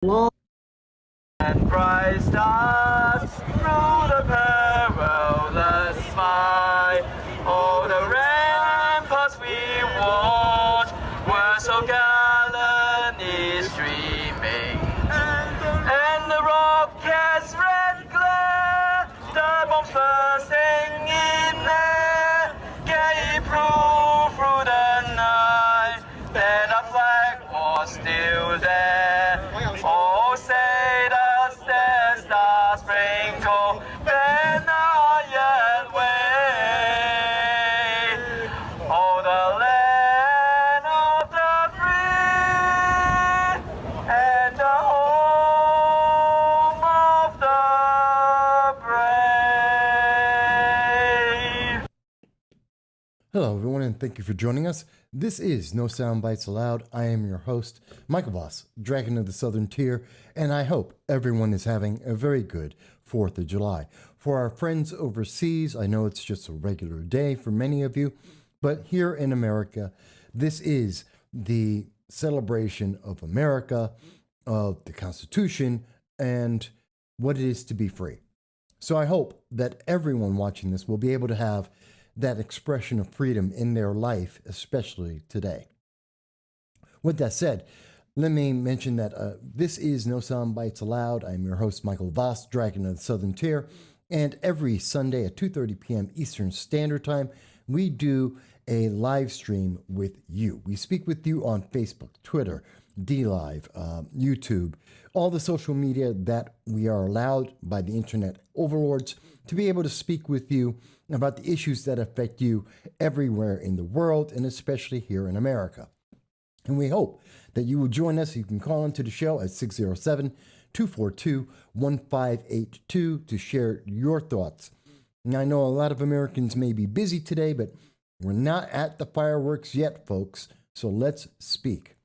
Long And bright stars through the perilous fight. All the ramparts we watched were so gallantly streaming, and the rockets' red glare, the bombs bursting in air, gave proof through the night that our flag was still there. Oh, say does the stars sprinkle then iron way? Oh, the land of the free and the home of the brave. Hello, everyone, and thank you for joining us. This is No Soundbites Allowed. I am your host, Michael Voss, Dragon of the Southern Tier, and I hope everyone is having a very good 4th of July. For our friends overseas, I know it's just a regular day for many of you, but here in America, this is the celebration of America, of the Constitution, and what it is to be free. So I hope that everyone watching this will be able to have that expression of freedom in their life, especially today. With that said, let me mention that this is No Soundbites Allowed. I'm your host, Michael Voss, Dragon of the Southern Tier, and every Sunday at 2:30 p.m. Eastern Standard Time, we do a live stream with you. We speak with you on Facebook, Twitter, DLive, YouTube, all the social media that we are allowed by the internet overlords to be able to speak with you about the issues that affect you everywhere in the world and especially here in America. And we hope that you will join us. You can call into the show at 607-242-1582 to share your thoughts. And I know a lot of Americans may be busy today, but we're not at the fireworks yet, folks. So let's speak.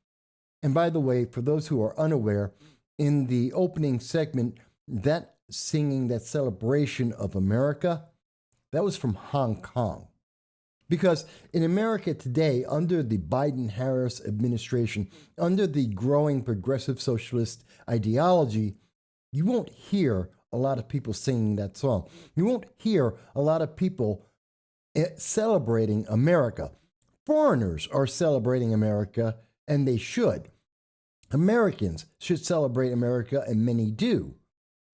And by the way, for those who are unaware, in the opening segment, that singing, that celebration of America, that was from Hong Kong. Because in America today, under the Biden-Harris administration, under the growing progressive socialist ideology, you won't hear a lot of people singing that song. You won't hear a lot of people celebrating America. Foreigners are celebrating America, and they should. Americans should celebrate America, and many do.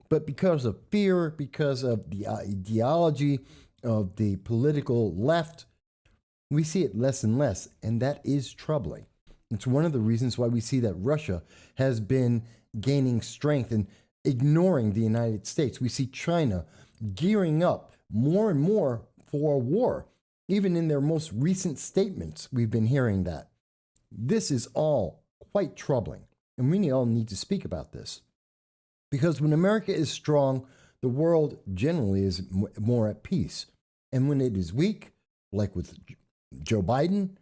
But because of fear, because of the ideology of the political left, we see it less and less, and that is troubling. It's one of the reasons why we see that Russia has been gaining strength and ignoring the United States. We see China gearing up more and more for a war. Even in their most recent statements, we've been hearing that. This is all quite troubling, and we all need to speak about this. Because when America is strong, the world generally is more at peace. And when it is weak, like with Joe Biden,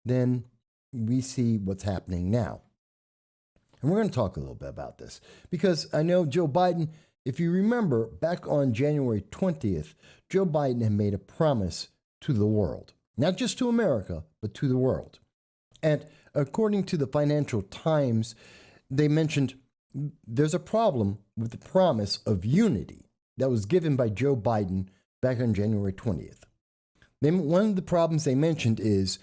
then we see what's happening now. And we're going to talk a little bit about this. Because I know Joe Biden, if you remember, back on January 20th, Joe Biden had made a promise to the world. Not just to America, but to the world. And according to the Financial Times, they mentioned there's a problem with the promise of unity that was given by Joe Biden back on January 20th. One of the problems they mentioned is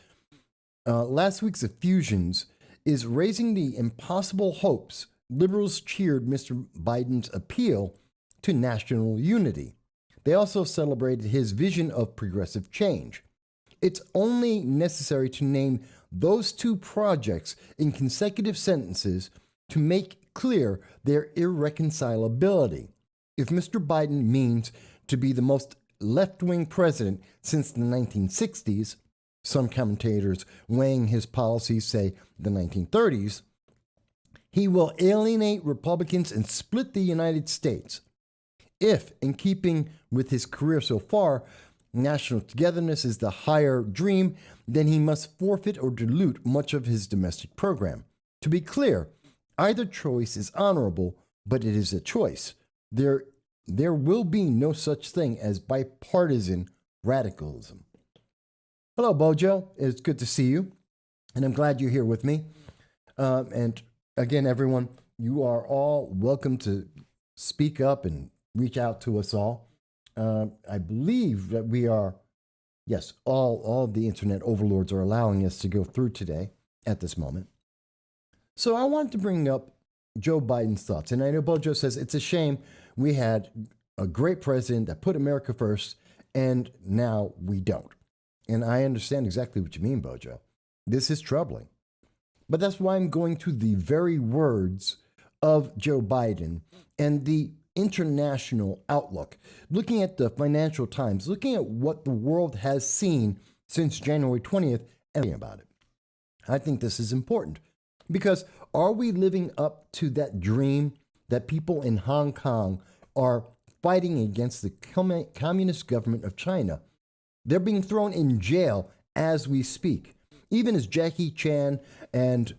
last week's effusions is raising the impossible hopes liberals cheered Mr. Biden's appeal to national unity. They also celebrated his vision of progressive change. It's only necessary to name those two projects in consecutive sentences to make clear their irreconcilability. If Mr. Biden means to be the most left-wing president since the 1960s, some commentators weighing his policies say the 1930s, he will alienate Republicans and split the United States. If, in keeping with his career so far, national togetherness is the higher dream, then he must forfeit or dilute much of his domestic program. To be clear, either choice is honorable, but it is a choice. There will be no such thing as bipartisan radicalism. Hello, Bojo. It's good to see you, and I'm glad you're here with me. And again, everyone, You are all welcome to speak up and reach out to us all. I believe that we are, yes, all of the internet overlords are allowing us to go through today at this moment. So I wanted to bring up Joe Biden's thoughts. And I know Bojo says it's a shame we had a great president that put America first, and now we don't. And I understand exactly what you mean, Bojo. This is troubling. But that's why I'm going to the very words of Joe Biden and the international outlook, looking at the Financial Times, looking at what the world has seen since January 20th, and thinking about it. I think this is important because are we living up to that dream that people in Hong Kong are fighting against the communist government of China? They're being thrown in jail as we speak. Even as Jackie Chan and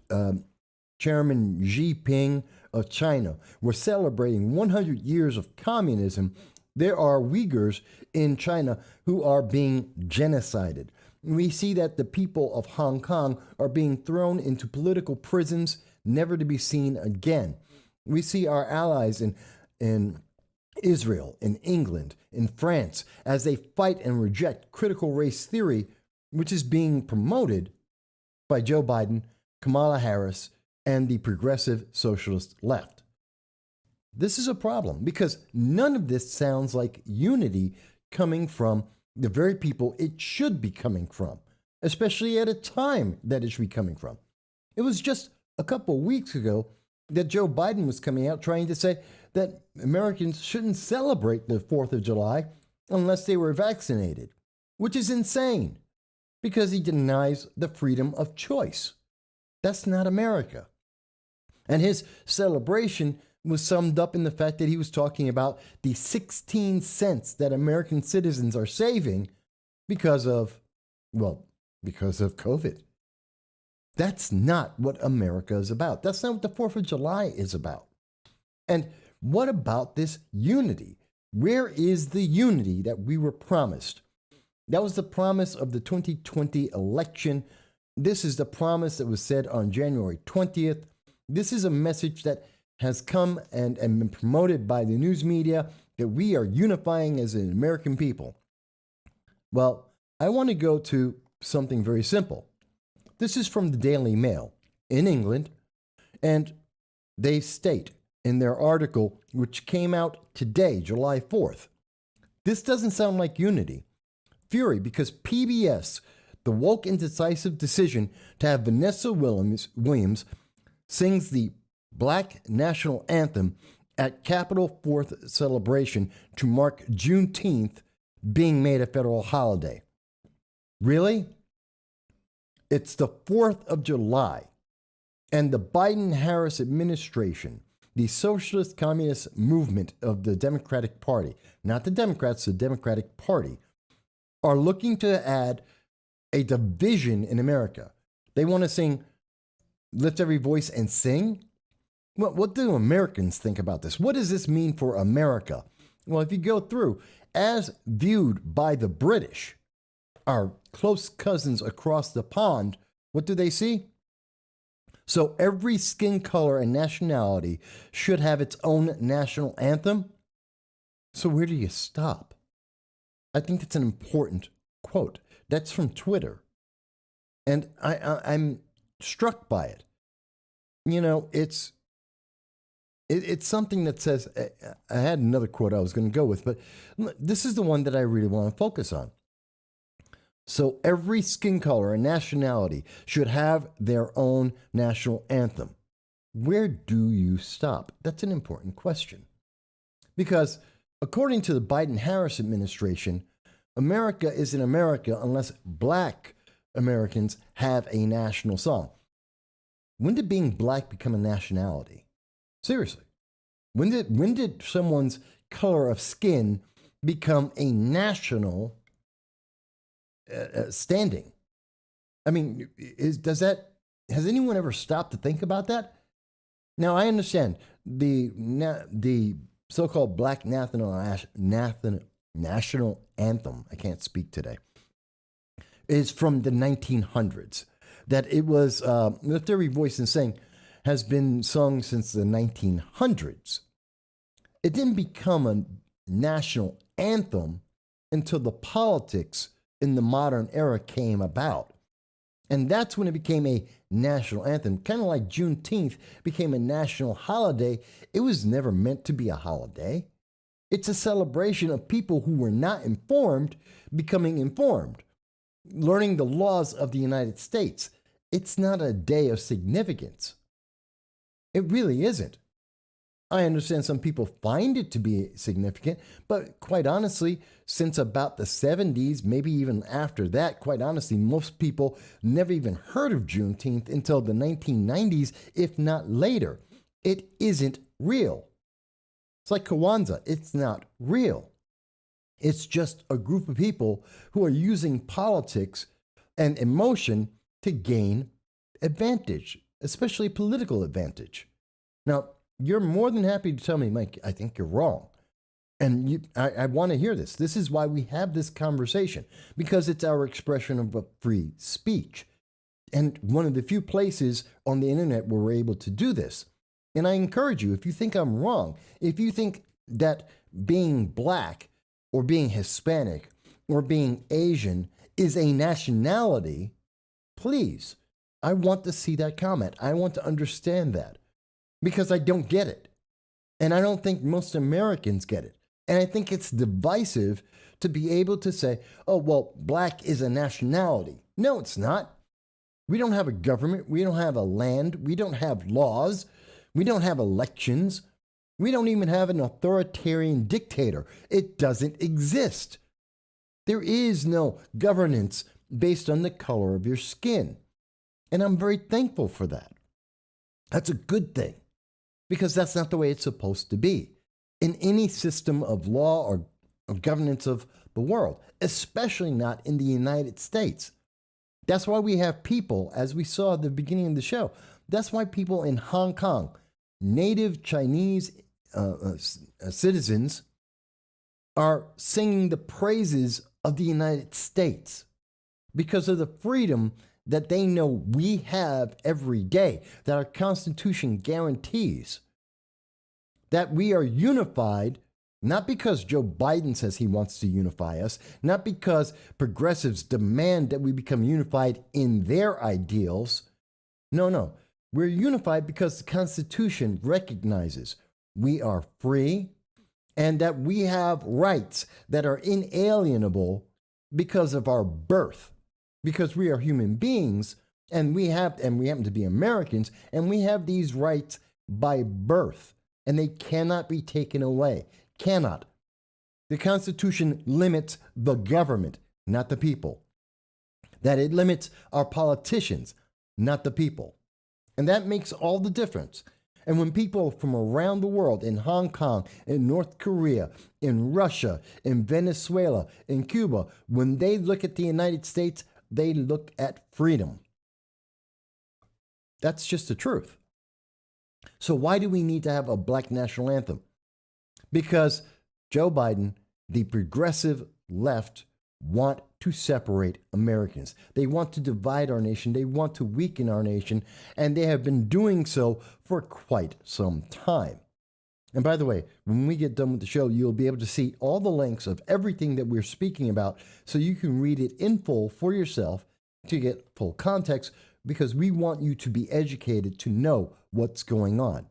Chairman Xi Jinping of China were celebrating 100 years of communism, there are Uyghurs in China who are being genocided. We see that the people of Hong Kong are being thrown into political prisons, never to be seen again. We see our allies in Israel, in England, in France, as they fight and reject critical race theory, which is being promoted by Joe Biden, Kamala Harris, and the progressive socialist left. This is a problem because none of this sounds like unity coming from the very people it should be coming from, especially at a time that it should be coming from. It was just a couple of weeks ago that Joe Biden was coming out trying to say that Americans shouldn't celebrate the 4th of July unless they were vaccinated, which is insane because he denies the freedom of choice. That's not America. And his celebration was summed up in the fact that he was talking about the 16 cents that American citizens are saving because of COVID. That's not what America is about. That's not what the 4th of July is about. And what about this unity? Where is the unity that we were promised? That was the promise of the 2020 election. This is the promise that was said on January 20th. This is a message that has come and been promoted by the news media that we are unifying as an American people. Well, I want to go to something very simple. This is from the Daily Mail in England, and they state in their article, which came out today, July 4th, this doesn't sound like unity. Fury because PBS, the woke and decisive decision to have Vanessa Williams sings the Black National Anthem at Capitol 4th celebration to mark Juneteenth being made a federal holiday. Really? It's the 4th of July, and the Biden-Harris administration, the socialist communist movement of the Democratic Party, not the Democrats, the Democratic Party, are looking to add a division in America. They want to sing, lift every voice and sing. What do Americans think about this? What does this mean for America? Well, if you go through, as viewed by the British, our close cousins across the pond, what do they see? So every skin color and nationality should have its own national anthem. So where do you stop? I think that's an important quote. That's from Twitter. And I'm struck by it. You know, it's something that says, I had another quote I was going to go with, but this is the one that I really want to focus on. So every skin color and nationality should have their own national anthem. Where do you stop? That's an important question. Because according to the Biden-Harris administration, America isn't America unless Black Americans have a national song. When did being Black become a nationality? Seriously. When did someone's color of skin become a national standing? I mean, has anyone ever stopped to think about that? Now, I understand the so-called Black national anthem, I can't speak today, is from the 1900s. That it was lift every voice and sing. has been sung since the 1900s. It didn't become a national anthem until the politics in the modern era came about. And that's when it became a national anthem. Kind of like Juneteenth became a national holiday. It was never meant to be a holiday. It's a celebration of people who were not informed becoming informed, learning the laws of the United States. It's not a day of significance. It really isn't. I understand some people find it to be significant, but quite honestly, since about the 70s, maybe even after that, quite honestly, most people never even heard of Juneteenth until the 1990s, if not later. It isn't real. It's like Kwanzaa. It's not real. It's just a group of people who are using politics and emotion to gain advantage, especially political advantage. Now, you're more than happy to tell me, Mike, I think you're wrong. And I want to hear this. This is why we have this conversation, because it's our expression of a free speech. And one of the few places on the internet where we're able to do this. And I encourage you, if you think I'm wrong, if you think that being black or being Hispanic or being Asian is a nationality, please, I want to see that comment. I want to understand that, because I don't get it. And I don't think most Americans get it. And I think it's divisive to be able to say, oh, well, black is a nationality. No, it's not. We don't have a government. We don't have a land. We don't have laws. We don't have elections. We don't even have an authoritarian dictator. It doesn't exist. There is no governance based on the color of your skin. And I'm very thankful for that. That's a good thing, because that's not the way it's supposed to be in any system of law or governance of the world, especially not in the United States. That's why we have people, as we saw at the beginning of the show, that's why people in Hong Kong, native Chinese citizens, are singing the praises of the United States because of the freedom that they know we have every day, that our Constitution guarantees. That we are unified, not because Joe Biden says he wants to unify us, not because progressives demand that we become unified in their ideals. No. We're unified because the Constitution recognizes we are free and that we have rights that are inalienable because of our birth, because we are human beings and we happen to be Americans, and we have these rights by birth. And they cannot be taken away. Cannot. The Constitution limits the government, not the people. That it limits our politicians, not the people. And that makes all the difference. And when people from around the world, in Hong Kong, in North Korea, in Russia, in Venezuela, in Cuba, when they look at the United States, they look at freedom. That's just the truth. So why do we need to have a black national anthem? Because Joe Biden, the progressive left, want to separate Americans. They want to divide our nation. They want to weaken our nation. And they have been doing so for quite some time. And by the way, when we get done with the show, you'll be able to see all the links of everything that we're speaking about so you can read it in full for yourself to get full context, because we want you to be educated to know what's going on.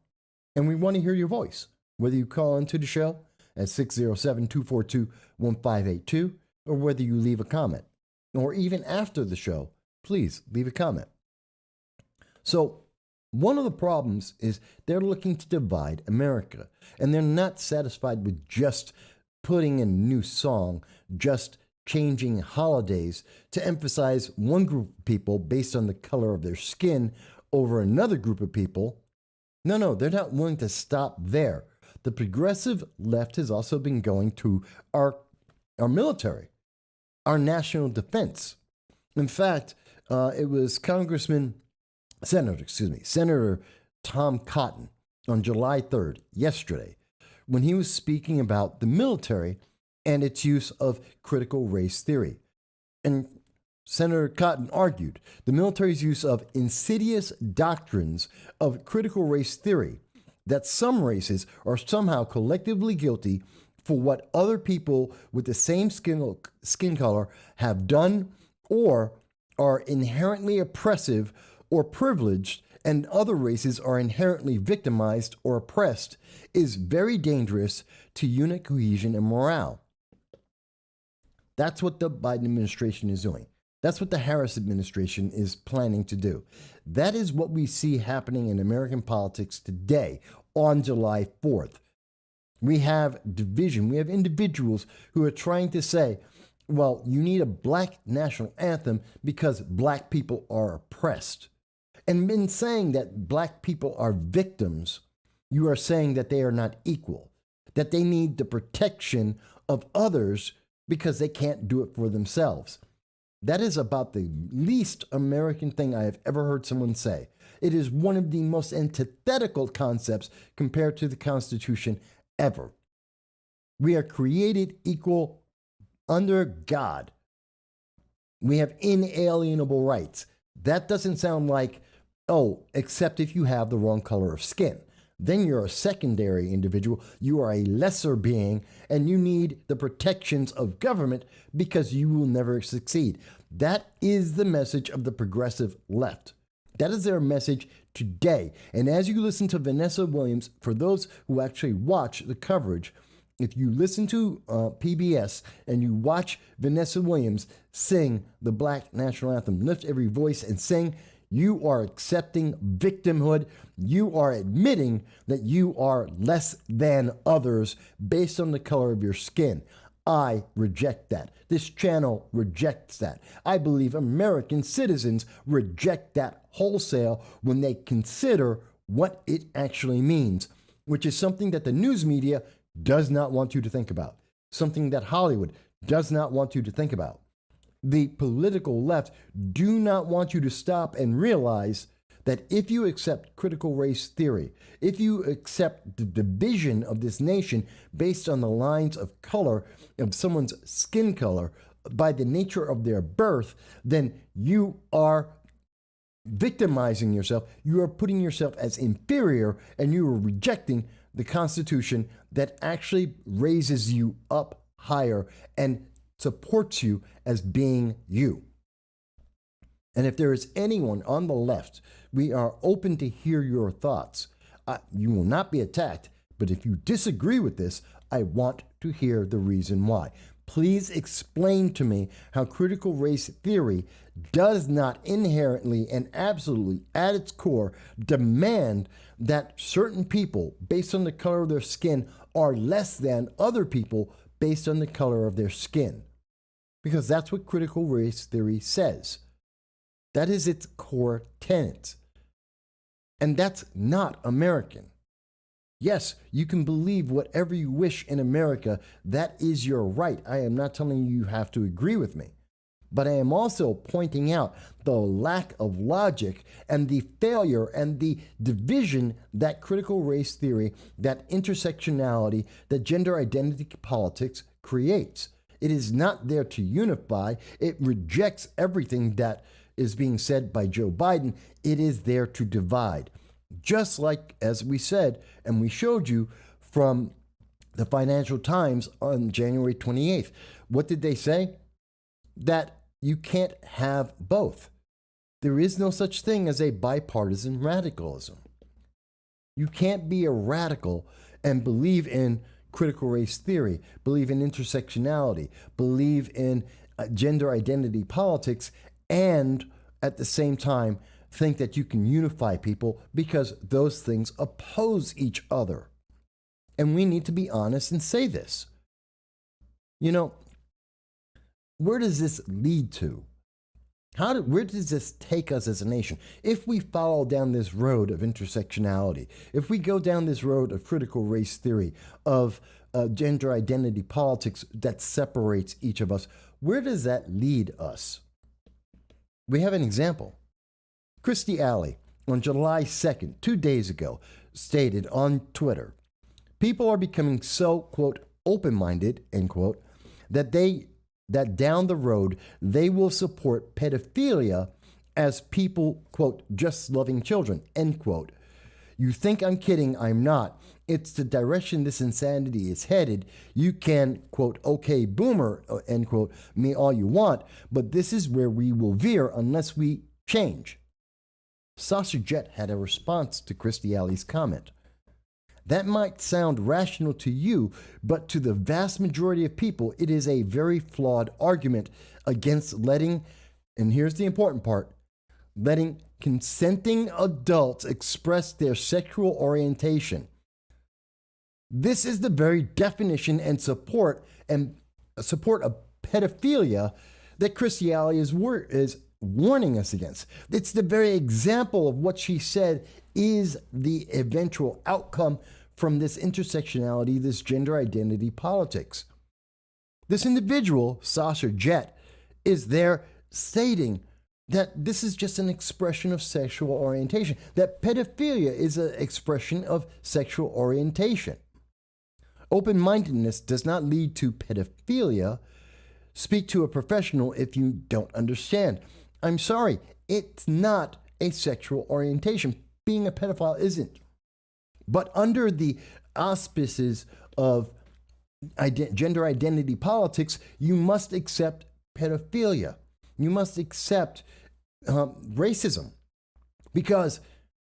And we want to hear your voice, whether you call into the show at 607-242-1582, or whether you leave a comment, or even after the show, please leave a comment. So one of the problems is they're looking to divide America, and they're not satisfied with just putting in a new song, just changing holidays to emphasize one group of people based on the color of their skin over another group of people. No, they're not willing to stop there. The progressive left has also been going to our military, our national defense. In fact, it was Senator Tom Cotton on July 3rd, yesterday, when he was speaking about the military and its use of critical race theory. And Senator Cotton argued the military's use of insidious doctrines of critical race theory, that some races are somehow collectively guilty for what other people with the same skin color have done, or are inherently oppressive or privileged, and other races are inherently victimized or oppressed, is very dangerous to unit cohesion and morale. That's what the Biden administration is doing. That's what the Harris administration is planning to do. That is what we see happening in American politics today on July 4th. We have division. We have individuals who are trying to say, well, you need a black national anthem because black people are oppressed. And in saying that black people are victims, you are saying that they are not equal, that they need the protection of others because they can't do it for themselves. That is about the least American thing I have ever heard someone say. It is one of the most antithetical concepts compared to the Constitution ever. We are created equal under God. We have inalienable rights. That doesn't sound like, oh, except if you have the wrong color of skin. Then you're a secondary individual. You are a lesser being, and you need the protections of government because you will never succeed. That is the message of the progressive left. That is their message today. And as you listen to Vanessa Williams, for those who actually watch the coverage, if you listen to PBS and you watch Vanessa Williams sing the Black National Anthem, lift every voice and sing, you are accepting victimhood. You are admitting that you are less than others based on the color of your skin. I reject that. This channel rejects that. I believe American citizens reject that wholesale when they consider what it actually means, which is something that the news media does not want you to think about, something that Hollywood does not want you to think about. The political left do not want you to stop and realize that if you accept critical race theory, if you accept the division of this nation based on the lines of color of someone's skin color by the nature of their birth, then you are victimizing yourself. You are putting yourself as inferior, and you are rejecting the Constitution that actually raises you up higher and supports you as being you. And if there is anyone on the left, we are open to hear your thoughts. You will not be attacked, but if you disagree with this, I want to hear the reason why. Please explain to me how critical race theory does not inherently and absolutely at its core demand that certain people, based on the color of their skin, are less than other people based on the color of their skin. Because that's what critical race theory says. That is its core tenet. And that's not American. Yes, you can believe whatever you wish in America. That is your right. I am not telling you have to agree with me. But I am also pointing out the lack of logic and the failure and the division that critical race theory, that intersectionality, that gender identity politics creates. It is not there to unify. It rejects everything that is being said by Joe Biden. It is there to divide. Just like, as we said, and we showed you from the Financial Times on January 28th. What did they say? That you can't have both. There is no such thing as a bipartisan radicalism. You can't be a radical and believe in critical race theory, believe in intersectionality, believe in gender identity politics, and at the same time think that you can unify people, because those things oppose each other. And we need to be honest and say this. You know, where does this lead to? Where does this take us as a nation? If we follow down this road of intersectionality, if we go down this road of critical race theory, of gender identity politics that separates each of us, where does that lead us? We have an example. Christy Alley, on July 2nd, 2 days ago, stated on Twitter, people are becoming so, quote, open-minded, end quote, that they that down the road they will support pedophilia as people, quote, just loving children, end quote. You think I'm kidding? I'm not. It's the direction this insanity is headed. You can, quote, okay, boomer, end quote, me all you want, but this is where we will veer unless we change. Sasha Jett had a response to Christy Alley's comment. That might sound rational to you, but to the vast majority of people, it is a very flawed argument against letting, and here's the important part, letting consenting adults express their sexual orientation. This is the very definition and support of pedophilia that Christy Alley is warning us against. It's the very example of what she said is the eventual outcome from this intersectionality, this gender identity politics. This individual, Sasha Jett, is there stating that this is just an expression of sexual orientation, that pedophilia is an expression of sexual orientation. Open-mindedness does not lead to pedophilia. Speak to a professional if you don't understand. I'm sorry, it's not a sexual orientation. Being a pedophile isn't. But under the auspices of gender identity politics, you must accept pedophilia. You must accept racism. Because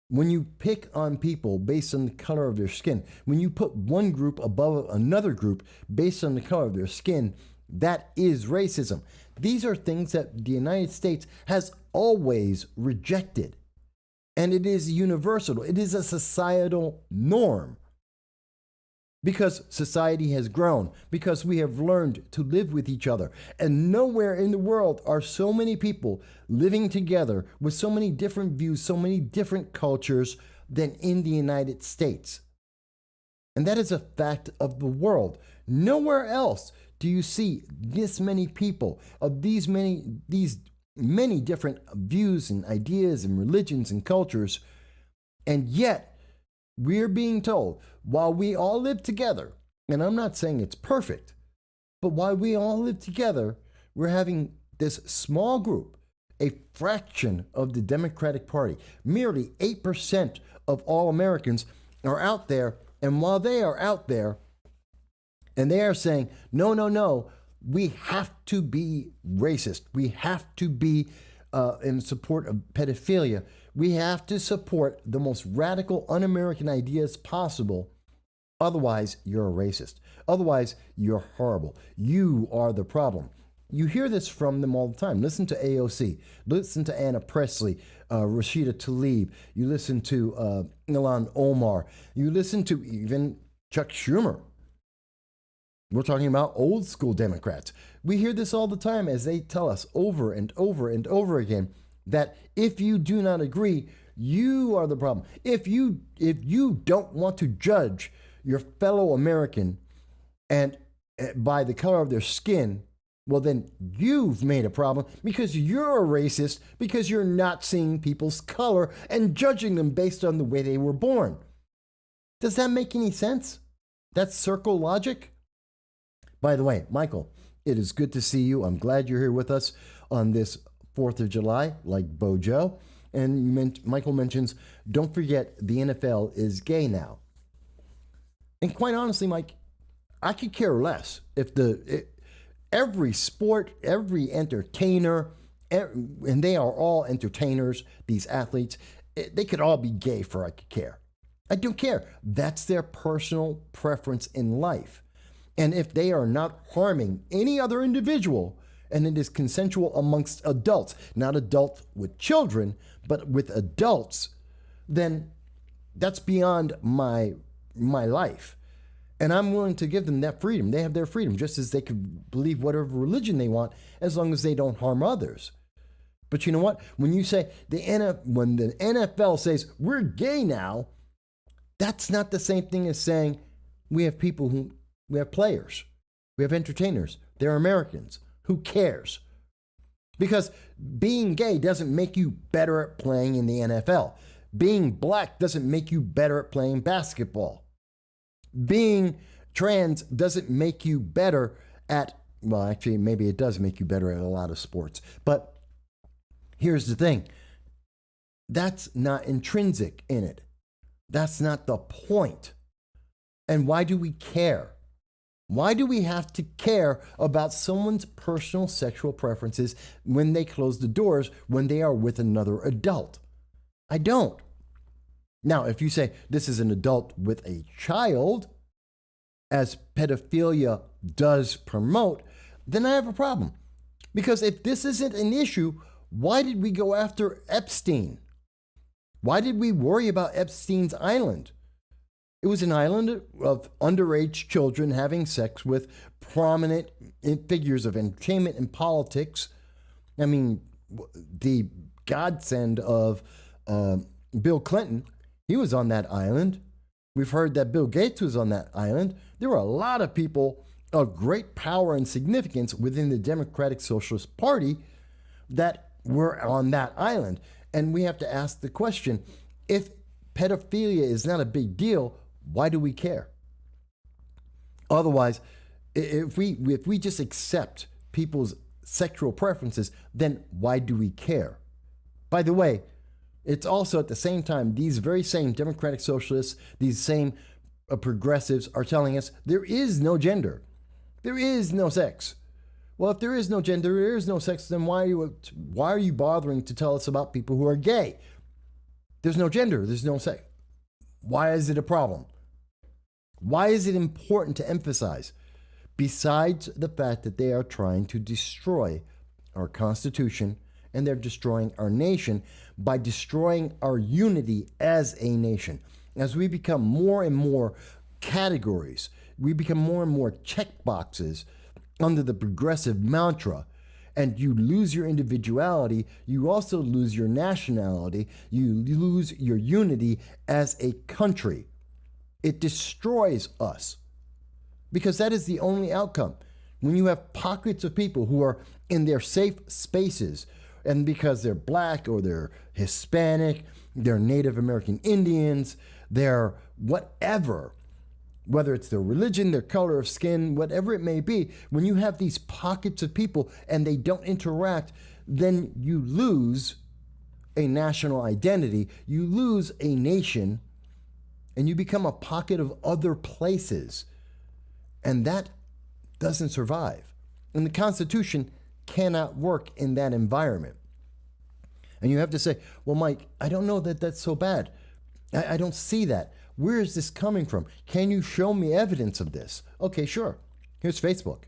when you pick on people based on the color of their skin, when you put one group above another group based on the color of their skin, that is racism. These are things that the United States has always rejected. And it is universal. It is a societal norm. Because society has grown, because we have learned to live with each other. And nowhere in the world are so many people living together with so many different views, so many different cultures than in the United States. And that is a fact of the world. Nowhere else do you see this many people of these many different views and ideas and religions and cultures. And yet, we're being told, while we all live together, and I'm not saying it's perfect, but while we all live together, we're having this small group, a fraction of the Democratic Party, merely 8% of all Americans are out there, and while they are out there, and they are saying, no, we have to be racist, we have to be in support of pedophilia, we have to support the most radical, un-American ideas possible. Otherwise, you're a racist. Otherwise, you're horrible. You are the problem. You hear this from them all the time. Listen to AOC. Listen to Anna Presley, Rashida Tlaib. You listen to Ilhan Omar. You listen to even Chuck Schumer. We're talking about old school Democrats. We hear this all the time as they tell us over and over and over again that if you do not agree, you are the problem. If you don't want to judge your fellow American and by the color of their skin, well, then you've made a problem because you're a racist, because you're not seeing people's color and judging them based on the way they were born. Does that make any sense? That's circle logic? By the way, Michael, it is good to see you. I'm glad you're here with us on this 4th of July, like Bojo. And Michael mentions, don't forget the NFL is gay now. And quite honestly, Mike, I could care less if every sport, every entertainer, and they are all entertainers, these athletes, they could all be gay for I could care. I don't care. That's their personal preference in life. And if they are not harming any other individual, and it is consensual amongst adults, not adults with children, but with adults, then that's beyond my life. And I'm willing to give them that freedom. They have their freedom, just as they could believe whatever religion they want, as long as they don't harm others. But you know what? When you say when the NFL says we're gay now, that's not the same thing as saying we have players, we have entertainers, they're Americans. Who cares? Because being gay doesn't make you better at playing in the NFL. Being black doesn't make you better at playing basketball. Being trans doesn't make you better at Well, actually, maybe it does make you better at a lot of sports. But here's the thing. That's not intrinsic in it. That's not the point. And why do we care? Why do we have to care about someone's personal sexual preferences when they close the doors when they are with another adult? I don't. Now, if you say this is an adult with a child, as pedophilia does promote, then I have a problem. Because if this isn't an issue, why did we go after Epstein? Why did we worry about Epstein's island? It was an island of underage children having sex with prominent figures of entertainment and politics. I mean, the godsend of Bill Clinton, he was on that island. We've heard that Bill Gates was on that island. There were a lot of people of great power and significance within the Democratic Socialist Party that were on that island. And we have to ask the question, if pedophilia is not a big deal, why do we care? Otherwise, if we just accept people's sexual preferences, then why do we care? By the way, it's also at the same time, these very same Democratic Socialists, these same progressives are telling us there is no gender. There is no sex. Well, if there is no gender, there is no sex, then why are you bothering to tell us about people who are gay? There's no gender, there's no sex. Why is it a problem? Why is it important to emphasize? Besides the fact that they are trying to destroy our Constitution and they're destroying our nation by destroying our unity as a nation. As we become more and more categories, we become more and more check boxes under the progressive mantra, and you lose your individuality, you also lose your nationality, you lose your unity as a country. It destroys us because that is the only outcome. When you have pockets of people who are in their safe spaces, and because they're black or they're Hispanic, they're Native American Indians, they're whatever, whether it's their religion, their color of skin, whatever it may be, when you have these pockets of people and they don't interact, then you lose a national identity, you lose a nation, and you become a pocket of other places. And that doesn't survive. And the Constitution cannot work in that environment. And you have to say, well, Mike, I don't know that that's so bad. I don't see that. Where is this coming from? Can you show me evidence of this? Okay, sure. Here's Facebook.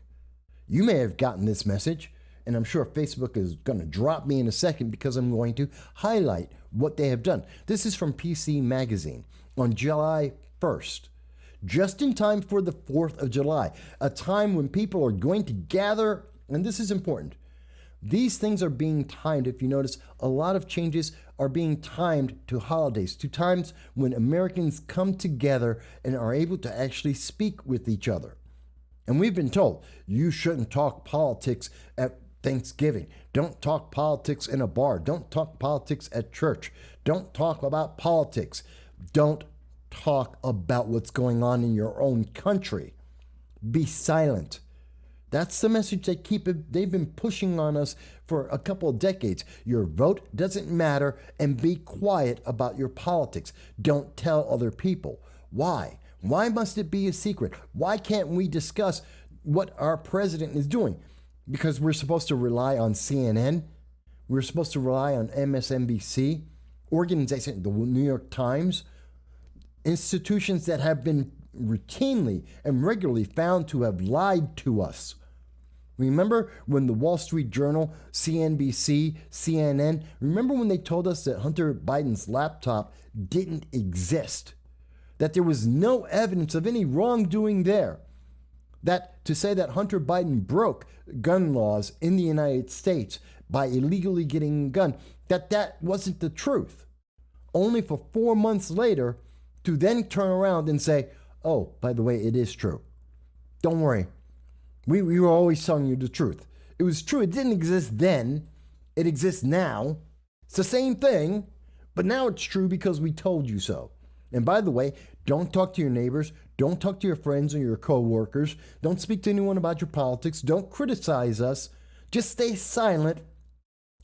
You may have gotten this message, and I'm sure Facebook is going to drop me in a second because I'm going to highlight what they have done. This is from PC Magazine on July 1st, just in time for the 4th of July, a time when people are going to gather, and this is important. These things are being timed. If you notice, a lot of changes are being timed to holidays, to times when Americans come together and are able to actually speak with each other. And we've been told, you shouldn't talk politics at Thanksgiving. Don't talk politics in a bar. Don't talk politics at church. Don't talk about politics. Don't talk about what's going on in your own country. Be silent. That's the message they've been pushing on us for a couple of decades. Your vote doesn't matter, and be quiet about your politics. Don't tell other people. Why? Why must it be a secret? Why can't we discuss what our president is doing? Because we're supposed to rely on CNN. We're supposed to rely on MSNBC, organization, the New York Times, institutions that have been routinely and regularly found to have lied to us. Remember when the Wall Street Journal, CNBC, CNN, remember when they told us that Hunter Biden's laptop didn't exist? That there was no evidence of any wrongdoing there? That to say that Hunter Biden broke gun laws in the United States by illegally getting a gun, that wasn't the truth. Only for 4 months later to then turn around and say, oh, by the way, it is true. Don't worry. We were always telling you the truth. It was true. It didn't exist then. It exists now. It's the same thing, but now it's true because we told you so. And by the way, Don't talk to your neighbors. Don't talk to your friends or your coworkers. Don't speak to anyone about your politics. Don't criticize us. Just stay silent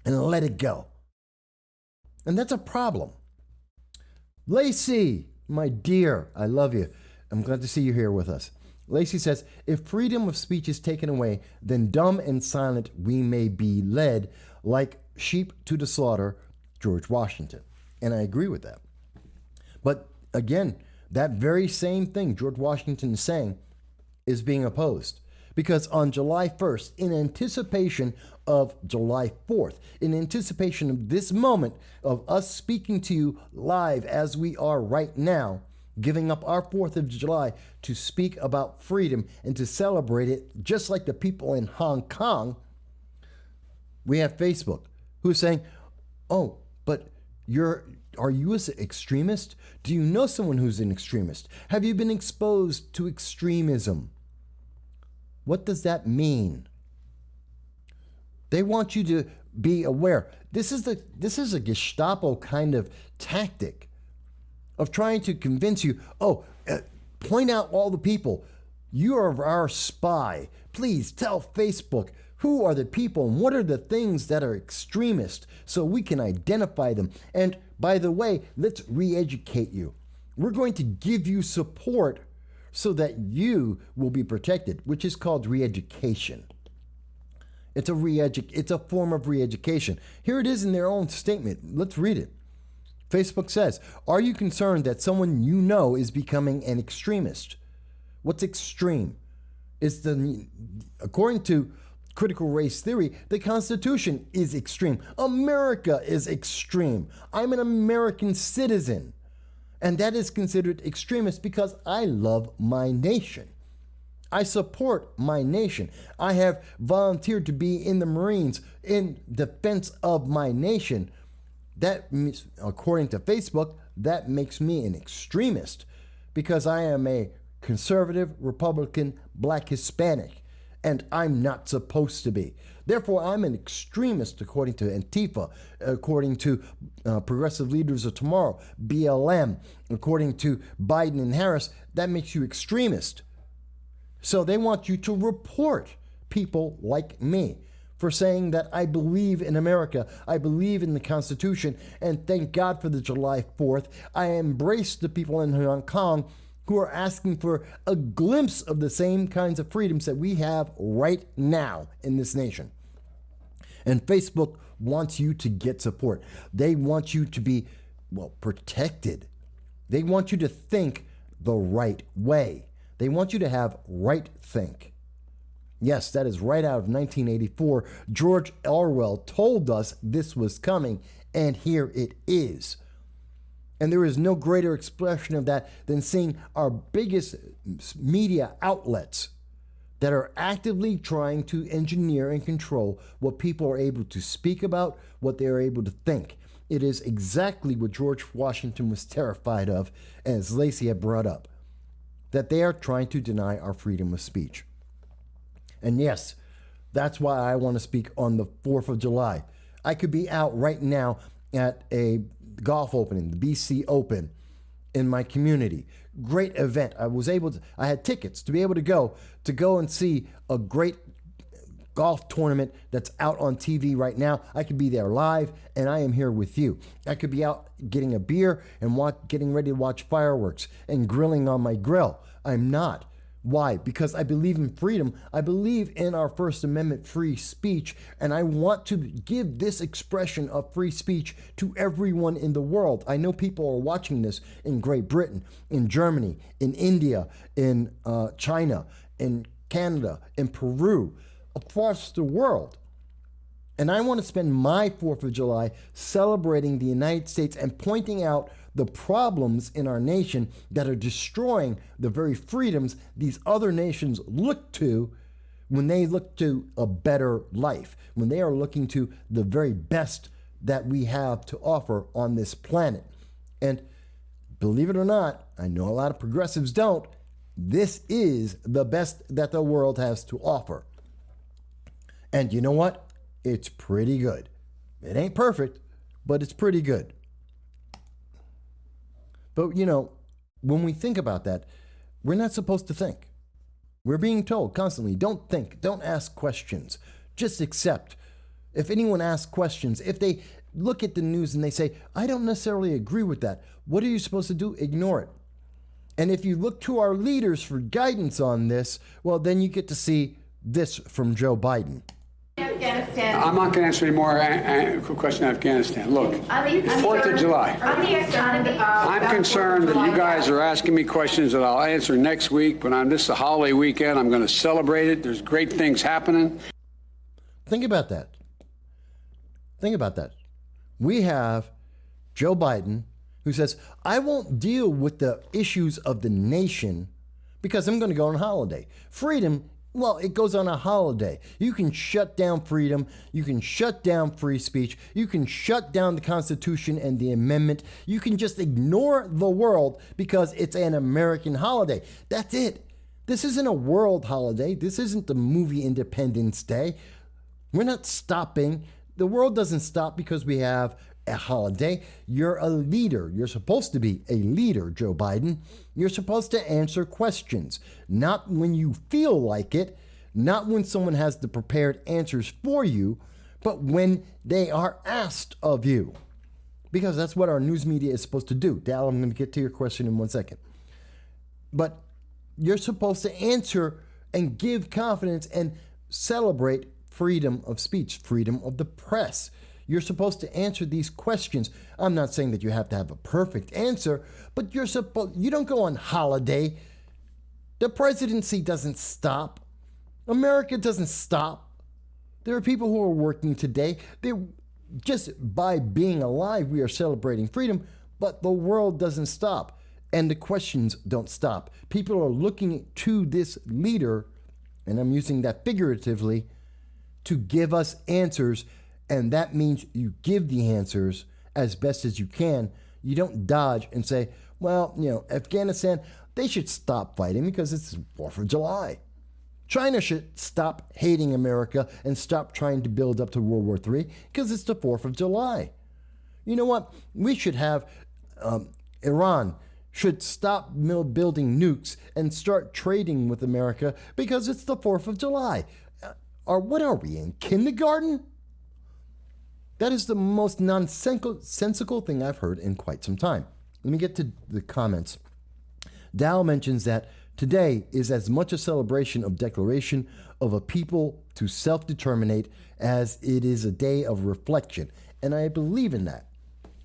and let it go. And that's a problem. Lacey, my dear, I love you. I'm glad to see you here with us. Lacey says, if freedom of speech is taken away, then dumb and silent we may be led like sheep to the slaughter, George Washington. And I agree with that. But again, that very same thing George Washington is saying is being opposed. Because on July 1st, in anticipation of July 4th, in anticipation of this moment of us speaking to you live as we are right now, giving up our 4th of July to speak about freedom and to celebrate it, just like the people in Hong Kong, we have Facebook who's saying, oh, but are you an extremist? Do you know someone who's an extremist? Have you been exposed to extremism? What does that mean? They want you to be aware. This is a Gestapo kind of tactic of trying to convince you, point out all the people. You are our spy. Please tell Facebook who are the people and what are the things that are extremist so we can identify them. And by the way, let's re-educate you. We're going to give you support so that you will be protected, which is called re-education. It's a form of re-education. Here it is in their own statement. Let's read it. Facebook says, are you concerned that someone you know is becoming an extremist? What's extreme? According to critical race theory, the Constitution is extreme. America is extreme. I'm an American citizen. And that is considered extremist because I love my nation. I support my nation. I have volunteered to be in the Marines in defense of my nation. That, according to Facebook, that makes me an extremist because I am a conservative, Republican, Black, Hispanic, and I'm not supposed to be. Therefore, I'm an extremist according to Antifa, according to Progressive Leaders of Tomorrow, BLM, according to Biden and Harris. That makes you extremist. So they want you to report people like me for saying that I believe in America, I believe in the Constitution, and thank God for the July 4th. I embrace the people in Hong Kong who are asking for a glimpse of the same kinds of freedoms that we have right now in this nation. And Facebook wants you to get support. They want you to be, protected. They want you to think the right way. They want you to have right think. Yes, that is right out of 1984. George Orwell told us this was coming, and here it is. And there is no greater expression of that than seeing our biggest media outlets that are actively trying to engineer and control what people are able to speak about, what they are able to think. It is exactly what George Washington was terrified of, as Lacey had brought up, that they are trying to deny our freedom of speech. And yes, that's why I want to speak on the 4th of July. I could be out right now at a golf opening, the BC Open, in my community. Great event. I had tickets to be able to go and see a great golf tournament that's out on TV right now. I could be there live, and I am here with you. I could be out getting a beer and getting ready to watch fireworks and grilling on my grill. I'm not. Why? Because I believe in freedom. I believe in our First Amendment free speech, and I want to give this expression of free speech to everyone in the world. I know people are watching this in Great Britain, in Germany, in India, in China, in Canada, in Peru, across the world. And I want to spend my 4th of July celebrating the United States and pointing out the problems in our nation that are destroying the very freedoms these other nations look to when they look to a better life, when they are looking to the very best that we have to offer on this planet. And believe it or not, I know a lot of progressives don't, this is the best that the world has to offer. And you know what? It's pretty good. It ain't perfect, but it's pretty good. But, when we think about that, we're not supposed to think. We're being told constantly, don't think, don't ask questions, just accept. If anyone asks questions, if they look at the news and they say, I don't necessarily agree with that, what are you supposed to do? Ignore it. And if you look to our leaders for guidance on this, well, then you get to see this from Joe Biden. Afghanistan. I'm not going to answer any more question on Afghanistan. Look, it's 4th of July. On the economy, I'm concerned that you guys are asking me questions that I'll answer next week, but on this holiday weekend, I'm going to celebrate it. There's great things happening. Think about that. Think about that. We have Joe Biden who says, I won't deal with the issues of the nation because I'm going to go on holiday. Freedom, well, it goes on a holiday. You can shut down freedom. You can shut down free speech. You can shut down the Constitution and the amendment. You can just ignore the world because it's an American holiday. That's it. This isn't a world holiday. This isn't the movie Independence Day. We're not stopping. The world doesn't stop because we have a holiday. You're a leader. You're supposed to be a leader, Joe Biden. You're supposed to answer questions, not when you feel like it, not when someone has the prepared answers for you, but when they are asked of you. Because that's what our news media is supposed to do. Dal, I'm going to get to your question in 1 second. But you're supposed to answer and give confidence and celebrate freedom of speech, freedom of the press. You're supposed to answer these questions. I'm not saying that you have to have a perfect answer, but you don't go on holiday. The presidency doesn't stop. America doesn't stop. There are people who are working today. Just by being alive, we are celebrating freedom, but the world doesn't stop. And the questions don't stop. People are looking to this leader, and I'm using that figuratively, to give us answers, and that means you give the answers as best as you can. You don't dodge and say, well, Afghanistan, they should stop fighting because it's 4th of July. China should stop hating America and stop trying to build up to World War III because it's the 4th of July. You know what? We should have Iran should stop building nukes and start trading with America because it's the 4th of July. Or what are we, in kindergarten? That is the most nonsensical thing I've heard in quite some time. Let me get to the comments. Dow mentions that today is as much a celebration of declaration of a people to self-determinate as it is a day of reflection. And I believe in that.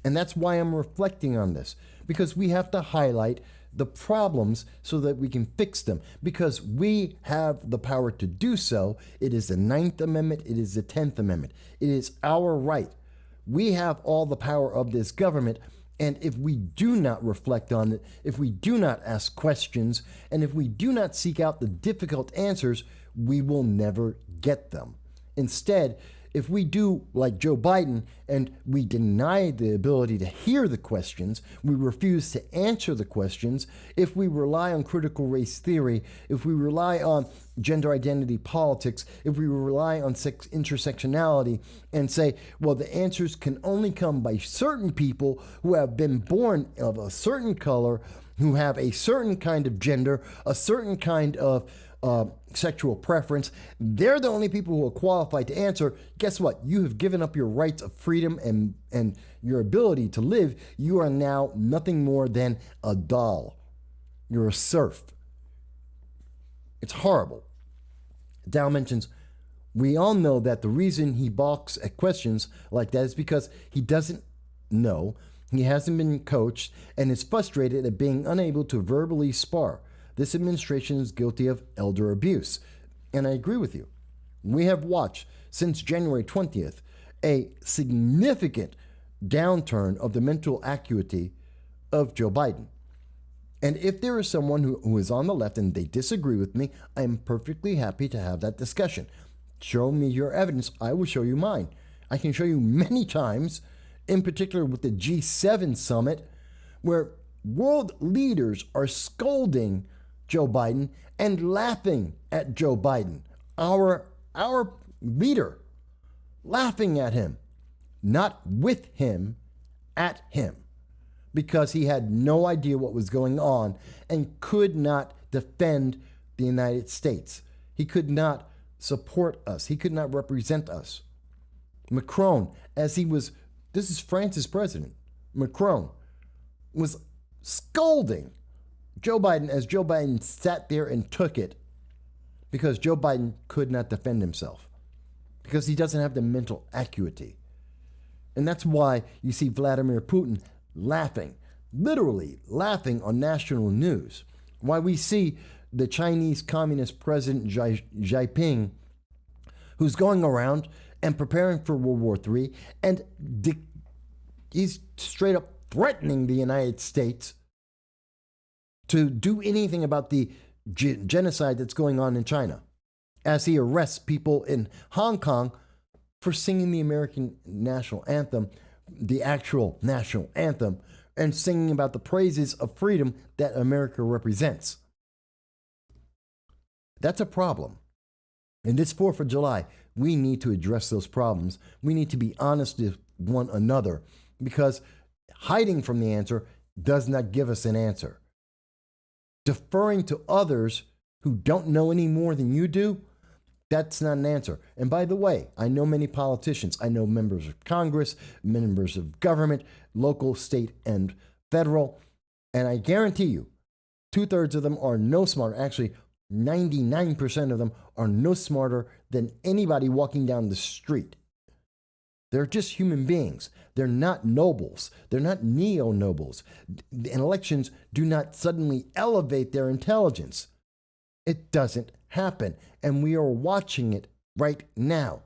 And that's why I'm reflecting on this, because we have to highlight the problems so that we can fix them, because we have the power to do so. It is the 9th Amendment. It is the 10th Amendment. It is our right. We have all the power of this government. And if we do not reflect on it, if we do not ask questions, and if we do not seek out the difficult answers, we will never get them. Instead, if we do like Joe Biden and we deny the ability to hear the questions, we refuse to answer the questions, if we rely on critical race theory, if we rely on gender identity politics, if we rely on intersectionality and say, well, the answers can only come by certain people who have been born of a certain color, who have a certain kind of gender, a certain kind of sexual preference, they're the only people who are qualified to answer. Guess what? You have given up your rights of freedom and your ability to live. You are now nothing more than a doll. You're a serf. It's horrible. Dow mentions, we all know that the reason he balks at questions like that is because he doesn't know, he hasn't been coached, and is frustrated at being unable to verbally spar. This administration is guilty of elder abuse. And I agree with you. We have watched since January 20th a significant downturn of the mental acuity of Joe Biden. And if there is someone who is on the left and they disagree with me, I am perfectly happy to have that discussion. Show me your evidence. I will show you mine. I can show you many times, in particular with the G7 summit, where world leaders are scolding Joe Biden and laughing at Joe Biden, our leader, laughing at him, not with him, at him. because he had no idea what was going on and could not defend the United States. He could not support us. He could not represent us. Macron, this is France's president, Macron, was scolding Joe Biden as Joe Biden sat there and took it because Joe Biden could not defend himself, because he doesn't have the mental acuity. And that's why you see Vladimir Putin laughing, literally laughing on national news. Why we see the Chinese Communist President Xi Jinping, who's going around and preparing for World War III, and he's straight up threatening the United States to do anything about the genocide that's going on in China, as he arrests people in Hong Kong for singing the American national anthem, the actual national anthem, and singing about the praises of freedom that America represents. That's a problem. And this 4th of July, we need to address those problems. We need to be honest with one another, because hiding from the answer does not give us an answer. Deferring to others who don't know any more than you do, that's not an answer. And by the way, I know many politicians. I know members of Congress, members of government, local, state, and federal. And I guarantee you, 2/3 of them are no smarter. Actually, 99% of them are no smarter than anybody walking down the street. They're just human beings. They're not nobles. They're not neo-nobles. And elections do not suddenly elevate their intelligence. It doesn't happen. And we are watching it right now.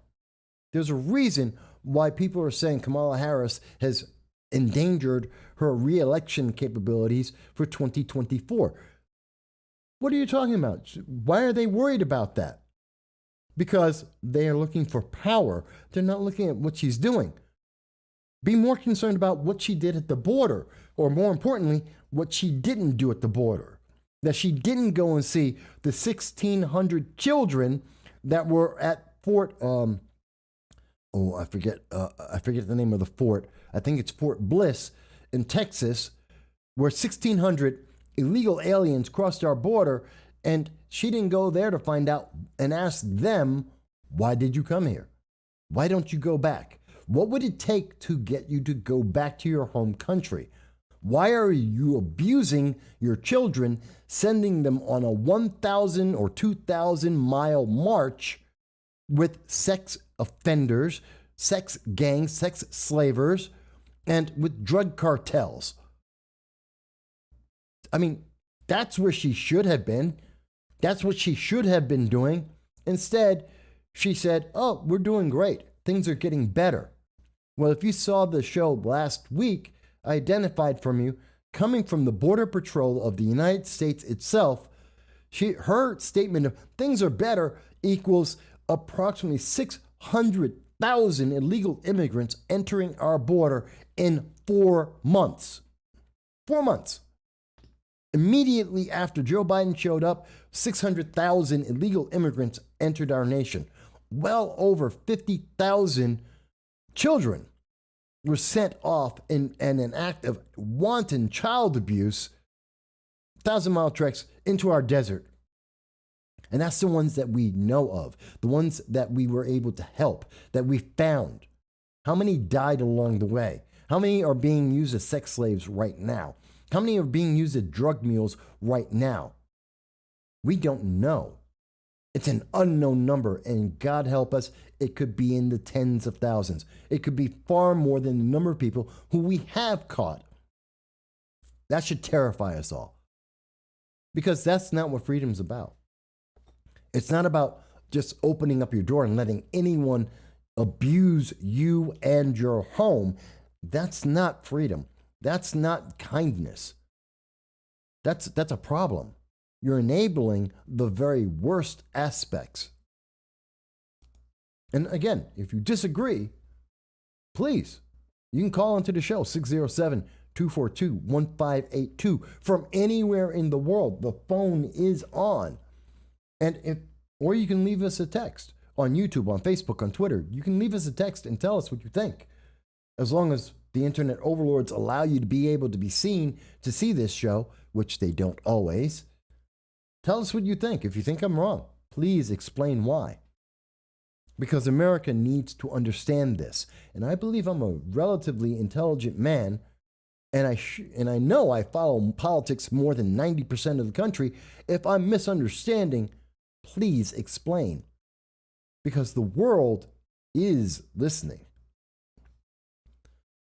There's a reason why people are saying Kamala Harris has endangered her re-election capabilities for 2024. What are you talking about? Why are they worried about that? Because they are looking for power. They're not looking at what she's doing. Be more concerned about what she did at the border, or more importantly, what she didn't do at the border. That she didn't go and see the 1,600 children that were at Fort, I forget the name of the fort. I think it's Fort Bliss in Texas, where 1,600 illegal aliens crossed our border, and she didn't go there to find out and ask them, why did you come here? Why don't you go back? What would it take to get you to go back to your home country? Why are you abusing your children, sending them on a 1,000 or 2,000 mile march with sex offenders, sex gangs, sex slavers, and with drug cartels? I mean, that's where she should have been. That's what she should have been doing. Instead, she said, oh, we're doing great. Things are getting better. Well, if you saw the show last week, I identified from you, coming from the Border Patrol of the United States itself, her statement of things are better equals approximately 600,000 illegal immigrants entering our border in 4 months. 4 months. Immediately after Joe Biden showed up, 600,000 illegal immigrants entered our nation. Well over 50,000 children were sent off in an act of wanton child abuse, 1,000-mile treks into our desert. And that's the ones that we know of, the ones that we were able to help, that we found. How many died along the way? How many are being used as sex slaves right now? How many are being used as drug mules right now? We don't know. It's an unknown number, and God help us, it could be in the tens of thousands. It could be far more than the number of people who we have caught. That should terrify us all, because that's not what freedom's about. It's not about just opening up your door and letting anyone abuse you and your home. That's not freedom. That's not kindness. That's a problem. You're enabling the very worst aspects. And again, if you disagree, please, you can call into the show, 607-242-1582 from anywhere in the world. The phone is on. Or you can leave us a text on YouTube, on Facebook, on Twitter. You can leave us a text and tell us what you think, as long as the internet overlords allow you to be able to be seen to see this show, which they don't always. Tell us what you think. If you think I'm wrong, please explain why. Because America needs to understand this. And I believe I'm a relatively intelligent man, and I know I follow politics more than 90% of the country. If I'm misunderstanding, please explain. Because the world is listening.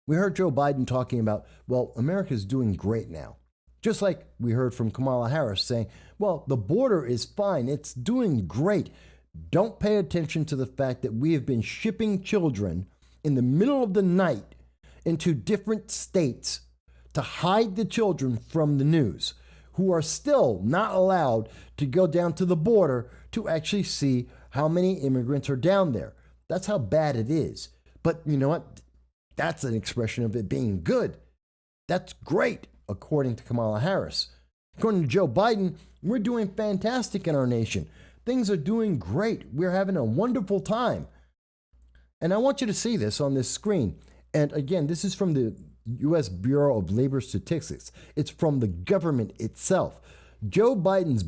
We heard Joe Biden talking about, well, America's doing great now. Just like we heard from Kamala Harris saying, well, the border is fine. It's doing great. Don't pay attention to the fact that we have been shipping children in the middle of the night into different states to hide the children from the news, who are still not allowed to go down to the border to actually see how many immigrants are down there. That's how bad it is. But you know what? That's an expression of it being good. That's great, according to Kamala Harris. According to Joe Biden, we're doing fantastic in our nation. Things are doing great. We're having a wonderful time. And I want you to see this on this screen. And again, this is from the U.S. Bureau of Labor Statistics. It's from the government itself. Joe Biden's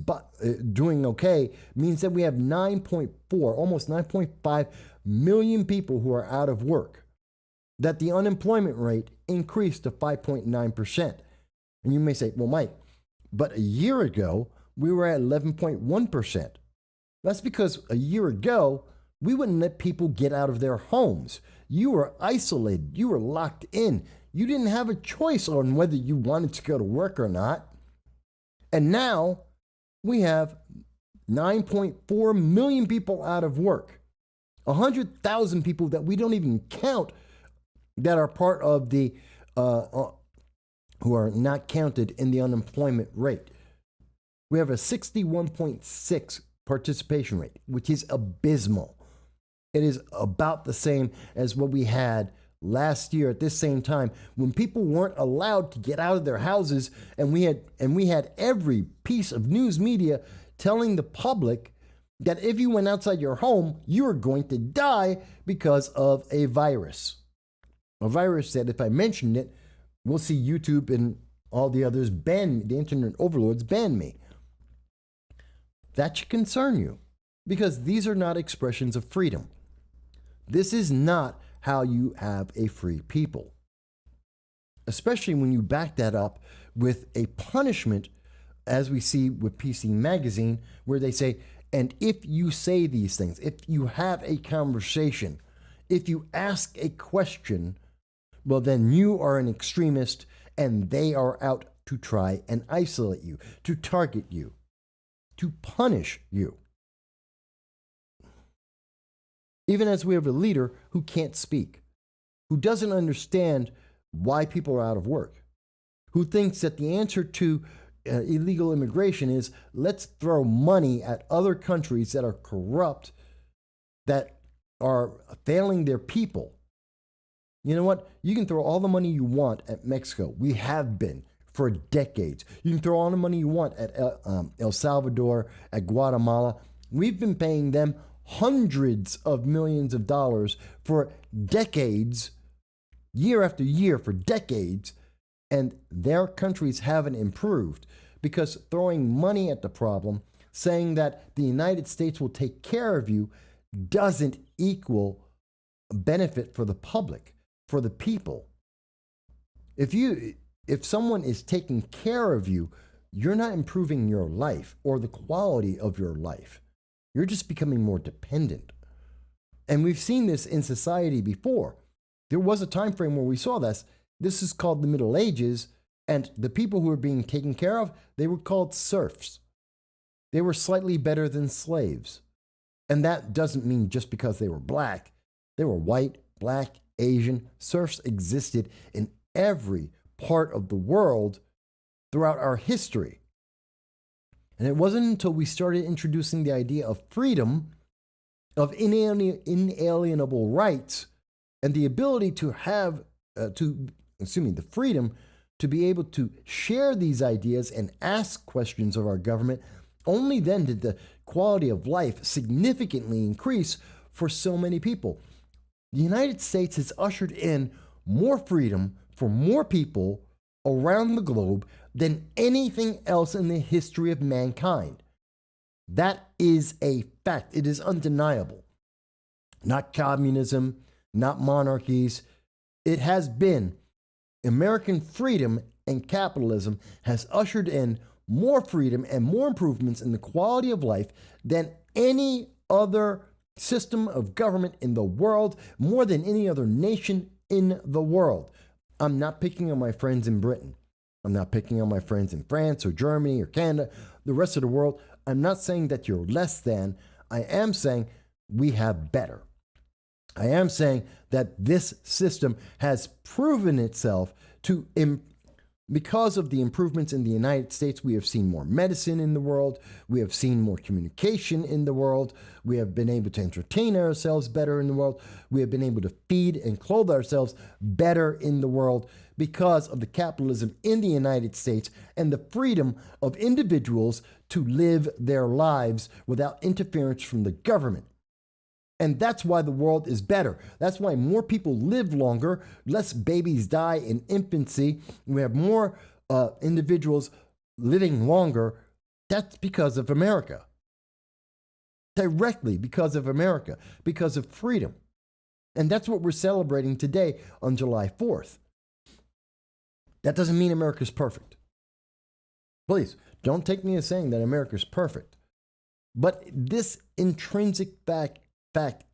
doing okay means that we have 9.4, almost 9.5 million people who are out of work. That the unemployment rate increased to 5.9%. And you may say, well, Mike, but a year ago, we were at 11.1%. That's because a year ago, we wouldn't let people get out of their homes. You were isolated. You were locked in. You didn't have a choice on whether you wanted to go to work or not. And now we have 9.4 million people out of work. 100,000 people that we don't even count that are part of the, who are not counted in the unemployment rate. We have a 61.6 participation rate, which is abysmal. It is about the same as what we had last year at this same time, when people weren't allowed to get out of their houses, and we had every piece of news media telling the public that if you went outside your home, you were going to die because of a virus. A virus that, if I mentioned it, we'll see YouTube and all the others ban me, the internet overlords ban me. That should concern you, because these are not expressions of freedom. This is not how you have a free people, especially when you back that up with a punishment, as we see with PC Magazine, where they say, and if you say these things, if you have a conversation, if you ask a question, well, then you are an extremist, and they are out to try and isolate you, to target you, to punish you. Even as we have a leader who can't speak, who doesn't understand why people are out of work, who thinks that the answer to illegal immigration is, let's throw money at other countries that are corrupt, that are failing their people. You know what? You can throw all the money you want at Mexico. We have been for decades. You can throw all the money you want at El Salvador, at Guatemala. We've been paying them hundreds of millions of dollars for decades, year after year for decades, and their countries haven't improved, because throwing money at the problem, saying that the United States will take care of you, doesn't equal benefit for the public, for the people. If someone is taking care of you, you're not improving your life or the quality of your life. You're just becoming more dependent. And we've seen this in society before. There was a time frame where we saw this. This is called the Middle Ages, and the people who were being taken care of, they were called serfs. They were slightly better than slaves. And that doesn't mean just because they were black. They were white, black, Asian. Serfs existed in every part of the world throughout our history. And it wasn't until we started introducing the idea of freedom, of inalienable rights, and the ability to have, the freedom to be able to share these ideas and ask questions of our government, only then did the quality of life significantly increase for so many people. The United States has ushered in more freedom for more people around the globe than anything else in the history of mankind. That is a fact. It is undeniable. Not communism, not monarchies. It has been American freedom, and capitalism has ushered in more freedom and more improvements in the quality of life than any other system of government in the world, more than any other nation in the world. I'm not picking on my friends in Britain. I'm not picking on my friends in France or Germany or Canada, the rest of the world. I'm not saying that you're less than. I am saying we have better. I am saying that this system has proven itself to, because of the improvements in the United States, we have seen more medicine in the world. We have seen more communication in the world. We have been able to entertain ourselves better in the world. We have been able to feed and clothe ourselves better in the world because of the capitalism in the United States and the freedom of individuals to live their lives without interference from the government. And that's why the world is better. That's why more people live longer, less babies die in infancy. We have more individuals living longer. That's because of America. Directly because of America, because of freedom. And that's what we're celebrating today on July 4th. That doesn't mean America's perfect. Please, don't take me as saying that America's perfect. But this intrinsic fact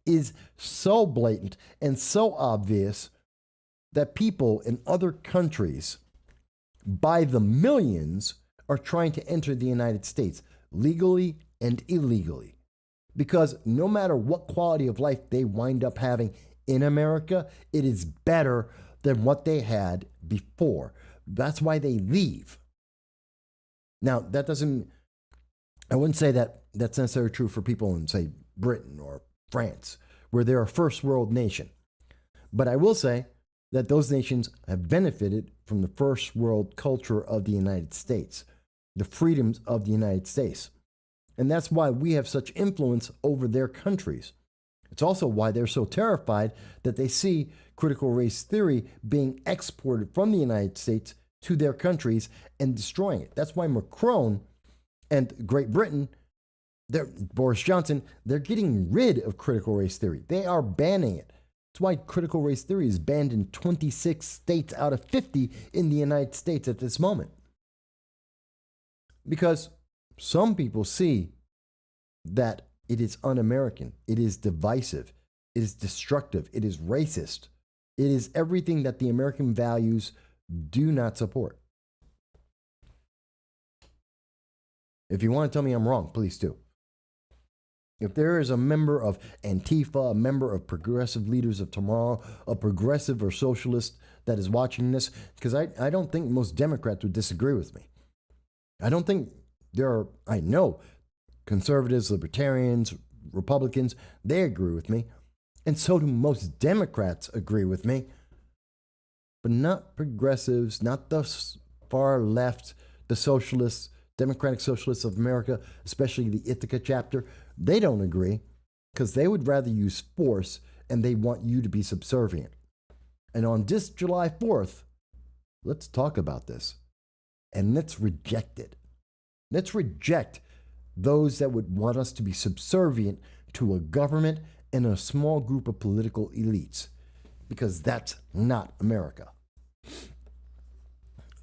is so blatant and so obvious that people in other countries by the millions are trying to enter the United States legally and illegally. Because no matter what quality of life they wind up having in America, it is better than what they had before. That's why they leave. Now, that doesn't, I wouldn't say that that's necessarily true for people in, say, Britain or France, where they're a first world nation. But I will say that those nations have benefited from the first world culture of the United States, the freedoms of the United States. And that's why we have such influence over their countries. It's also why they're so terrified that they see critical race theory being exported from the United States to their countries and destroying it. That's why Macron and Great Britain, Boris Johnson, they're getting rid of critical race theory. They are banning it. That's why critical race theory is banned in 26 states out of 50 in the United States at this moment. Because some people see that it is un-American, it is divisive, it is destructive, it is racist. It is everything that the American values do not support. If you want to tell me I'm wrong, please do. If there is a member of Antifa, a member of Progressive Leaders of Tomorrow, a progressive or socialist that is watching this, because I don't think most Democrats would disagree with me. I don't think I know conservatives, libertarians, Republicans, they agree with me. And so do most Democrats agree with me. But not progressives, not the far left, the socialists, Democratic Socialists of America, especially the Ithaca chapter. They don't agree because they would rather use force and they want you to be subservient. And on this July 4th, let's talk about this and let's reject it. Let's reject those that would want us to be subservient to a government and a small group of political elites, because that's not America.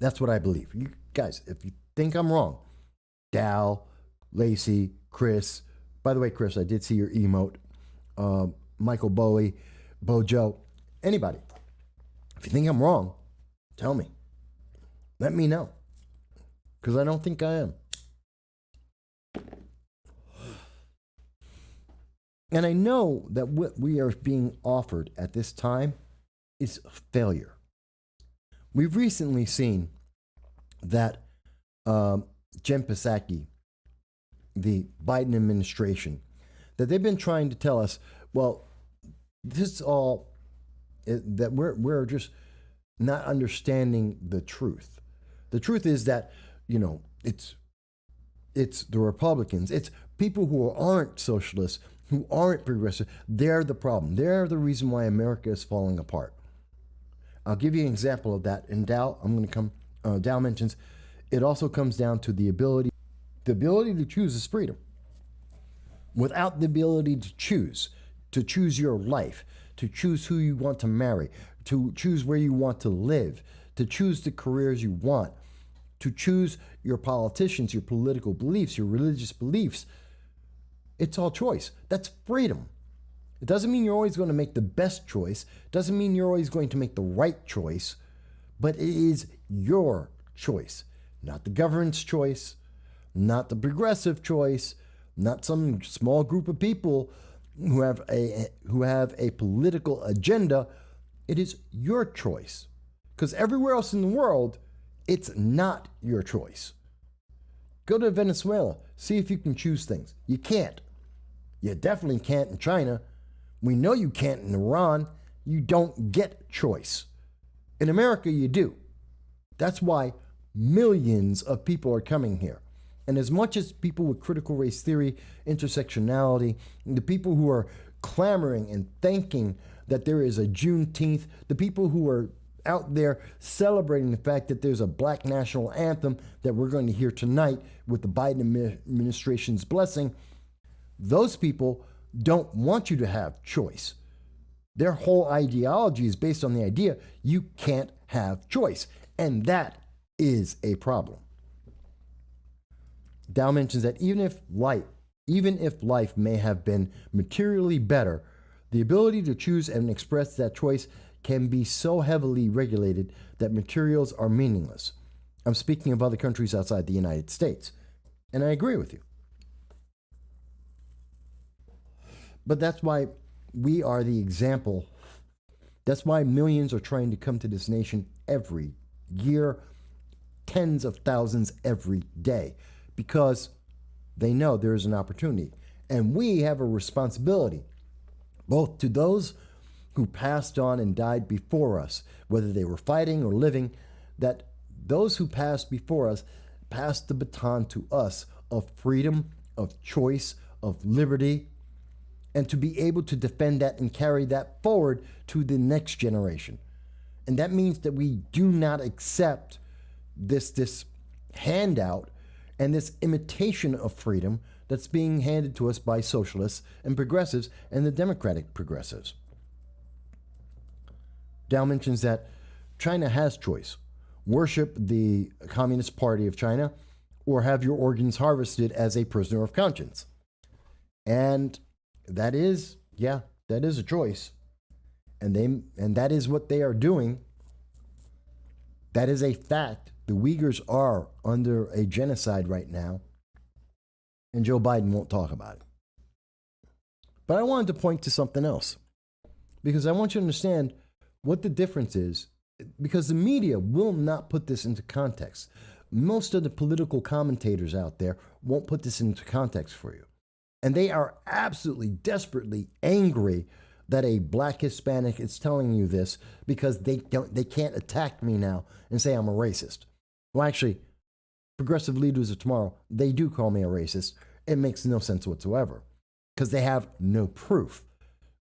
That's what I believe. You guys, if you think I'm wrong, Dal, Lacey, Chris, by the way, Chris, I did see your emote, Michael Bowie, Bojo, anybody. If you think I'm wrong, tell me. Let me know, because I don't think I am. And I know that what we are being offered at this time is failure. We've recently seen that Jen Psaki, the Biden administration, that they've been trying to tell us, well, this is all, that we're just not understanding the truth. The truth is that, it's the Republicans, it's people who aren't socialists, who aren't progressive. They're the problem. They're the reason why America is falling apart. I'll give you an example of that. And Dow, Dow mentions it also comes down to the ability to choose is freedom. Without the ability to choose your life, to choose who you want to marry, to choose where you want to live, to choose the careers you want, to choose your politicians, your political beliefs, your religious beliefs, it's all choice. That's freedom. It doesn't mean you're always going to make the best choice. It doesn't mean you're always going to make the right choice, but it is your choice, not the government's choice, not the progressive choice, not some small group of people who have a political agenda. It is your choice. Because everywhere else in the world, it's not your choice. Go to Venezuela, see if you can choose things. You can't. You definitely can't in China. We know you can't in Iran. You don't get choice. In America, you do. That's why millions of people are coming here. And as much as people with critical race theory, intersectionality, the people who are clamoring and thanking that there is a Juneteenth, the people who are out there celebrating the fact that there's a black national anthem that we're going to hear tonight with the Biden administration's blessing, those people don't want you to have choice. Their whole ideology is based on the idea you can't have choice. And that is a problem. Dow mentions that even if life may have been materially better, the ability to choose and express that choice can be so heavily regulated that materials are meaningless. I'm speaking of other countries outside the United States, and I agree with you. But that's why we are the example. That's why millions are trying to come to this nation every year, tens of thousands every day, because they know there is an opportunity. And we have a responsibility, both to those who passed on and died before us, whether they were fighting or living, that those who passed before us passed the baton to us of freedom, of choice, of liberty, and to be able to defend that and carry that forward to the next generation. And that means that we do not accept this handout and this imitation of freedom that's being handed to us by socialists and progressives and the democratic progressives. Dow mentions that China has choice. Worship the Communist Party of China or have your organs harvested as a prisoner of conscience. And that is a choice. And that is what they are doing. That is a fact. The Uyghurs are under a genocide right now, and Joe Biden won't talk about it. But I wanted to point to something else, because I want you to understand what the difference is, because the media will not put this into context. Most of the political commentators out there won't put this into context for you. And they are absolutely desperately angry that a black Hispanic is telling you this, because they can't attack me now and say I'm a racist. Well, actually, progressive leaders of tomorrow, they do call me a racist. It makes no sense whatsoever, because they have no proof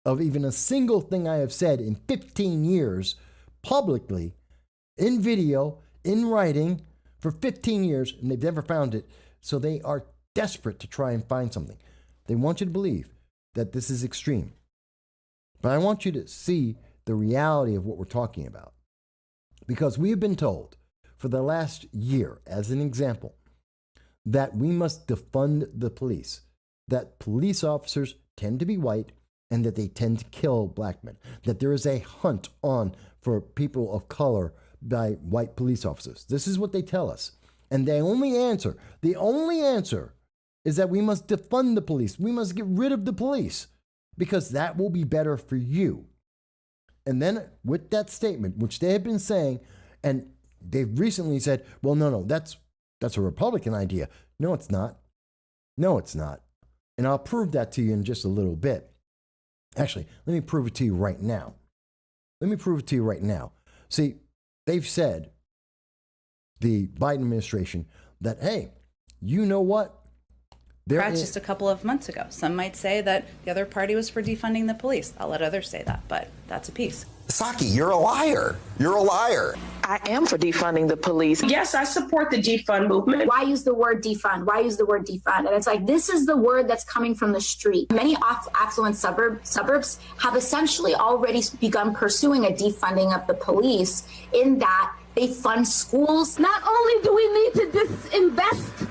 of even a single thing I have said in 15 years publicly, in video, in writing, for 15 years, and they've never found it. So they are desperate to try and find something. They want you to believe that this is extreme. But I want you to see the reality of what we're talking about. Because we have been told for the last year, as an example, that we must defund the police, that police officers tend to be white and that they tend to kill black men, that there is a hunt on for people of color by white police officers. This is what they tell us. And the only answer is that we must defund the police. We must get rid of the police, because that will be better for you. And then with that statement, which they have been saying, and they've recently said, well, no, that's a Republican idea. No, it's not. No, it's not. And I'll prove that to you in just a little bit. Actually, let me prove it to you right now. See, they've said, the Biden administration, that, hey, you know what? That's just a couple of months ago. Some might say that the other party was for defunding the police. I'll let others say that, but that's a piece. Psaki, you're a liar. You're a liar. I am for defunding the police. Yes, I support the defund movement. Why use the word defund? Why use the word defund? And it's like, this is the word that's coming from the street. Many affluent suburbs have essentially already begun pursuing a defunding of the police in that they fund schools. Not only do we need to disinvest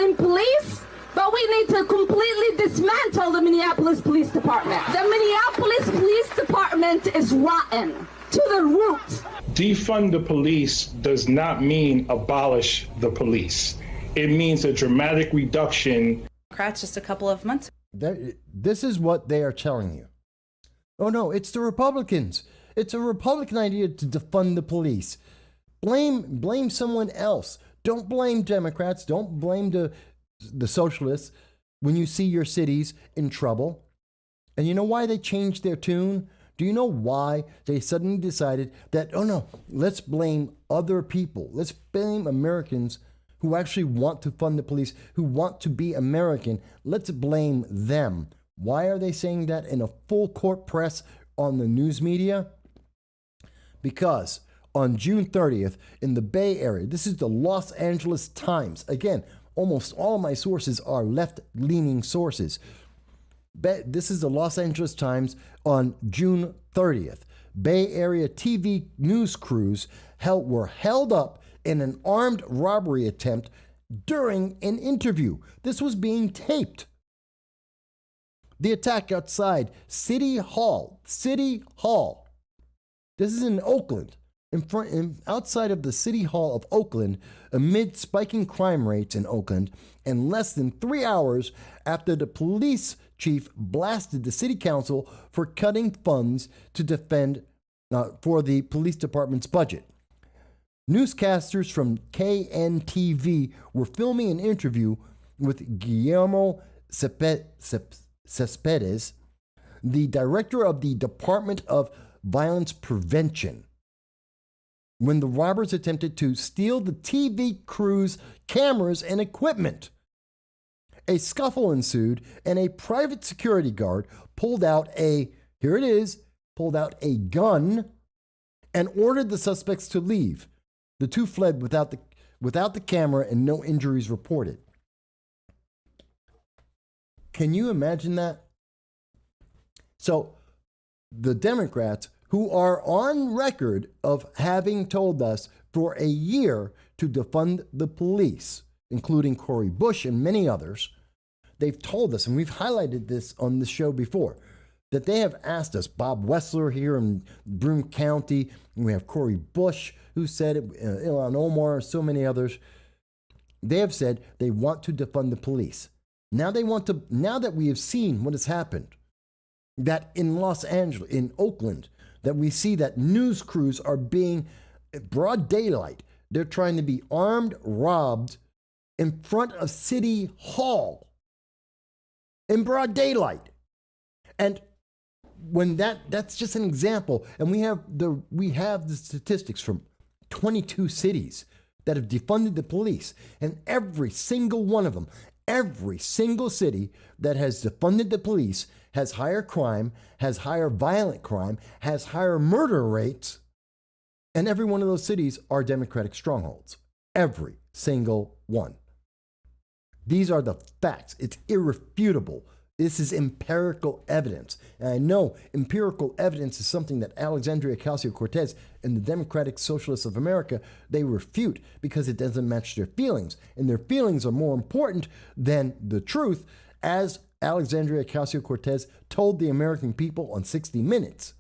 in police, but we need to completely dismantle the Minneapolis Police Department. The Minneapolis Police Department is rotten to the root. Defund the police does not mean abolish the police. It means a dramatic reduction. Democrats just a couple of months. This is what they are telling you. Oh no, it's the Republicans. It's a Republican idea to defund the police. Blame someone else. Don't blame Democrats. Don't blame the socialists when you see your cities in trouble. And you know why they changed their tune? Do you know why they suddenly decided that, oh no, let's blame other people. Let's blame Americans who actually want to fund the police, who want to be American. Let's blame them. Why are they saying that in a full court press on the news media? Because on June 30th in the Bay Area, this is the Los Angeles Times. Again, almost all of my sources are left-leaning sources. This is the Los Angeles Times on June 30th. Bay Area TV news crews were held up in an armed robbery attempt during an interview. This was being taped. The attack outside City Hall. This is in Oakland. Outside of the City Hall of Oakland, amid spiking crime rates in Oakland, and less than 3 hours after the police chief blasted the city council for cutting funds to defend for the police department's budget. Newscasters from KNTV were filming an interview with Guillermo Cespedes, the director of the Department of Violence Prevention, when the robbers attempted to steal the TV crew's cameras and equipment. A scuffle ensued, and a private security guard pulled out a gun and ordered the suspects to leave. The two fled without the camera and no injuries reported. Can you imagine that? So the Democrats, who are on record of having told us for a year to defund the police, including Cori Bush and many others, they've told us, and we've highlighted this on the show before, that they have asked us, Bob Wessler here in Broome County, and we have Cori Bush who said it, Ilhan Omar, so many others. They have said they want to defund the police. Now that we have seen what has happened, that in Los Angeles, in Oakland, that we see that news crews are being, broad daylight, they're trying to be armed, robbed in front of City Hall in broad daylight. And when that's just an example, and we have the statistics from 22 cities that have defunded the police, and every single one of them, every single city that has defunded the police has higher crime, has higher violent crime, has higher murder rates, and every one of those cities are Democratic strongholds. Every single one. These are the facts. It's irrefutable. This is empirical evidence. And I know empirical evidence is something that Alexandria Ocasio-Cortez and the Democratic Socialists of America, they refute because it doesn't match their feelings. And their feelings are more important than the truth, as Alexandria Ocasio-Cortez told the American people on 60 Minutes.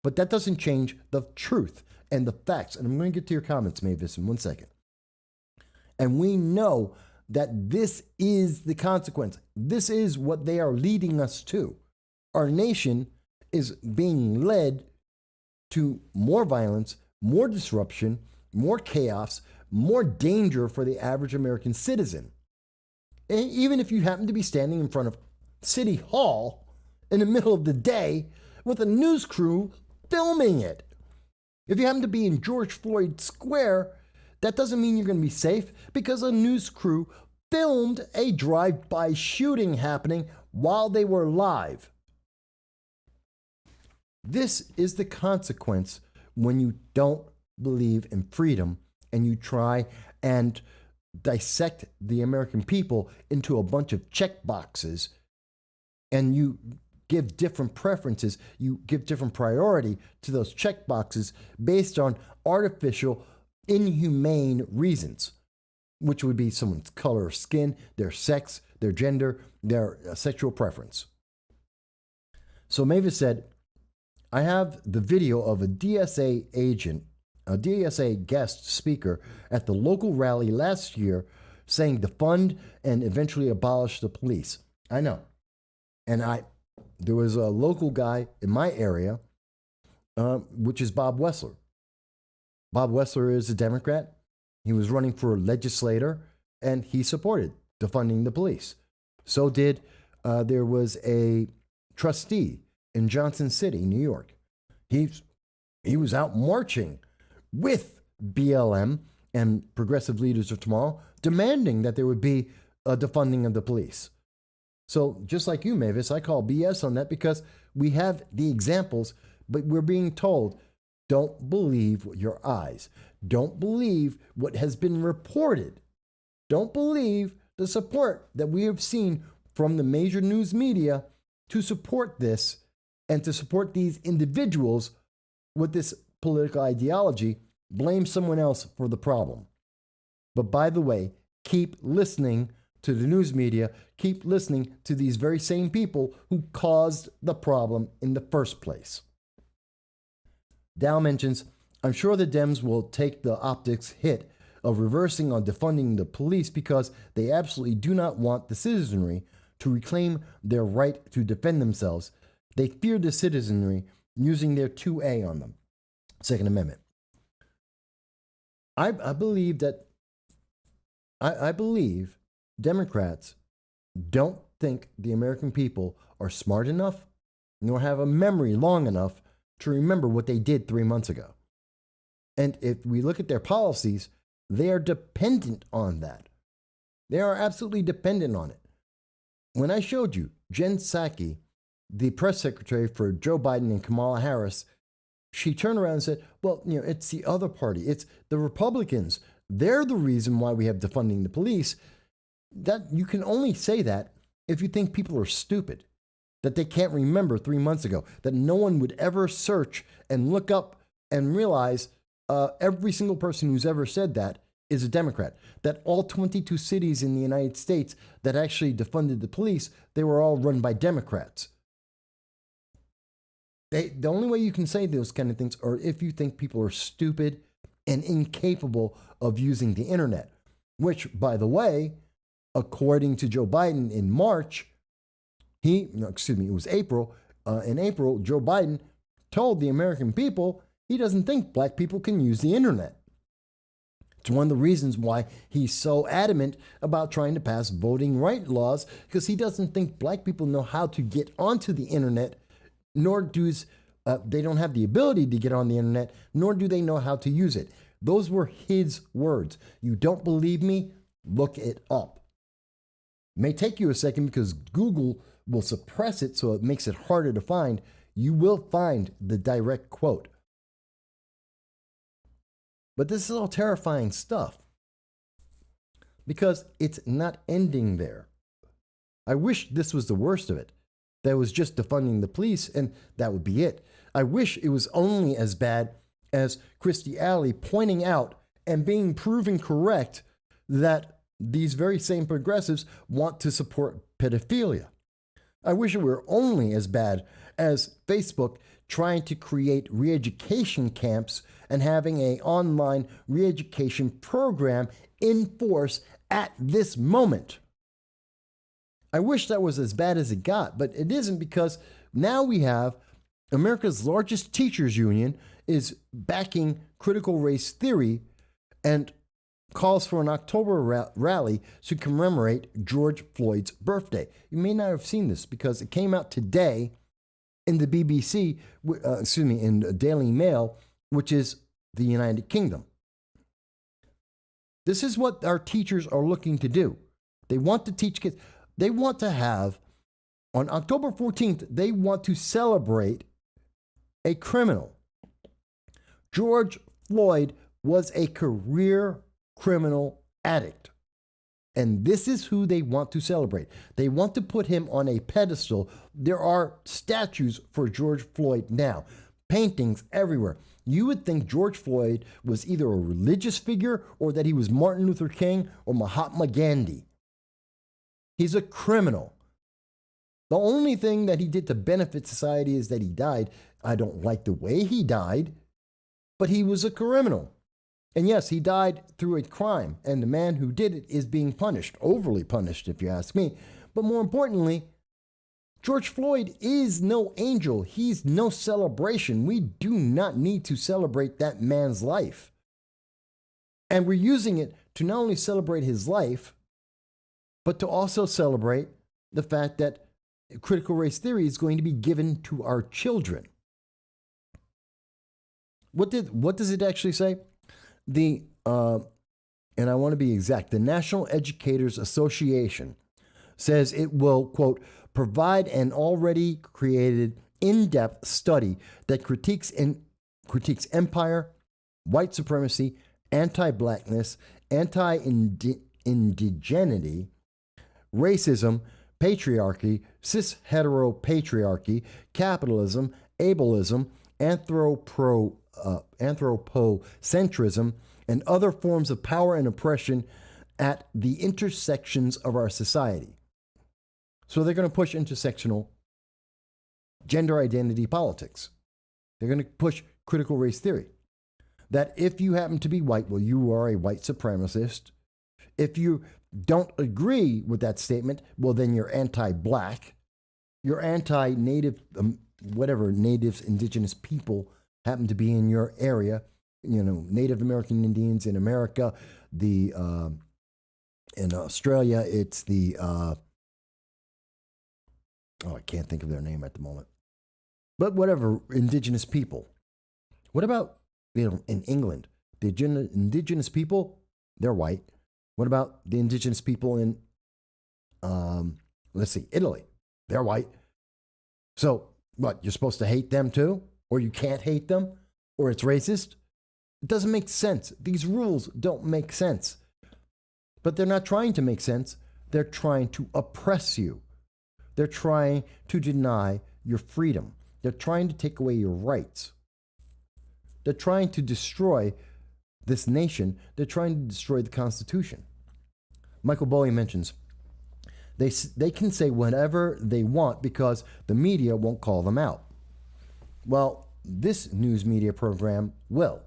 But that doesn't change the truth and the facts. And I'm going to get to your comments, Mavis, in 1 second. And we know that this is the consequence. This is what they are leading us to. Our nation is being led to more violence, more disruption, more chaos, more danger for the average American citizen. And even if you happen to be standing in front of City Hall in the middle of the day with a news crew filming it. If you happen to be in George Floyd Square, that doesn't mean you're going to be safe, because a news crew filmed a drive-by shooting happening while they were live. This is the consequence when you don't believe in freedom and you try and dissect the American people into a bunch of check boxes, and you give different preferences, you give different priority to those check boxes based on artificial, inhumane reasons, which would be someone's color of skin, their sex, their gender, their sexual preference. So Mavis said, I have the video of a DSA agent, a DSA guest speaker at the local rally last year saying defund and eventually abolish the police. I know. And there was a local guy in my area, which is Bob Wessler. Bob Wessler is a Democrat. He was running for legislator, and he supported defunding the police. So did there was a trustee in Johnson City, New York. He was out marching with BLM and Progressive Leaders of Tomorrow, demanding that there would be a defunding of the police. So just like you, Mavis, I call BS on that because we have the examples, but we're being told, don't believe your eyes. Don't believe what has been reported. Don't believe the support that we have seen from the major news media to support this and to support these individuals with this political ideology. Blame someone else for the problem. But by the way, keep listening to the news media, keep listening to these very same people who caused the problem in the first place. Dow mentions, I'm sure the Dems will take the optics hit of reversing on defunding the police because they absolutely do not want the citizenry to reclaim their right to defend themselves. They fear the citizenry using their 2A on them. Second Amendment. I believe that I believe Democrats don't think the American people are smart enough nor have a memory long enough to remember what they did 3 months ago. And if we look at their policies, they are dependent on that. They are absolutely dependent on it. When I showed you Jen Psaki, the press secretary for Joe Biden and Kamala Harris, she turned around and said, well, it's the other party. It's the Republicans. They're the reason why we have defunding the police. That you can only say that if you think people are stupid, that they can't remember 3 months ago, that no one would ever search and look up and realize every single person who's ever said that is a Democrat, that all 22 cities in the United States that actually defunded the police, they were all run by Democrats. The only way you can say those kind of things are if you think people are stupid and incapable of using the internet, which, by the way, according to Joe Biden in March, it was April. In April, Joe Biden told the American people he doesn't think black people can use the internet. It's one of the reasons why he's so adamant about trying to pass voting rights laws, because he doesn't think black people know how to get onto the internet, nor they don't have the ability to get on the internet, nor do they know how to use it. Those were his words. You don't believe me? Look it up. It may take you a second because Google will suppress it so it makes it harder to find. You will find the direct quote. But this is all terrifying stuff because it's not ending there. I wish this was the worst of it. That was just defunding the police and that would be it. I wish it was only as bad as Christy Alley pointing out and being proven correct that these very same progressives want to support pedophilia. I wish it were only as bad as Facebook trying to create re-education camps and having an online re-education program in force at this moment. I wish that was as bad as it got, but it isn't, because now we have America's largest teachers union is backing critical race theory and calls for an October rally to commemorate George Floyd's birthday. You may not have seen this because it came out today in the BBC, in the Daily Mail, which is the United Kingdom. This is what our teachers are looking to do. They want to teach kids. They want to have, on October 14th, they want to celebrate a criminal. George Floyd was a career criminal addict. And this is who they want to celebrate. They want to put him on a pedestal. There are statues for George Floyd now, paintings everywhere. You would think George Floyd was either a religious figure or that he was Martin Luther King or Mahatma Gandhi. He's a criminal. The only thing that he did to benefit society is that he died. I don't like the way he died, but he was a criminal. And yes, he died through a crime, and the man who did it is being punished, overly punished, if you ask me. But more importantly, George Floyd is no angel. He's no celebration. We do not need to celebrate that man's life. And we're using it to not only celebrate his life, but to also celebrate the fact that critical race theory is going to be given to our children. What does it actually say? And I want to be exact, the National Educators Association says it will, quote, provide an already created in-depth study that critiques empire, white supremacy, anti-blackness, anti-indigeneity, racism, patriarchy, cis-heteropatriarchy, capitalism, ableism, anthropocentrism, and other forms of power and oppression at the intersections of our society. So they're going to push intersectional gender identity politics. They're going to push critical race theory. That if you happen to be white, well, you are a white supremacist. If you don't agree with that statement, well, then you're anti-black. You're anti-native, whatever natives, indigenous people happen to be in your area. You know, Native American Indians in America, in Australia, it's I can't think of their name at the moment. But whatever, indigenous people. What about, in England, the indigenous people, they're white. What about the indigenous people in, Italy? They're white. So what, you're supposed to hate them too? Or you can't hate them? Or it's racist? It doesn't make sense. These rules don't make sense. But they're not trying to make sense. They're trying to oppress you. They're trying to deny your freedom. They're trying to take away your rights. They're trying to destroy this nation. They're trying to destroy the Constitution. Michael Bowie mentions they can say whatever they want because the media won't call them out. Well, this news media program will.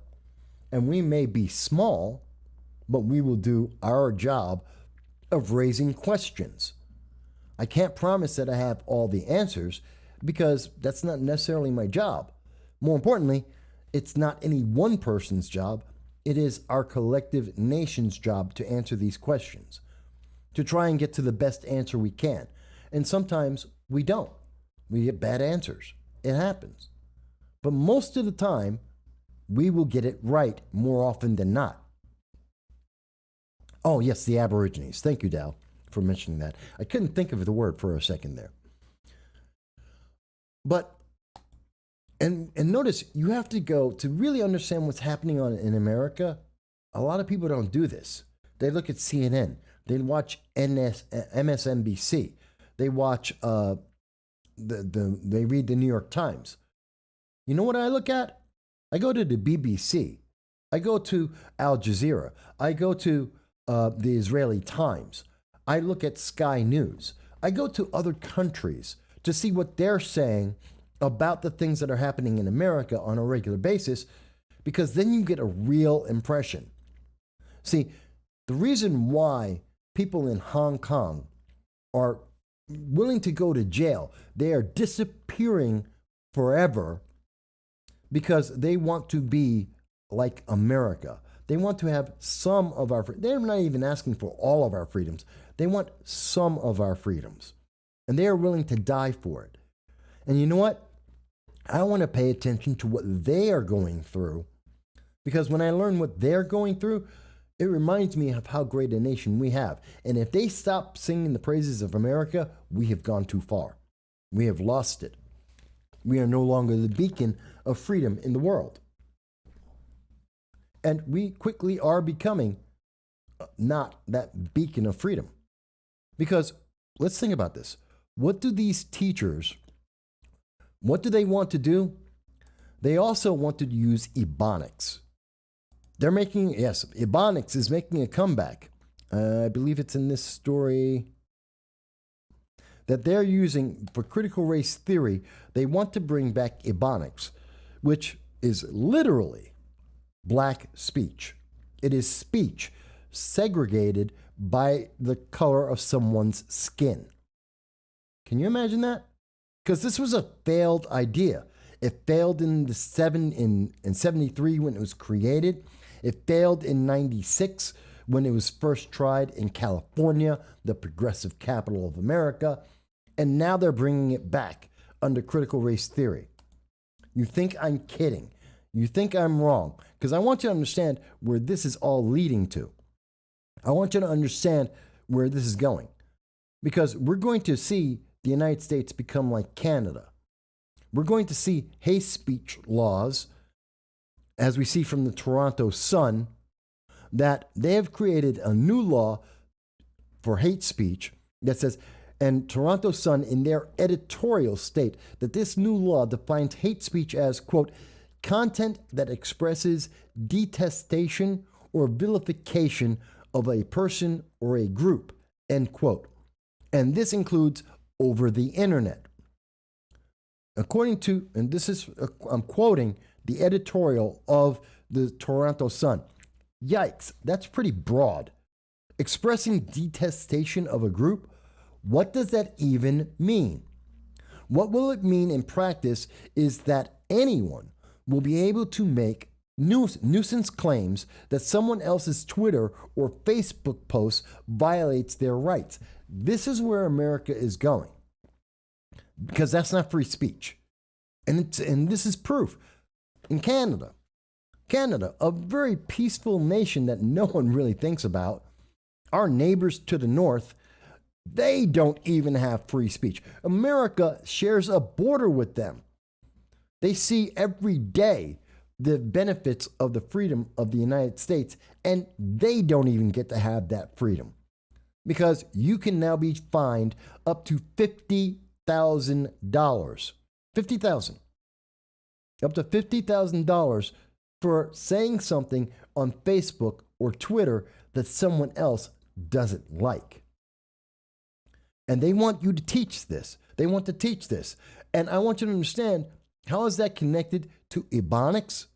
And we may be small, but we will do our job of raising questions. I can't promise that I have all the answers because that's not necessarily my job. More importantly, it's not any one person's job. It is our collective nation's job to answer these questions, to try and get to the best answer we can. And sometimes we don't. We get bad answers. It happens. But most of the time, we will get it right more often than not. Oh, yes, the Aborigines. Thank you, Dal, for mentioning that. I couldn't think of the word for a second there. But, and notice, you have to go to really understand what's happening in America. A lot of people don't do this. They look at CNN. They watch MSNBC. They watch, they read the New York Times. You know what I look at? I go to the BBC. I go to Al Jazeera. I go to the Israeli Times. I look at Sky News. I go to other countries to see what they're saying about the things that are happening in America on a regular basis, because then you get a real impression. See, the reason why people in Hong Kong are willing to go to jail, they are disappearing forever because they want to be like America. They want to have some of our freedoms. They're not even asking for all of our freedoms. They want some of our freedoms. And they are willing to die for it. And you know what? I want to pay attention to what they are going through, because when I learn what they're going through, it reminds me of how great a nation we have. And if they stop singing the praises of America, we have gone too far. We have lost it. We are no longer the beacon of freedom in the world. And we quickly are becoming not that beacon of freedom. Because let's think about this. What do these teachers, what do they want to do? They also want to use Ebonics. They're making, yes, Ebonics is making a comeback. I believe it's in this story that they're using for critical race theory. They want to bring back Ebonics, which is literally black speech. It is speech segregated by the color of someone's skin. Can you imagine that? Because this was a failed idea. It failed in 73 when it was created. It failed in 96 when it was first tried in California, the progressive capital of America. And now they're bringing it back under critical race theory. You think I'm kidding. You think I'm wrong. Because I want you to understand where this is all leading to. I want you to understand where this is going. Because we're going to see the United States become like Canada. We're going to see hate speech laws, as we see from the Toronto Sun, that they have created a new law for hate speech that says, and Toronto Sun in their editorial state that this new law defines hate speech as, quote, content that expresses detestation or vilification of a person or a group, end quote. And this includes over the internet. According to, and this is, I'm quoting the editorial of the Toronto Sun. Yikes, that's pretty broad. Expressing detestation of a group, what does that even mean? What will it mean in practice is that anyone will be able to make nuisance claims that someone else's Twitter or Facebook post violates their rights. This is where America is going. Because that's not free speech. And this is proof. In Canada, a very peaceful nation that no one really thinks about, our neighbors to the north, they don't even have free speech. America shares a border with them. They see every day the benefits of the freedom of the United States, and they don't even get to have that freedom. Because you can now be fined up to $50,000. $50,000. Up to $50,000 for saying something on Facebook or Twitter that someone else doesn't like. And they want you to teach this. They want to teach this. And I want you to understand, how is that connected to Ebonics?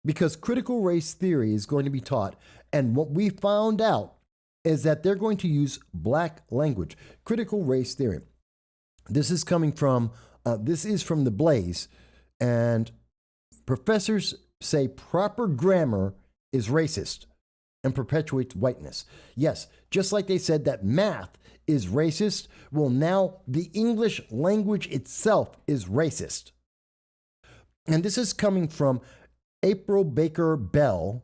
Because critical race theory is going to be taught. And what we found out is that they're going to use black language. Critical race theory. This is coming from, this is from The Blaze. And professors say proper grammar is racist and perpetuates whiteness. Yes, just like they said that math is racist, well, now the English language itself is racist. And this is coming from April Baker Bell,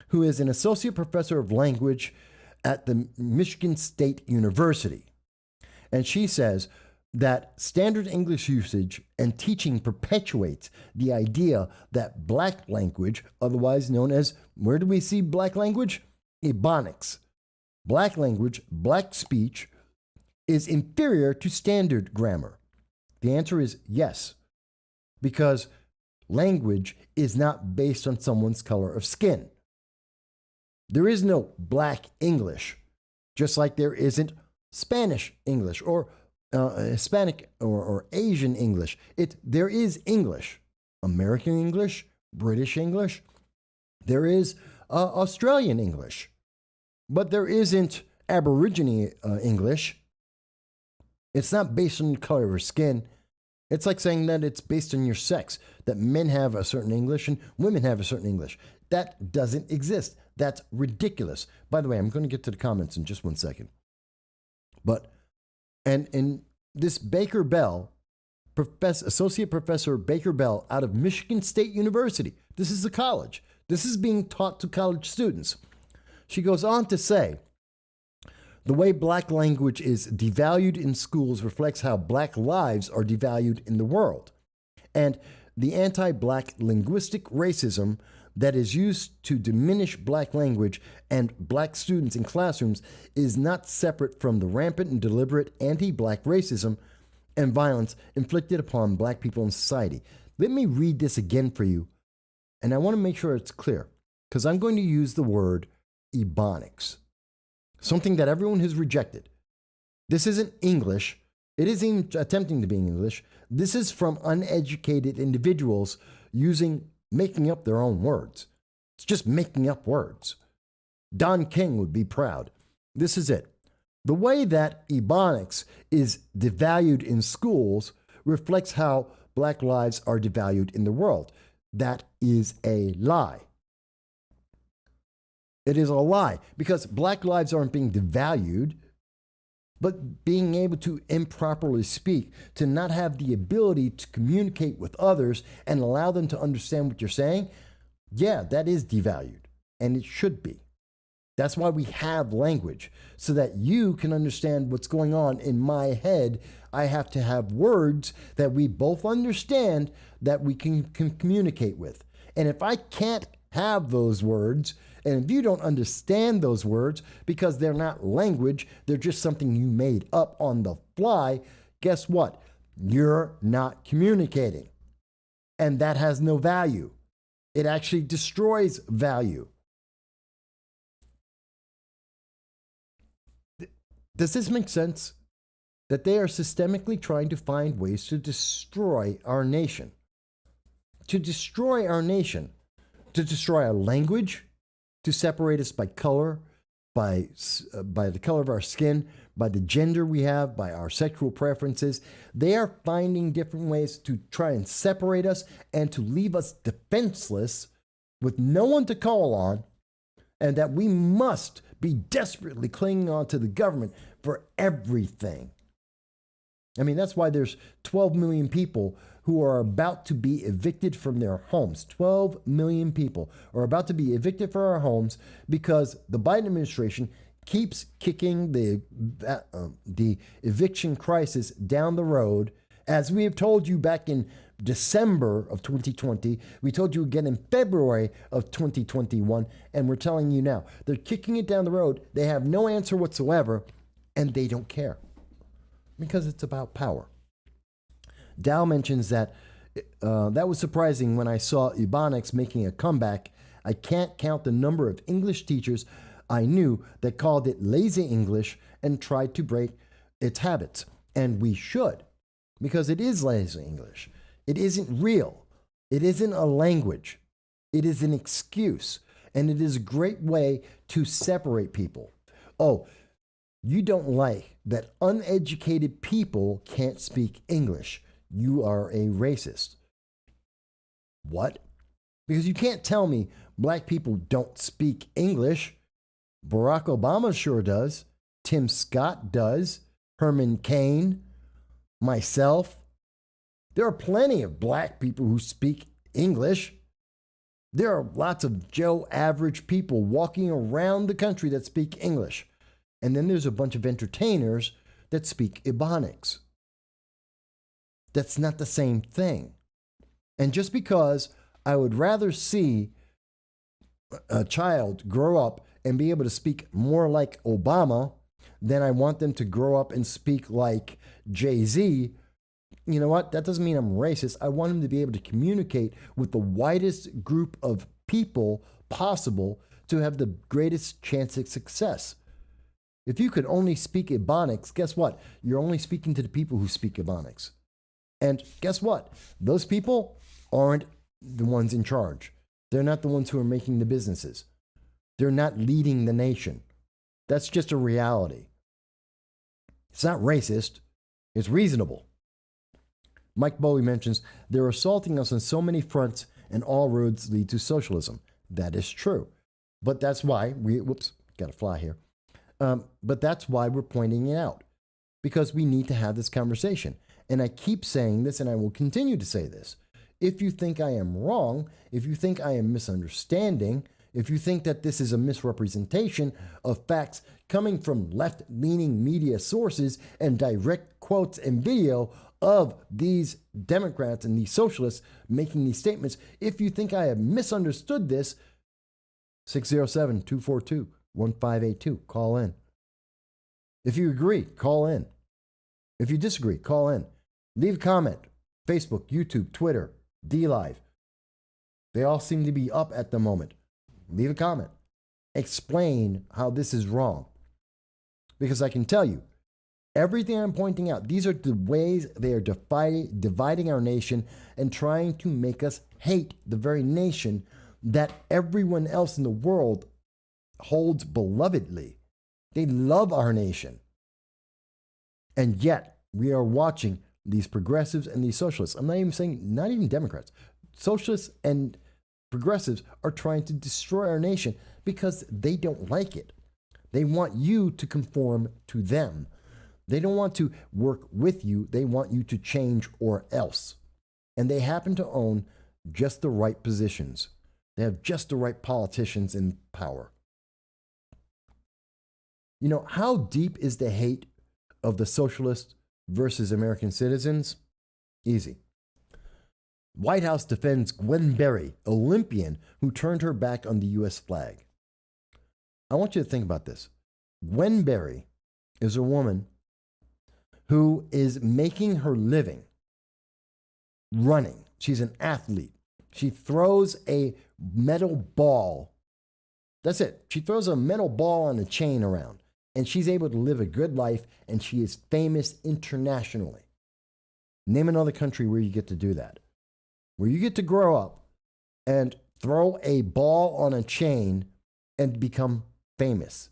who is an associate professor of language at the Michigan State University. And she says that standard English usage and teaching perpetuates the idea that black language, otherwise known as, where do we see black language? Ebonics. Black language, black speech, is inferior to standard grammar. The answer is yes, because language is not based on someone's color of skin. There is no black English, just like there isn't Spanish English or Hispanic or Asian English. There is English, American English, British English. There is Australian English, but there isn't Aborigine English. It's not based on the color of your skin. It's like saying that it's based on your sex, that men have a certain English and women have a certain English. That doesn't exist. That's ridiculous. By the way, I'm going to get to the comments in just one second. But, and this Baker Bell, Associate Professor Baker Bell out of Michigan State University, this is a college. This is being taught to college students. She goes on to say The way black language is devalued in schools reflects how black lives are devalued in the world. And the anti-black linguistic racism that is used to diminish black language and black students in classrooms is not separate from the rampant and deliberate anti-black racism and violence inflicted upon black people in society. Let me read this again for you, and I want to make sure it's clear, because I'm going to use the word Ebonics, something that everyone has rejected. This isn't English. It isn't even attempting to be English. This is from uneducated individuals making up their own words. It's just making up words. Don King would be proud. This is it. The way that Ebonics is devalued in schools reflects how black lives are devalued in the world. That is a lie. It is a lie because black lives aren't being devalued, but being able to improperly speak, to not have the ability to communicate with others and allow them to understand what you're saying, yeah, that is devalued, and it should be. That's why we have language, so that you can understand what's going on in my head. I have to have words that we both understand that we can communicate with. And if I can't have those words, and if you don't understand those words because they're not language, they're just something you made up on the fly, guess what? You're not communicating. And that has no value. It actually destroys value. Does this make sense? That they are systemically trying to find ways to destroy our nation. To destroy our nation. To destroy our language. To separate us by color, by the color of our skin, by the gender we have, by our sexual preferences. They are finding different ways to try and separate us and to leave us defenseless with no one to call on, and that we must be desperately clinging on to the government for everything. I mean, that's why there's 12 million people who are about to be evicted from their homes. 12 million people are about to be evicted from our homes because the Biden administration keeps kicking the eviction crisis down the road. As we have told you back in December of 2020, we told you again in February of 2021, and we're telling you now. They're kicking it down the road. They have no answer whatsoever, and they don't care because it's about power. Dow mentions that that was surprising when I saw Ebonics making a comeback. I can't count the number of English teachers I knew that called it lazy English and tried to break its habits. And we should, because it is lazy English. It isn't real. It isn't a language. It is an excuse. And it is a great way to separate people. Oh, you don't like that uneducated people can't speak English. You are a racist. What? Because you can't tell me black people don't speak English. Barack Obama sure does. Tim Scott does. Herman Cain. Myself. There are plenty of black people who speak English. There are lots of Joe average people walking around the country that speak English. And then there's a bunch of entertainers that speak Ebonics. That's not the same thing. And just because I would rather see a child grow up and be able to speak more like Obama than I want them to grow up and speak like Jay-Z, you know what? That doesn't mean I'm racist. I want them to be able to communicate with the widest group of people possible to have the greatest chance of success. If you could only speak Ebonics, guess what? You're only speaking to the people who speak Ebonics. And guess what? Those people aren't the ones in charge. They're not the ones who are making the businesses. They're not leading the nation. That's just a reality. It's not racist. It's reasonable. Mike Bowie mentions, they're assaulting us on so many fronts and all roads lead to socialism. That is true. But that's why got a fly here. But that's why we're pointing it out. Because we need to have this conversation. And I keep saying this, and I will continue to say this. If you think I am wrong, if you think I am misunderstanding, if you think that this is a misrepresentation of facts coming from left-leaning media sources and direct quotes and video of these Democrats and these socialists making these statements, if you think I have misunderstood this, 607-242-1582, call in. If you agree, call in. If you disagree, call in. Leave a comment. Facebook, YouTube, Twitter, DLive. They all seem to be up at the moment. Leave a comment. Explain how this is wrong. Because I can tell you, everything I'm pointing out, these are the ways they are dividing our nation and trying to make us hate the very nation that everyone else in the world holds belovedly. They love our nation. And yet, we are watching these progressives and these socialists. I'm not even saying, not even Democrats. Socialists and progressives are trying to destroy our nation because they don't like it. They want you to conform to them. They don't want to work with you. They want you to change or else. And they happen to own just the right positions. They have just the right politicians in power. You know, how deep is the hate of the socialists versus American citizens? Easy. White House defends Gwen Berry, Olympian who turned her back on the U.S. flag. I want you to think about this. Gwen Berry is a woman who is making her living running. She's an athlete. She throws a metal ball. That's it. She throws a metal ball on a chain around, and she's able to live a good life, and she is famous internationally. Name another country where you get to do that, where you get to grow up and throw a ball on a chain and become famous.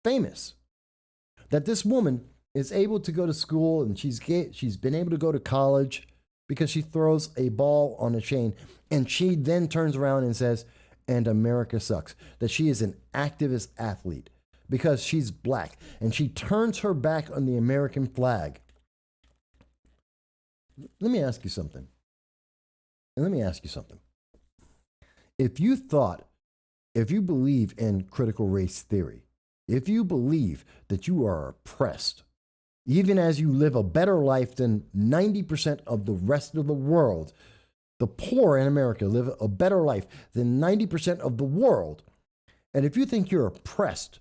Famous. That this woman is able to go to school and she's been able to go to college because she throws a ball on a chain, and she then turns around and says, and America sucks. That she is an activist athlete because she's black, and she turns her back on the American flag. Let me ask you something. If you believe in critical race theory, if you believe that you are oppressed, even as you live a better life than 90% of the rest of the world, the poor in America live a better life than 90% of the world, and if you think you're oppressed,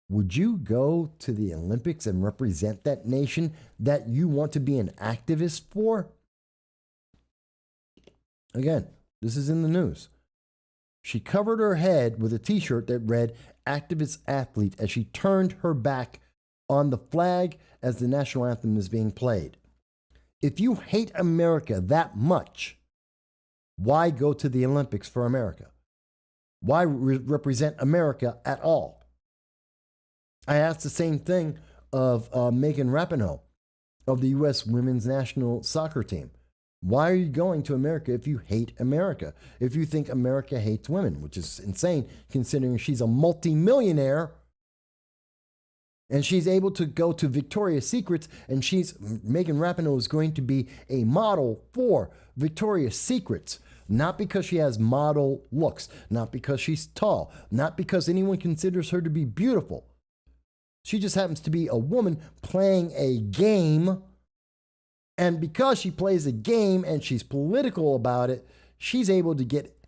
would you go to the Olympics and represent that nation that you want to be an activist for? Again, this is in the news. She covered her head with a t-shirt that read activist athlete as she turned her back on the flag as the national anthem is being played. If you hate America that much, why go to the Olympics for America? Why represent America at all? I asked the same thing of Megan Rapinoe of the U.S. women's national soccer team. Why are you going to America if you hate America? If you think America hates women, which is insane considering she's a multimillionaire and she's able to go to Victoria's Secrets, and Megan Rapinoe is going to be a model for Victoria's Secrets. Not because she has model looks, not because she's tall, not because anyone considers her to be beautiful. She just happens to be a woman playing a game. And because she plays a game and she's political about it, she's able to get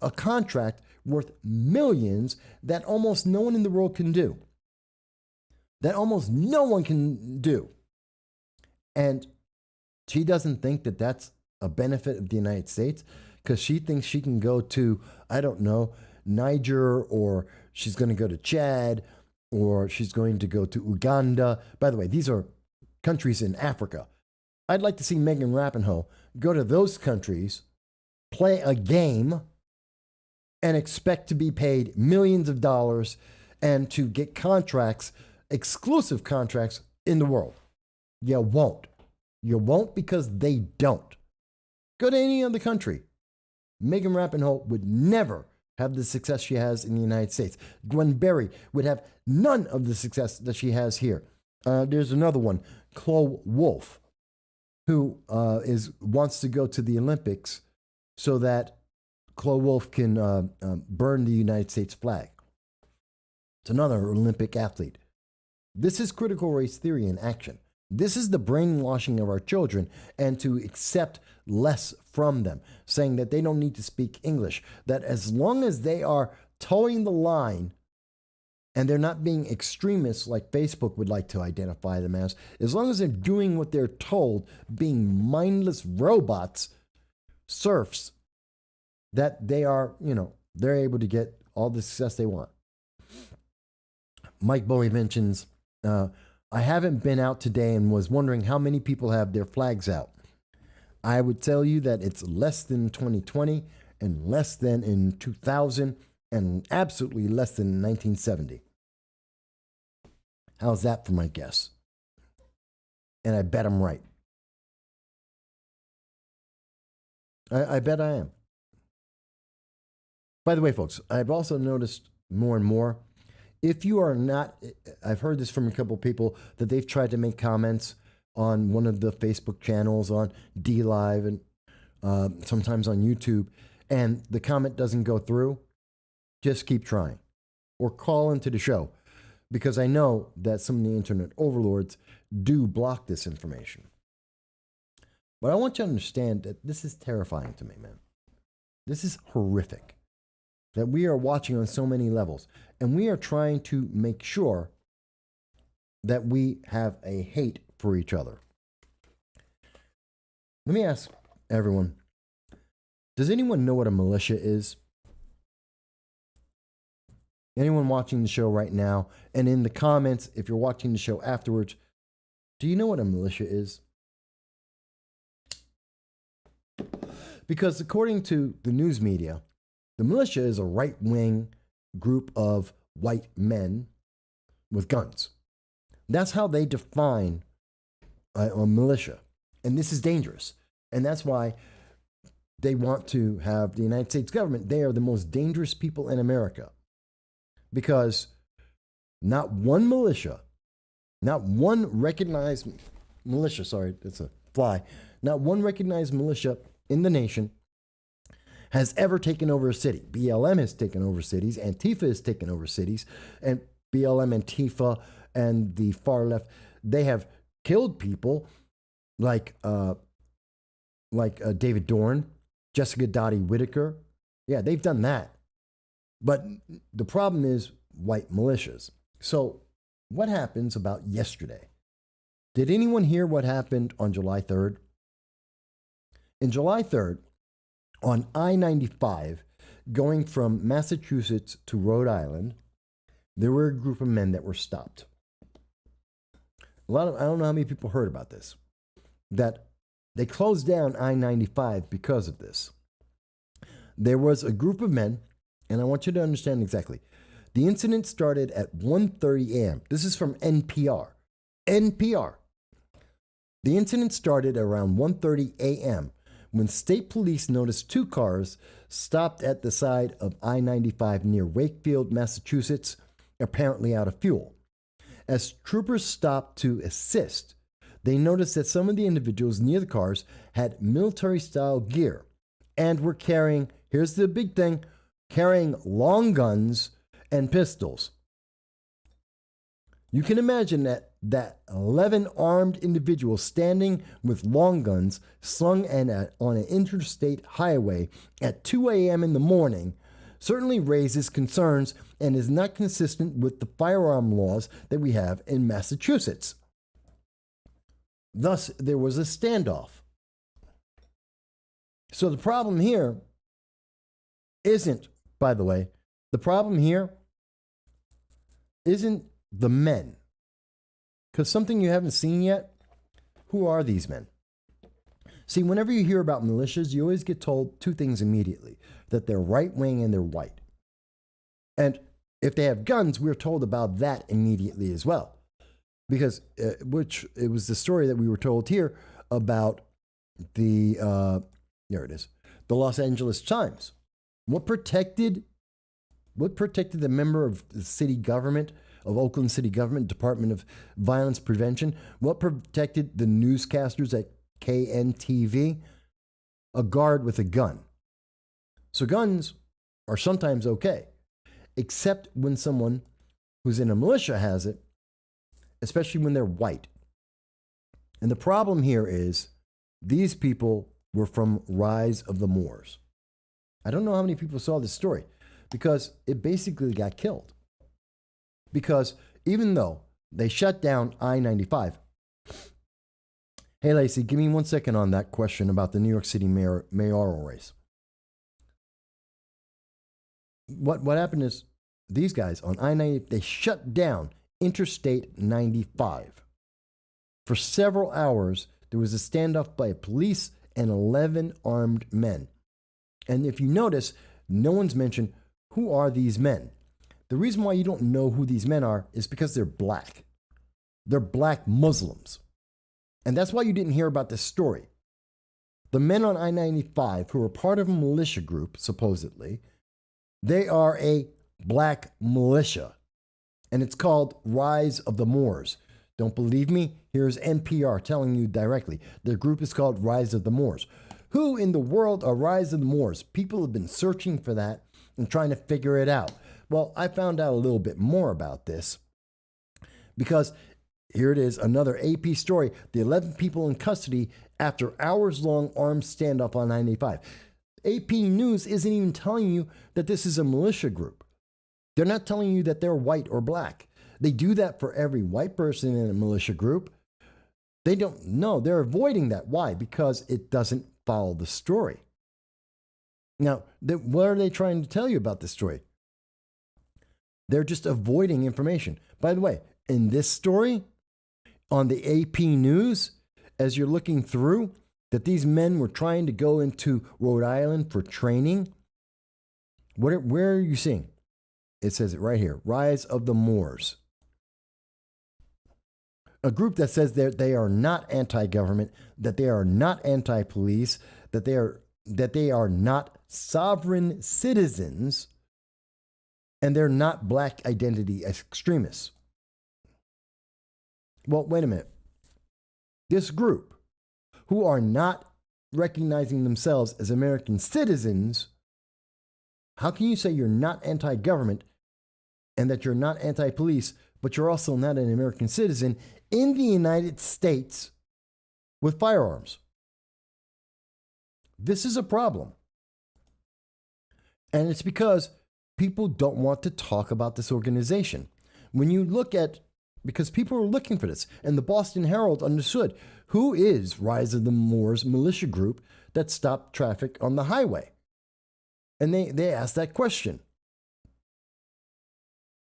a contract worth millions that almost no one in the world can do. That almost no one can do. And she doesn't think that that's a benefit of the United States because she thinks she can go to, I don't know, Niger, or she's going to go to Chad, or she's going to go to Uganda. By the way, these are countries in Africa. I'd like to see Megan Rapinoe go to those countries, play a game, and expect to be paid millions of dollars and to get contracts, exclusive contracts in the world. You won't. You won't because they don't. Go to any other country. Megan Rapinoe would never have the success she has in the United States. Gwen Berry would have none of the success that she has here. There's another one, Chloe Wolfe, who wants to go to the Olympics so that Chloe Wolf can burn the United States flag. It's another Olympic athlete. This is critical race theory in action. This is the brainwashing of our children and to accept less from them, saying that they don't need to speak English, that as long as they are towing the line and they're not being extremists like Facebook would like to identify them as long as they're doing what they're told, being mindless robots, serfs, that they are, they're able to get all the success they want. Mike Bowie mentions, I haven't been out today and was wondering how many people have their flags out. I would tell you that it's less than 2020 and less than in 2000 and absolutely less than 1970. How's that for my guess? And I bet I'm right. I bet I am. By the way, folks, I've also noticed more and more, if you are not, I've heard this from a couple of people that they've tried to make comments on one of the Facebook channels, on DLive, and sometimes on YouTube, and the comment doesn't go through. Just keep trying. Or call into the show, because I know that some of the internet overlords do block this information. But I want you to understand that this is terrifying to me, man. This is horrific. That we are watching on so many levels. And we are trying to make sure that we have a hate for each other. Let me ask everyone, does anyone know what a militia is? Anyone watching the show right now, and in the comments, if you're watching the show afterwards, do you know what a militia is? Because according to the news media, the militia is a right-wing group of white men with guns. That's how they define a militia. And this is dangerous. And that's why they want to have the United States government. They are the most dangerous people in America. Because not one militia, not one recognized militia, sorry, that's a fly, not one recognized militia in the nation has ever taken over a city. BLM has taken over cities, Antifa has taken over cities, and BLM, Antifa, and the far left, they have killed people like David Dorn, Jessica Dottie Whitaker. Yeah, they've done that. But the problem is white militias. So what happens about yesterday? Did anyone hear what happened on July 3rd? In July 3rd, on I-95, going from Massachusetts to Rhode Island, there were a group of men that were stopped. I don't know how many people heard about this, that they closed down I-95 because of this. There was a group of men, and I want you to understand exactly. The incident started at 1:30 a.m. This is from NPR. NPR. The incident started around 1:30 a.m. when state police noticed two cars stopped at the side of I-95 near Wakefield, Massachusetts, apparently out of fuel. As troopers stopped to assist, they noticed that some of the individuals near the cars had military-style gear and were carrying, here's the big thing, carrying long guns and pistols. You can imagine that 11 armed individuals standing with long guns slung on an interstate highway at 2 a.m. in the morning certainly raises concerns and is not consistent with the firearm laws that we have in Massachusetts. Thus, there was a standoff. So the problem here isn't, by the way, the problem here isn't the men. Because something you haven't seen yet, who are these men? See, whenever you hear about militias, you always get told two things immediately, that they're right-wing and they're white. And if they have guns, we're told about that immediately as well. Because, which it was the story that we were told here about the, there it is, the Los Angeles Times. What protected the member of the city government, of Oakland City Government, Department of Violence Prevention? What protected the newscasters at KNTV? A guard with a gun. So guns are sometimes okay, except when someone who's in a militia has it, especially when they're white. And the problem here is these people were from Rise of the Moors. I don't know how many people saw this story because it basically got killed. Because even though they shut down I-95, hey Lacey, give me 1 second on that question about the New York City mayoral race. What happened is these guys on I-90, they shut down Interstate 95. For several hours, there was a standoff by police and 11 armed men. And if you notice, no one's mentioned who are these men. The reason why you don't know who these men are is because they're black. They're black Muslims. And that's why you didn't hear about this story. The men on I-95 who are part of a militia group, supposedly, they are a black militia. And it's called Rise of the Moors. Don't believe me? Here's NPR telling you directly. Their group is called Rise of the Moors. Who in the world are Rise of the Moors? People have been searching for that and trying to figure it out. Well, I found out a little bit more about this because here it is, another AP story. The 11 people in custody after hours-long armed standoff on 95. AP News isn't even telling you that this is a militia group. They're not telling you that they're white or black. They do that for every white person in a militia group. They don't know. They're avoiding that. Why? Because it doesn't follow the story. Now, what are they trying to tell you about this story? They're just avoiding information. By the way, in this story, on the AP News, as you're looking through, that these men were trying to go into Rhode Island for training. Where are you seeing? It says it right here, Rise of the Moors. A group that says that they are not anti-government, that they are not anti-police, that they are not sovereign citizens, and they're not black identity extremists. Well, wait a minute. This group, who are not recognizing themselves as American citizens, how can you say you're not anti-government and that you're not anti-police, but you're also not an American citizen in the United States with firearms? This is a problem. And it's because people don't want to talk about this organization. When you look at, because people are looking for this, and the Boston Herald understood who is Rise of the Moors militia group that stopped traffic on the highway. And they asked that question.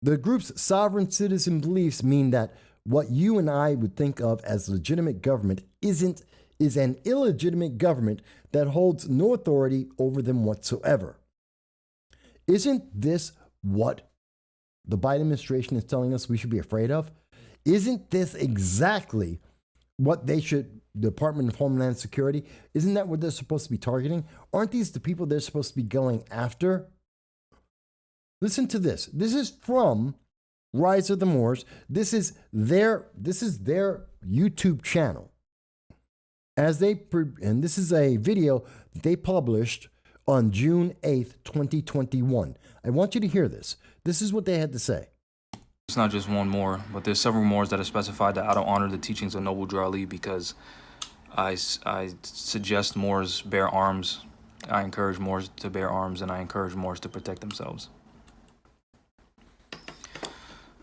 The group's sovereign citizen beliefs mean that what you and I would think of as legitimate government is an illegitimate government that holds no authority over them whatsoever. Isn't this what the Biden administration is telling us we should be afraid of? Isn't this exactly what they should, the Department of Homeland Security, isn't that what they're supposed to be targeting? Aren't these the people they're supposed to be going after? Listen to this. This is from Rise of the Moors. This is their YouTube channel. And this is a video that they published on June 8th, 2021. I want you to hear this. This is what they had to say. It's not just one Moor, but there's several Moors that have specified that I don't honor the teachings of Noble Drew Ali because I suggest Moors bear arms. I encourage Moors to bear arms, and I encourage Moors to protect themselves.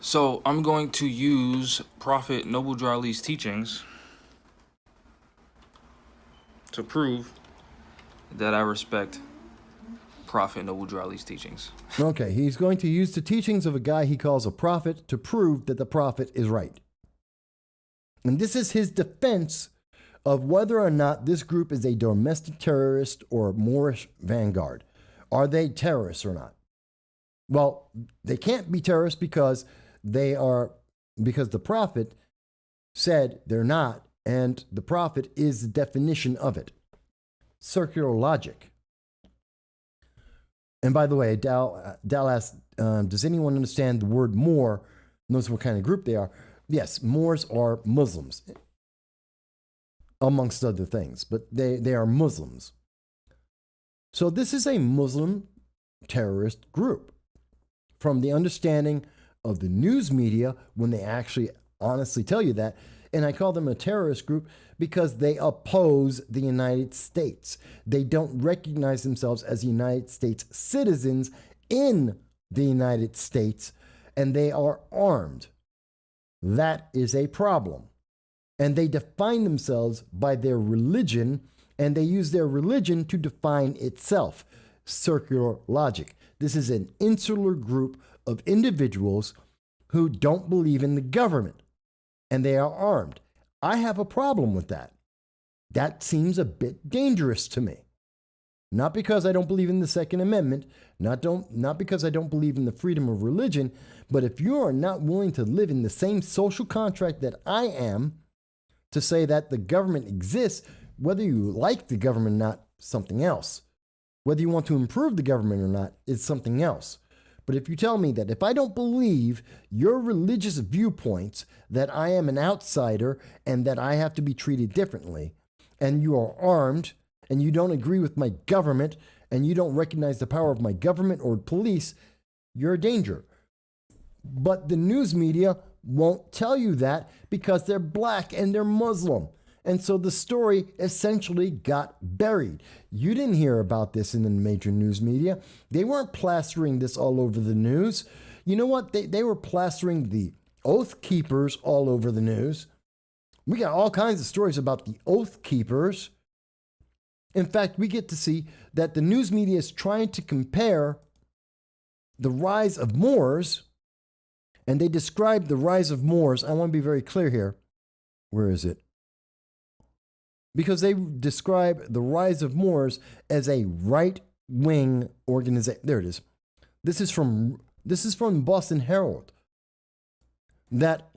So I'm going to use Prophet Noble Drew Ali's teachings to prove that I respect Prophet Noble Drew Ali's teachings. Okay, he's going to use the teachings of a guy he calls a prophet to prove that the prophet is right. And this is his defense of whether or not this group is a domestic terrorist or Moorish vanguard. Are they terrorists or not? Well, they can't be terrorists because the prophet said they're not, and the prophet is the definition of it. Circular logic. And by the way, Dal asked, does anyone understand the word Moor? Knows what kind of group they are? Yes, Moors are Muslims, amongst other things, but they are Muslims. So this is a Muslim terrorist group. From the understanding of the news media, when they actually honestly tell you that, and I call them a terrorist group because they oppose the United States. They don't recognize themselves as United States citizens in the United States, and they are armed. That is a problem. And they define themselves by their religion, and they use their religion to define itself. Circular logic. This is an insular group of individuals who don't believe in the government, and they are armed. I have a problem with that. That seems a bit dangerous to me. Not because I don't believe in the Second Amendment, not because I don't believe in the freedom of religion, but if you are not willing to live in the same social contract that I am, to say that the government exists, whether you like the government or not, something else. Whether you want to improve the government or not is something else. But if you tell me that if I don't believe your religious viewpoints, that I am an outsider and that I have to be treated differently, and you are armed, and you don't agree with my government, and you don't recognize the power of my government or police, you're a danger. But the news media won't tell you that because they're black and they're Muslim. And so the story essentially got buried. You didn't hear about this in the major news media. They weren't plastering this all over the news. You know what? They were plastering the Oath Keepers all over the news. We got all kinds of stories about the Oath Keepers. In fact, we get to see that the news media is trying to compare the rise of Moors, and they describe the rise of Moors. I want to be very clear here. Where is it? Because they describe the rise of Moors as a right-wing organization. There it is. This is from Boston Herald. That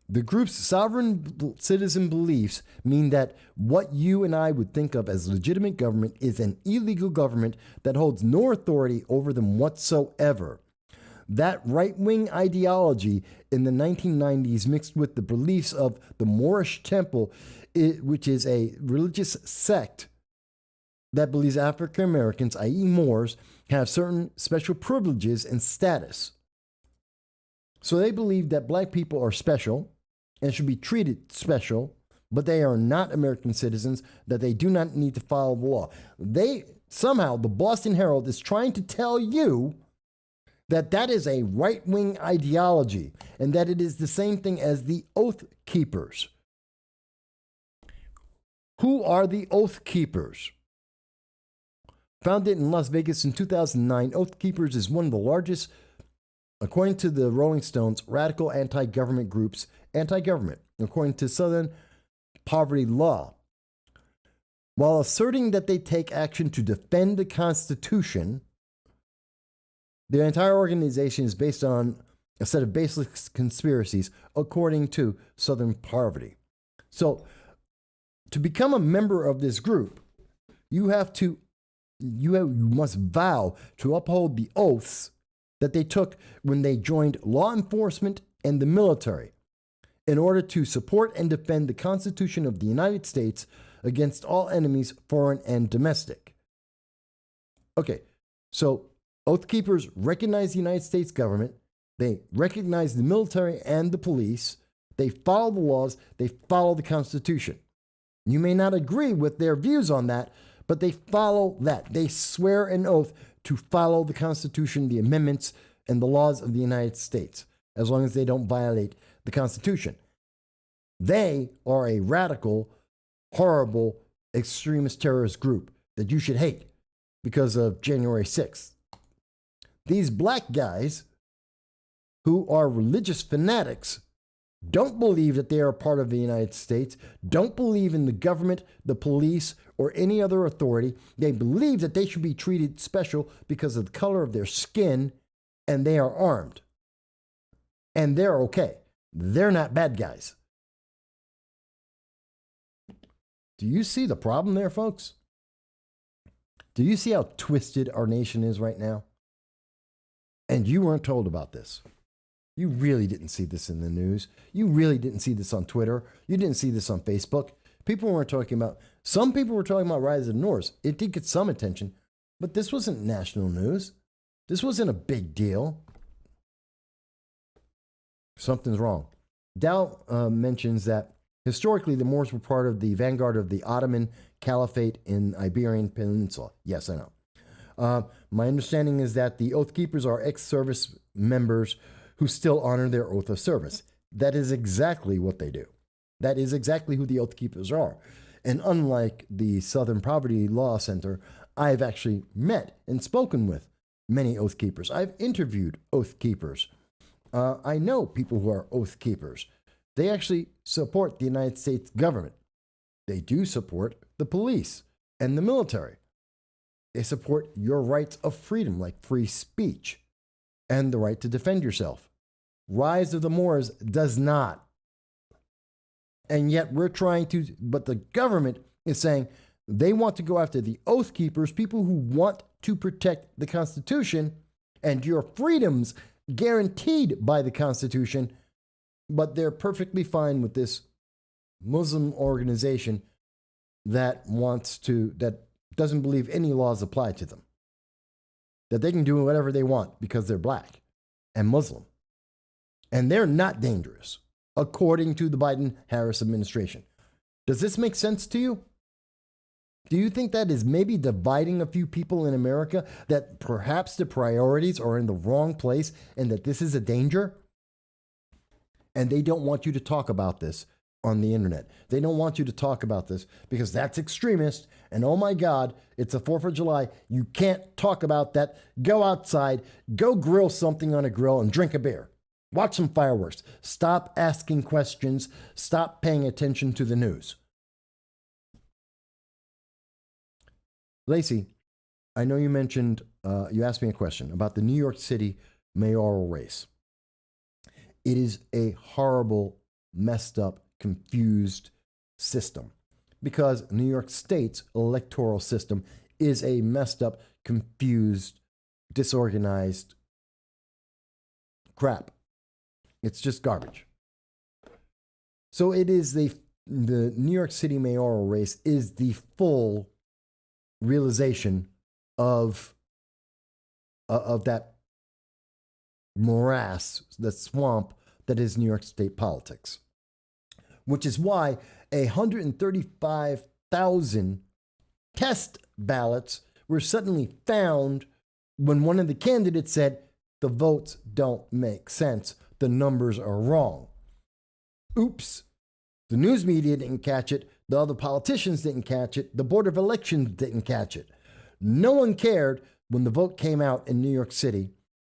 the group's sovereign citizen beliefs mean that what you and I would think of as legitimate government is an illegal government that holds no authority over them whatsoever. That right-wing ideology in the 1990s mixed with the beliefs of the Moorish Temple, which is a religious sect that believes African Americans, i.e. Moors, have certain special privileges and status. So they believe that black people are special and should be treated special, but they are not American citizens, that they do not need to follow the law. Somehow, the Boston Herald is trying to tell you that that is a right-wing ideology and that it is the same thing as the Oath Keepers. Who are the Oath Keepers? Founded in Las Vegas in 2009, Oath Keepers is one of the largest, according to the Rolling Stones, radical anti-government groups, according to Southern Poverty Law. While asserting that they take action to defend the Constitution, their entire organization is based on a set of baseless conspiracies, according to Southern Poverty. So, to become a member of this group, you must vow to uphold the oaths that they took when they joined law enforcement and the military in order to support and defend the Constitution of the United States against all enemies, foreign and domestic. Okay, so Oath Keepers recognize the United States government, they recognize the military and the police, they follow the laws, they follow the Constitution. You may not agree with their views on that, but they follow that. They swear an oath to follow the Constitution, the amendments, and the laws of the United States, as long as they don't violate the Constitution. They are a radical, horrible, extremist terrorist group that you should hate because of January 6th. These black guys who are religious fanatics don't believe that they are part of the United States, don't believe in the government, the police, or any other authority. They believe that they should be treated special because of the color of their skin, and they are armed. And they're okay. They're not bad guys. Do you see the problem there, folks? Do you see how twisted our nation is right now? And you weren't told about this. You really didn't see this in the news. You really didn't see this on Twitter. You didn't see this on Facebook. Some people were talking about Rise of the North. It did get some attention, But this wasn't national news. This wasn't a big deal. Something's wrong. Dow mentions that historically the Moors were part of the vanguard of the Ottoman Caliphate in Iberian Peninsula. Yes, I know. My understanding is that the Oath Keepers are ex-service members who still honor their oath of service. That is exactly what they do. That is exactly who the Oath Keepers are. And unlike the Southern Poverty Law Center, I've actually met and spoken with many Oath Keepers. I've interviewed Oath Keepers. I know people who are Oath Keepers. They actually support the United States government. They do support the police and the military. They support your rights of freedom, like free speech and the right to defend yourself. Rise of the Moors does not. And yet we're trying to, but the government is saying they want to go after the Oath Keepers, people who want to protect the Constitution and your freedoms guaranteed by the Constitution, but they're perfectly fine with this Muslim organization that doesn't believe any laws apply to them, that they can do whatever they want because they're black and Muslim. And they're not dangerous, according to the Biden-Harris administration. Does this make sense to you? Do you think that is maybe dividing a few people in America, that perhaps the priorities are in the wrong place and that this is a danger? And they don't want you to talk about this on the internet. They don't want you to talk about this because that's extremist. And oh my God, it's the 4th of July. You can't talk about that. Go outside, go grill something on a grill and drink a beer. Watch some fireworks. Stop asking questions. Stop paying attention to the news. Lacey, I know you mentioned, you asked me a question about the New York City mayoral race. It is a horrible, messed up, confused system because New York State's electoral system is a messed up, confused, disorganized crap. It's just garbage. So it is the New York City mayoral race is the full realization of that morass, that swamp that is New York State politics, which is why 135,000 test ballots were suddenly found when one of the candidates said, the votes don't make sense. The numbers are wrong. Oops. The news media didn't catch it. The other politicians didn't catch it. The Board of Elections didn't catch it. No one cared when the vote came out in New York City.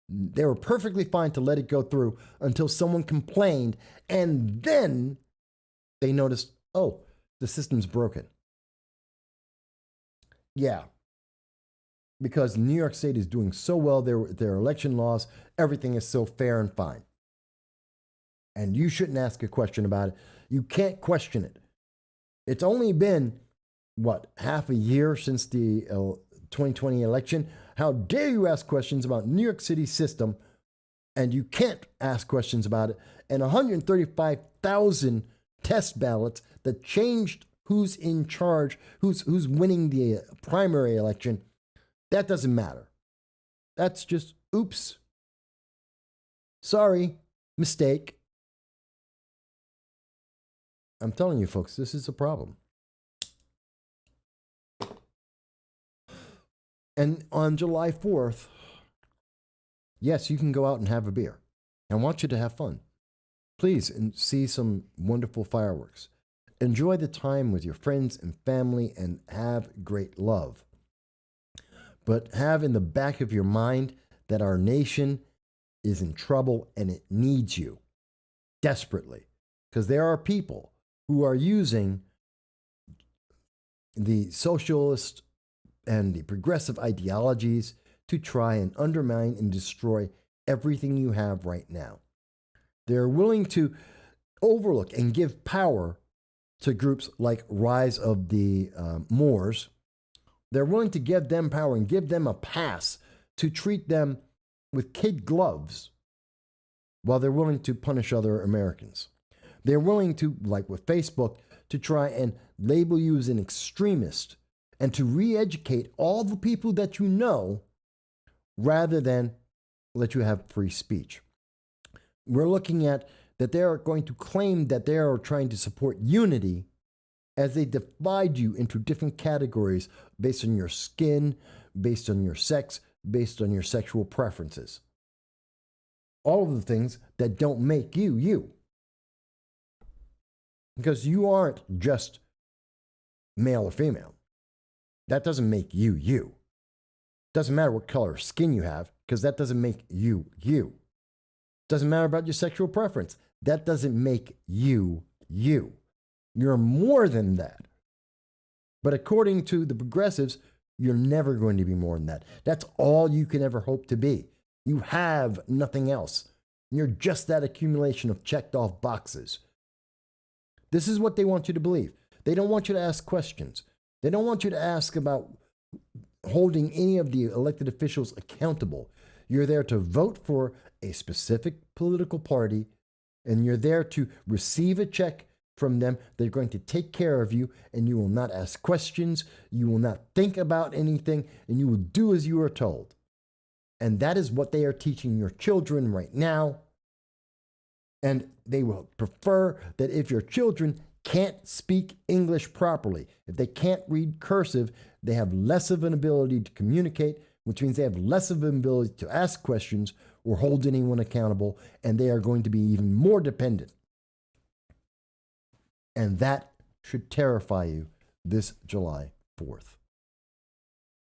They were perfectly fine to let it go through until someone complained, and then they noticed, oh, the system's broken. Yeah. Because New York State is doing so well, their election laws, everything is so fair and fine. And you shouldn't ask a question about it. You can't question it. It's only been, half a year since the 2020 election? How dare you ask questions about New York City system, and you can't ask questions about it, and 135,000 test ballots that changed who's in charge, who's winning the primary election, that doesn't matter. That's just, oops. Sorry, mistake. I'm telling you, folks, this is a problem. And on July 4th, yes, you can go out and have a beer. I want you to have fun. Please, and see some wonderful fireworks. Enjoy the time with your friends and family and have great love. But have in the back of your mind that our nation is in trouble and it needs you desperately. Because there are people who are using the socialist and the progressive ideologies to try and undermine and destroy everything you have right now. They're willing to overlook and give power to groups like Rise of the Moors. They're willing to give them power and give them a pass to treat them with kid gloves while they're willing to punish other Americans. They're willing to, like with Facebook, to try and label you as an extremist and to re-educate all the people that you know rather than let you have free speech. We're looking at that they are going to claim that they are trying to support unity as they divide you into different categories based on your skin, based on your sex, based on your sexual preferences. All of the things that don't make you, you. Because you aren't just male or female. That doesn't make you, you. Doesn't matter what color skin you have, because that doesn't make you, you. Doesn't matter about your sexual preference. That doesn't make you, you. You're more than that. But according to the progressives, you're never going to be more than that. That's all you can ever hope to be. You have nothing else. You're just that accumulation of checked off boxes. This is what they want you to believe. They don't want you to ask questions. They don't want you to ask about holding any of the elected officials accountable. You're there to vote for a specific political party, and you're there to receive a check from them. They're going to take care of you, and you will not ask questions. You will not think about anything, and you will do as you are told. And that is what they are teaching your children right now. And they will prefer that if your children can't speak English properly, if they can't read cursive, they have less of an ability to communicate, which means they have less of an ability to ask questions or hold anyone accountable, and they are going to be even more dependent. And that should terrify you this July 4th,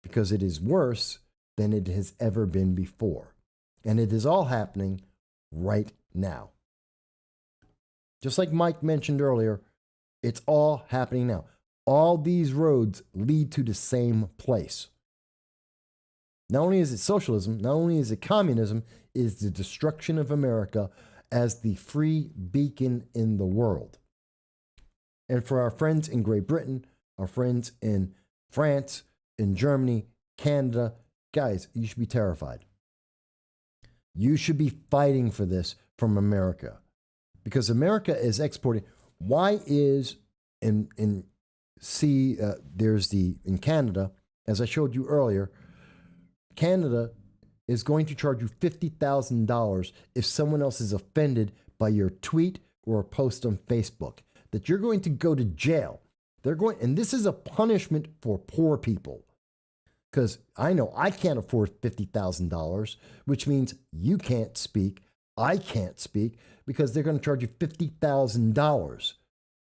because it is worse than it has ever been before. And it is all happening right now. Just like Mike mentioned earlier, it's all happening now. All these roads lead to the same place. Not only is it socialism, not only is it communism, it is the destruction of America as the free beacon in the world. And for our friends in Great Britain, our friends in France, in Germany, Canada, guys, you should be terrified. You should be fighting for this from America, because America is exporting. Why is in Canada, as I showed you earlier, Canada is going to charge you $50,000 if someone else is offended by your tweet or a post on Facebook, that you're going to go to jail. And this is a punishment for poor people. Because I know I can't afford $50,000, which means you can't speak, I can't speak, because they're going to charge you $50,000.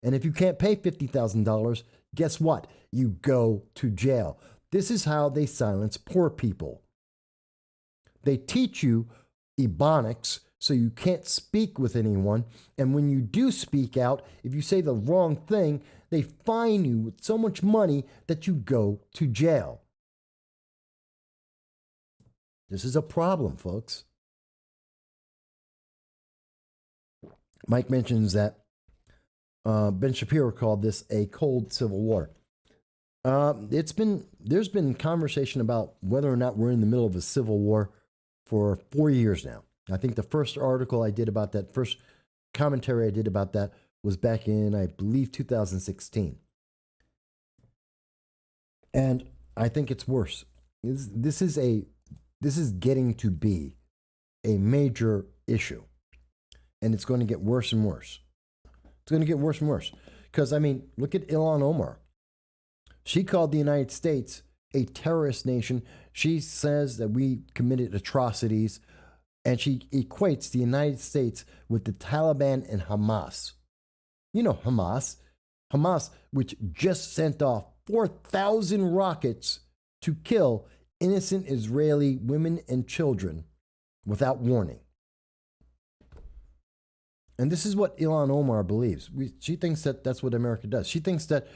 And if you can't pay $50,000, guess what? You go to jail. This is how they silence poor people. They teach you Ebonics so you can't speak with anyone. And when you do speak out, if you say the wrong thing, they fine you with so much money that you go to jail. This is a problem, folks. Mike mentions that Ben Shapiro called this a cold civil war. There's been conversation about whether or not we're in the middle of a civil war for 4 years now. I think the first article I did about that, first commentary I did about that, was back in, I believe, 2016. And I think it's worse. This is getting to be a major issue. And it's going to get worse and worse. It's going to get worse and worse. Because, I mean, look at Ilhan Omar. She called the United States a terrorist nation. She says that we committed atrocities. And she equates the United States with the Taliban and Hamas. You know Hamas. Hamas, which just sent off 4,000 rockets to kill innocent Israeli women and children without warning. And this is what Ilhan Omar believes. She thinks that that's what America does. She thinks that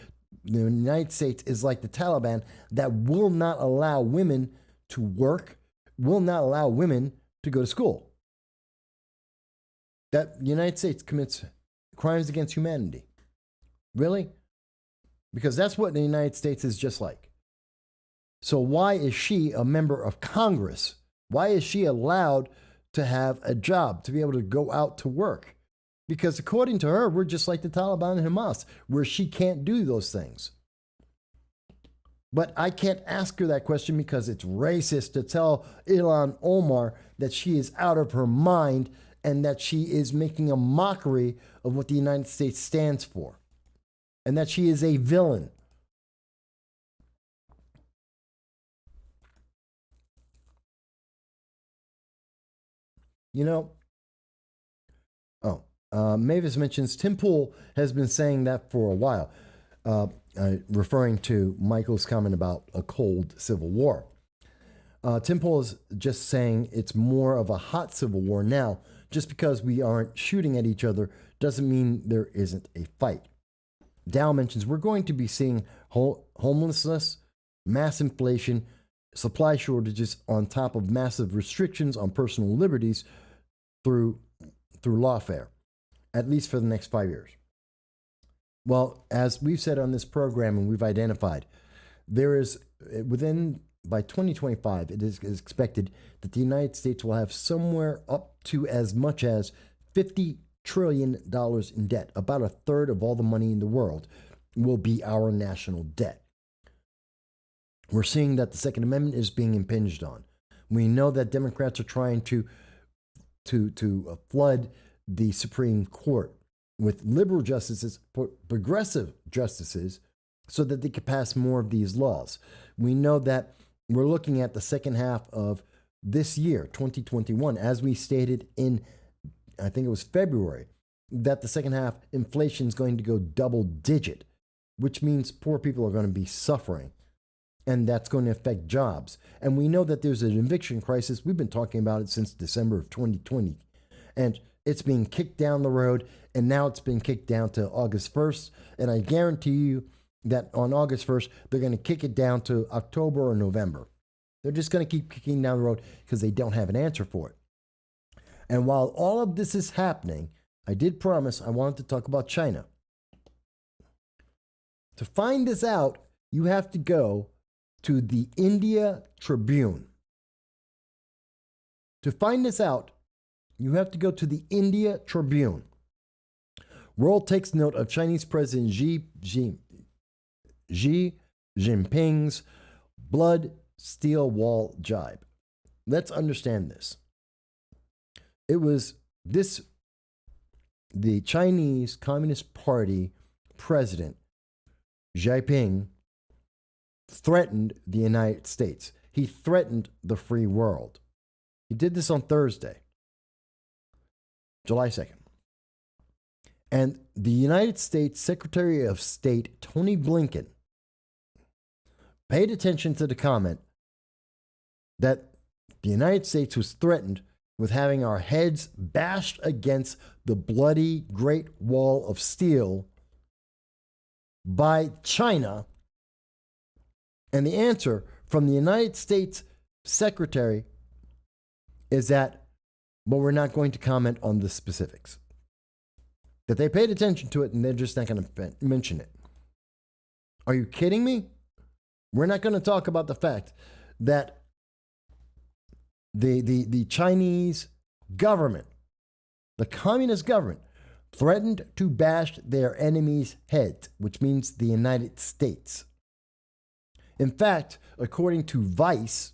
the United States is like the Taliban that will not allow women to work, will not allow women to go to school. That the United States commits crimes against humanity. Really? Because that's what the United States is just like. So why is she a member of Congress? Why is she allowed to have a job, to be able to go out to work? Because according to her, we're just like the Taliban and Hamas, where she can't do those things. But I can't ask her that question because it's racist to tell Ilhan Omar that she is out of her mind and that she is making a mockery of what the United States stands for and that she is a villain. You know, Mavis mentions Tim Pool has been saying that for a while, referring to Michael's comment about a cold civil war. Tim Pool is just saying it's more of a hot civil war now. Just because we aren't shooting at each other doesn't mean there isn't a fight. Dow mentions we're going to be seeing homelessness, mass inflation, supply shortages on top of massive restrictions on personal liberties through lawfare, at least for the next 5 years. Well, as we've said on this program and we've identified, there is by 2025, it is expected that the United States will have somewhere up to as much as $50 trillion in debt. About a third of all the money in the world will be our national debt. We're seeing that the Second Amendment is being impinged on. We know that Democrats are trying to flood the Supreme Court with liberal justices, progressive justices, so that they could pass more of these laws. We know that we're looking at the second half of this year, 2021, as we stated in, I think it was February, that the second half inflation is going to go double digit, which means poor people are going to be suffering. And that's going to affect jobs. And we know that there's an eviction crisis. We've been talking about it since December of 2020. And it's being kicked down the road. And now it's been kicked down to August 1st. And I guarantee you that on August 1st, they're going to kick it down to October or November. They're just going to keep kicking down the road because they don't have an answer for it. And while all of this is happening, I did promise I wanted to talk about China. To find this out, you have to go to the India Tribune. To find this out, you have to go to the India Tribune. World takes note of Chinese President Xi Jinping's blood steel wall jibe. Let's understand this. It was the Chinese Communist Party president, Xi Jinping, threatened the United States. He threatened the free world. He did this on Thursday, July 2nd. And the United States Secretary of State, Tony Blinken, paid attention to the comment that the United States was threatened with having our heads bashed against the bloody Great Wall of Steel by China. And the answer from the United States Secretary is that, but we're not going to comment on the specifics. That they paid attention to it and they're just not going to mention it. Are you kidding me? We're not going to talk about the fact that the Chinese government, the communist government, threatened to bash their enemies' heads, which means the United States. In fact, according to Vice,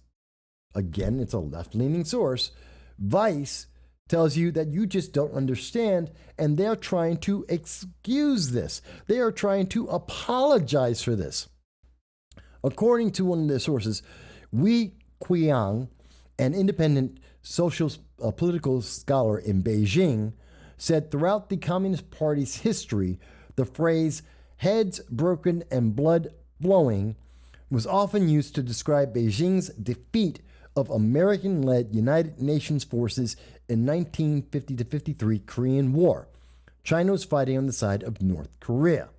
again, it's a left-leaning source, Vice tells you that you just don't understand, and they're trying to excuse this. They are trying to apologize for this. According to one of their sources, Wei Qiang, an independent political scholar in Beijing, said throughout the Communist Party's history, the phrase heads broken and blood flowing was often used to describe Beijing's defeat of American-led United Nations forces in 1950-53 Korean War. China was fighting on the side of North Korea.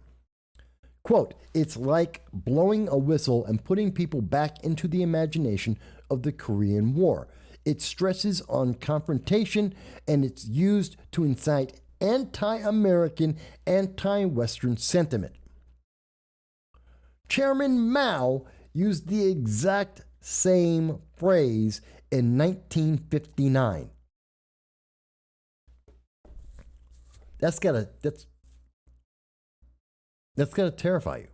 Quote, it's like blowing a whistle and putting people back into the imagination of the Korean War. It stresses on confrontation and it's used to incite anti-American, anti-Western sentiment. Chairman Mao used the exact same phrase in 1959. That's gotta terrify you.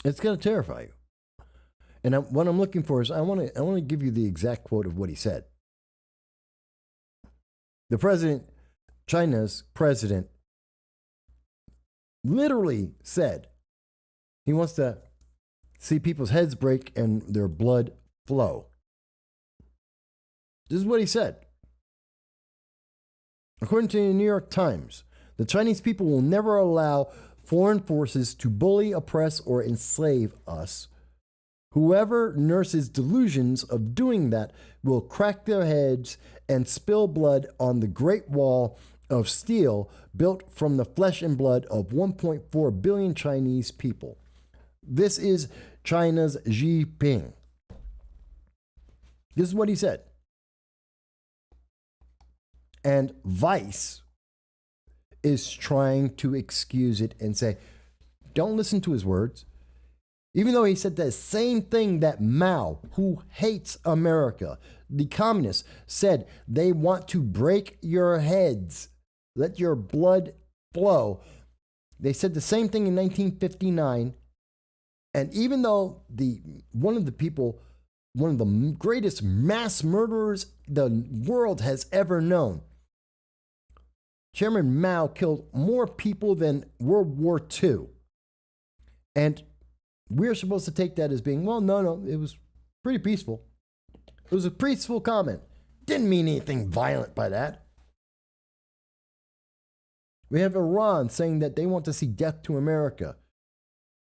It's going to terrify you. And what I'm looking for is I want to give you the exact quote of what he said. The president, China's president, literally said he wants to see people's heads break and their blood flow. This is what he said. According to the New York Times, the Chinese people will never allow foreign forces to bully, oppress, or enslave us. Whoever nurses delusions of doing that will crack their heads and spill blood on the Great Wall of steel built from the flesh and blood of 1.4 billion Chinese people. This is China's Xi Jinping. This is what he said. And Vice is trying to excuse it and say, don't listen to his words. Even though he said the same thing that Mao, who hates America, the communists, said they want to break your heads, let your blood flow. They said the same thing in 1959. And even though one of the greatest mass murderers the world has ever known, Chairman Mao killed more people than World War II. And we're supposed to take that as being, well, no, it was pretty peaceful. It was a peaceful comment. Didn't mean anything violent by that. We have Iran saying that they want to see death to America.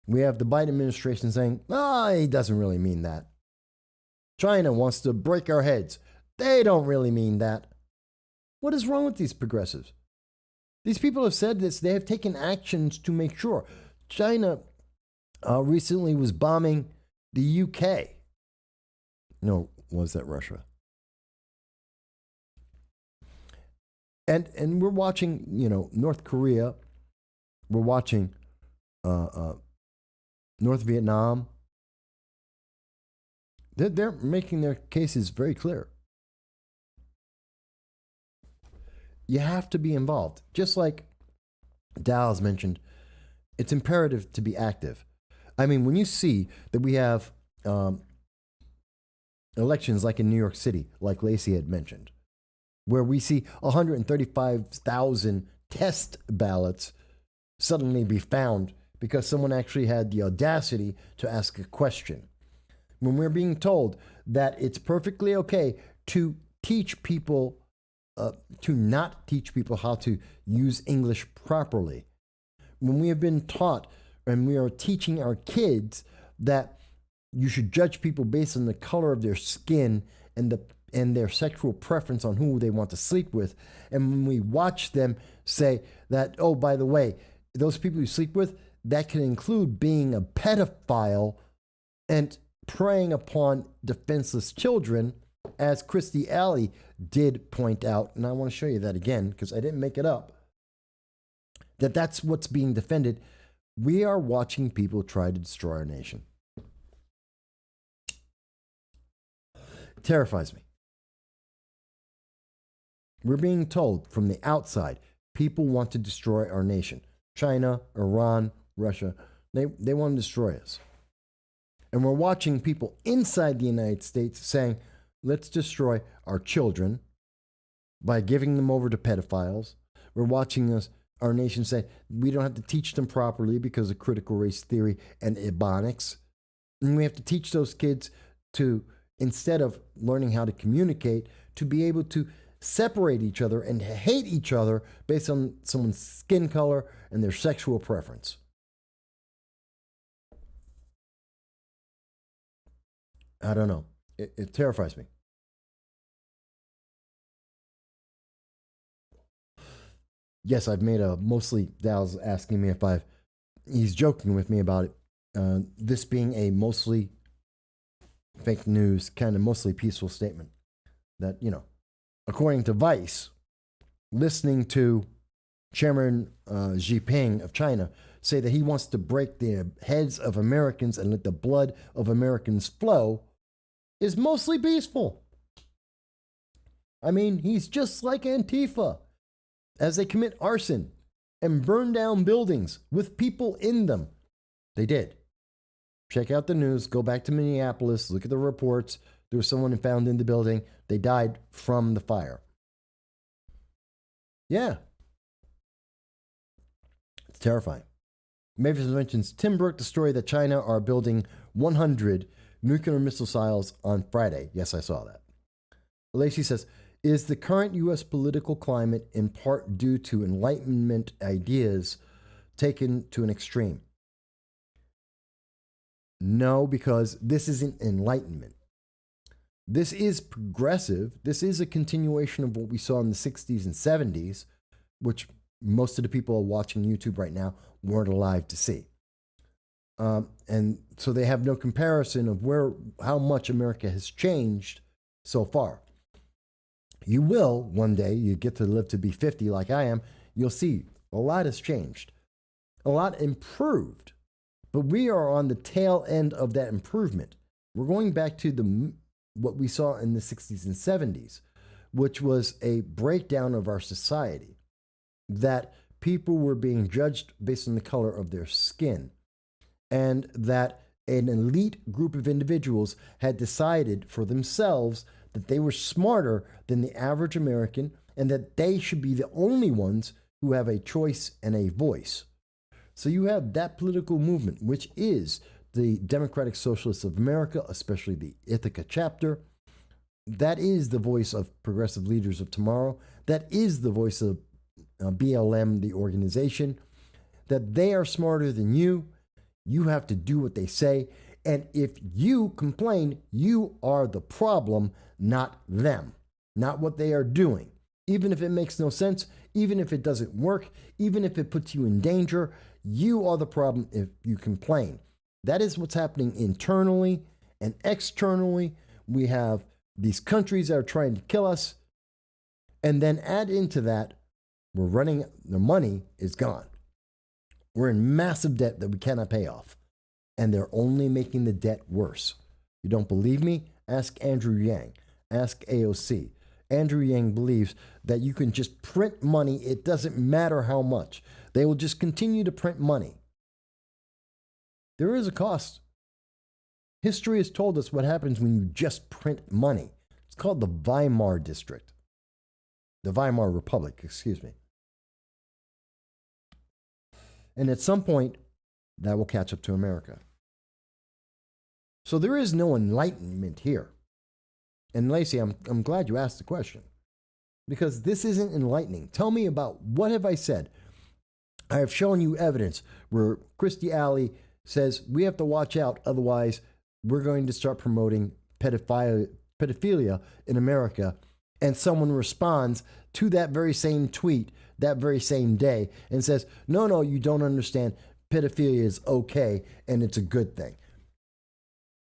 We have the Biden administration saying, he doesn't really mean that. China wants to break our heads. They don't really mean that. What is wrong with these progressives? These people have said this. They have taken actions to make sure. China recently was bombing the UK. No, was that Russia? And we're watching, North Korea. We're watching North Vietnam. They're making their cases very clear. You have to be involved. Just like Dallas mentioned, it's imperative to be active. I mean, when you see that we have elections like in New York City, like Lacey had mentioned, where we see 135,000 test ballots suddenly be found because someone actually had the audacity to ask a question. When we're being told that it's perfectly okay to teach people, to not teach people how to use English properly. When we have been taught and we are teaching our kids that you should judge people based on the color of their skin and their sexual preference on who they want to sleep with. And when we watch them say that, oh, by the way, those people you sleep with, that can include being a pedophile and preying upon defenseless children, as Christy Alley did point out, and I want to show you that again because I didn't make it up, that's what's being defended. We are watching people try to destroy our nation. It terrifies me. We're being told from the outside, people want to destroy our nation. China, Iran, Russia, they want to destroy us. And we're watching people inside the United States saying, let's destroy our children by giving them over to pedophiles. We're watching our nation say, we don't have to teach them properly because of critical race theory and ebonics. And we have to teach those kids to, instead of learning how to communicate, to be able to separate each other and hate each other based on someone's skin color and their sexual preference. I don't know. It terrifies me. Yes, I've made Dal's asking me if he's joking with me about it. This being a mostly fake news, kind of mostly peaceful statement. That, according to Vice, listening to Chairman Xi Jinping of China say that he wants to break the heads of Americans and let the blood of Americans flow is mostly peaceful. I mean, he's just like Antifa as they commit arson and burn down buildings with people in them. They did. Check out the news. Go back to Minneapolis. Look at the reports. There was someone found in the building. They died from the fire. Yeah. It's terrifying. Mavis mentions Tim broke the story that China are building 100 nuclear missile silos on Friday. Yes, I saw that. Lacey says, is the current U.S. political climate in part due to Enlightenment ideas taken to an extreme? No, because this isn't Enlightenment. This is progressive. This is a continuation of what we saw in the 60s and 70s, which most of the people watching YouTube right now weren't alive to see. And so they have no comparison of how much America has changed so far. You will, one day, you get to live to be 50 like I am, you'll see a lot has changed. A lot improved. But we are on the tail end of that improvement. We're going back to what we saw in the 60s and 70s, which was a breakdown of our society, that people were being judged based on the color of their skin, and that an elite group of individuals had decided for themselves that they were smarter than the average American and that they should be the only ones who have a choice and a voice. So you have that political movement, which is the Democratic Socialists of America, especially the Ithaca chapter. That is the voice of progressive leaders of tomorrow. That is the voice of BLM, the organization, that they are smarter than you. You have to do what they say. And if you complain, you are the problem, not them, not what they are doing. Even if it makes no sense, even if it doesn't work, even if it puts you in danger, you are the problem if you complain. That is what's happening internally and externally. We have these countries that are trying to kill us. And then add into that, the money is gone. We're in massive debt that we cannot pay off. And they're only making the debt worse. You don't believe me? Ask Andrew Yang. Ask AOC. Andrew Yang believes that you can just print money. It doesn't matter how much. They will just continue to print money. There is a cost. History has told us what happens when you just print money. It's called the Weimar District. The Weimar Republic, excuse me. And at some point, that will catch up to America. So there is no enlightenment here. And Lacey, I'm glad you asked the question, because this isn't enlightening. Tell me about, what have I said? I have shown you evidence where Christy Alley says we have to watch out, otherwise we're going to start promoting pedophilia in America. And someone responds to that very same tweet that very same day and says, no, you don't understand. Pedophilia is okay and it's a good thing.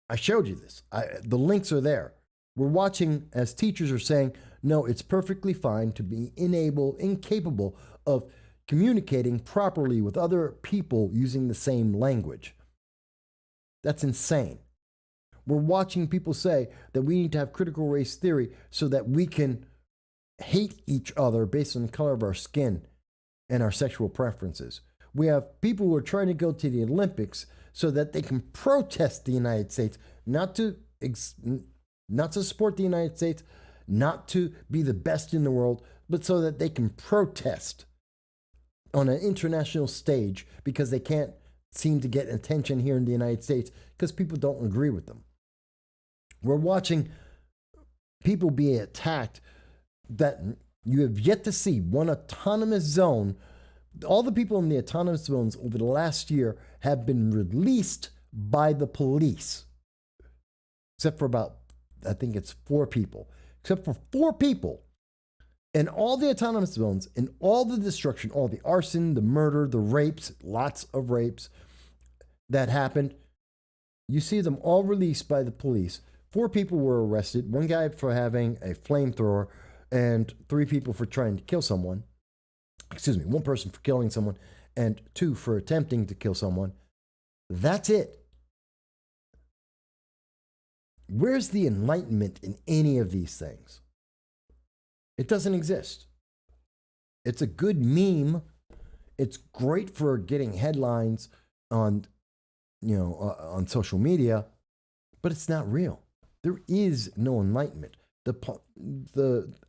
I showed you this. The links are there. We're watching as teachers are saying, no, it's perfectly fine to be incapable of communicating properly with other people using the same language. That's insane. We're watching people say that we need to have critical race theory so that we can hate each other based on the color of our skin and our sexual preferences. We have people who are trying to go to the Olympics so that they can protest the United States, not to support the United States, not to be the best in the world, but so that they can protest on an international stage because they can't seem to get attention here in the United States because people don't agree with them. We're watching people be attacked that you have yet to see one autonomous zone. All the people in the autonomous zones over the last year have been released by the police, except for about, I think it's 4 people, except for 4 people. And all the autonomous zones, and all the destruction, all the arson, the murder, the rapes, lots of rapes that happened, you see them all released by the police. 4 people were arrested, 1 guy for having a flamethrower, and 3 people for trying to kill someone. 1 person for killing someone, and 2 for attempting to kill someone. That's it. Where's the enlightenment in any of these things? It doesn't exist. It's a good meme. It's great for getting headlines on on social media, but it's not real. There is no enlightenment.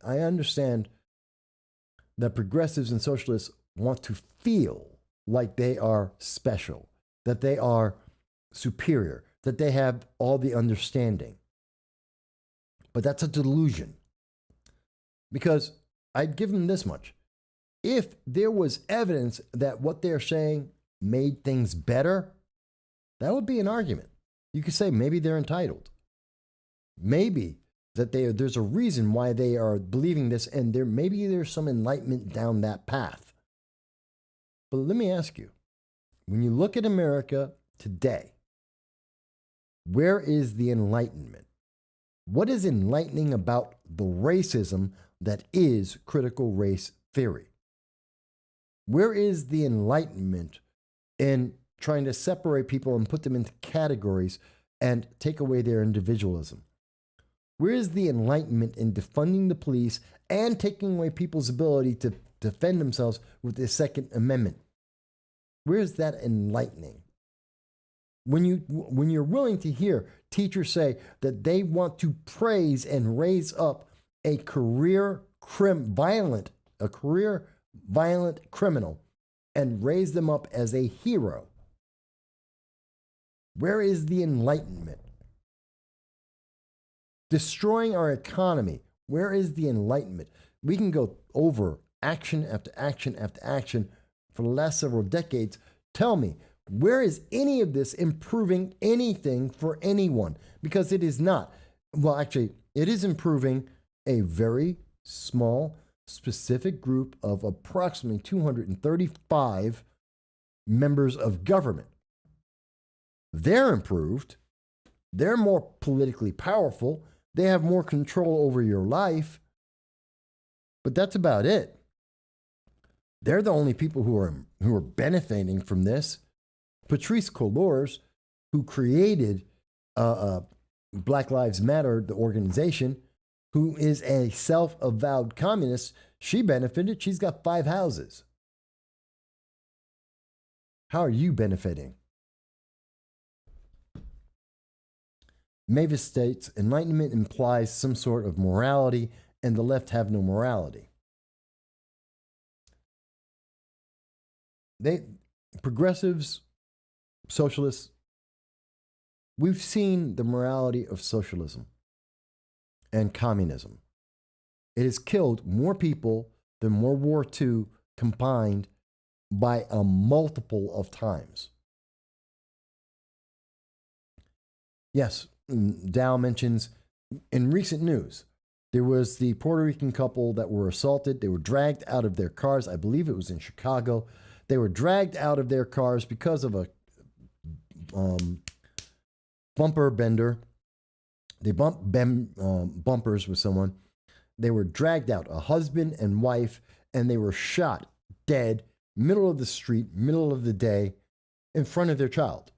I understand that progressives and socialists want to feel like they are special, that they are superior, that they have all the understanding. But that's a delusion. Because I'd give them this much. If there was evidence that what they're saying made things better, that would be an argument. You could say maybe they're entitled. Maybe that there's a reason why they are believing this, and maybe there's some enlightenment down that path. But let me ask you, when you look at America today, where is the enlightenment? What is enlightening about the racism that is critical race theory? Where is the enlightenment in trying to separate people and put them into categories and take away their individualism? Where is the enlightenment in defunding the police and taking away people's ability to defend themselves with the Second Amendment? Where is that enlightening? When you're willing to hear teachers say that they want to praise and raise up a career violent criminal and raise them up as a hero, where is the enlightenment? Destroying our economy, where is the enlightenment? We can go over action after action after action for the last several decades. Tell me, where is any of this improving anything for anyone? Because it is not. Well, actually, it is improving a very small, specific group of approximately 235 members of government. They're improved. They're more politically powerful. They have more control over your life. But that's about it. They're the only people who are benefiting from this. Patrice Cullors, who created Black Lives Matter, the organization, who is a self-avowed communist, she benefited. She's got 5 houses. How are you benefiting? Mavis states, enlightenment implies some sort of morality, and the left have no morality. Progressives, socialists, we've seen the morality of socialism and communism. It has killed more people than World War II combined by a multiple of times. Yes, Dow mentions in recent news, there was the Puerto Rican couple that were assaulted. They were dragged out of their cars. I believe it was in Chicago. They were dragged out of their cars because of a bumper bender. They bumped bumpers with someone. They were dragged out, a husband and wife, and they were shot dead, middle of the street, middle of the day, in front of their child.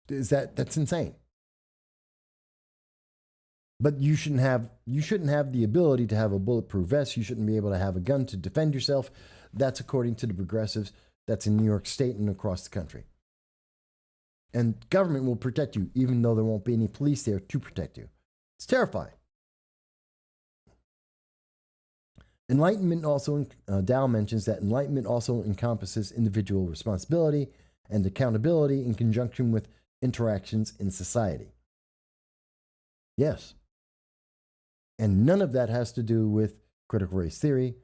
That's insane. But you shouldn't have the ability to have a bulletproof vest. You shouldn't be able to have a gun to defend yourself. That's according to the progressives. That's in New York State and across the country. And government will protect you, even though there won't be any police there to protect you. It's terrifying. Enlightenment also, Dow mentions that enlightenment also encompasses individual responsibility and accountability in conjunction with interactions in society. Yes. And none of that has to do with critical race theory,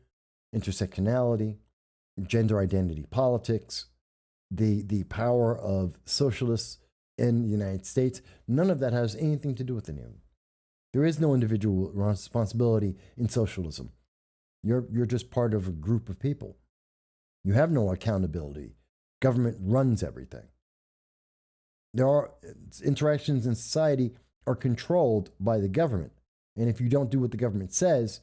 intersectionality, gender identity politics, the power of socialists in the United States. None of that has anything to do with any of them. There is no individual responsibility in socialism. You're just part of a group of people. You have no accountability. Government runs everything. There are interactions in society are controlled by the government. And if you don't do what the government says,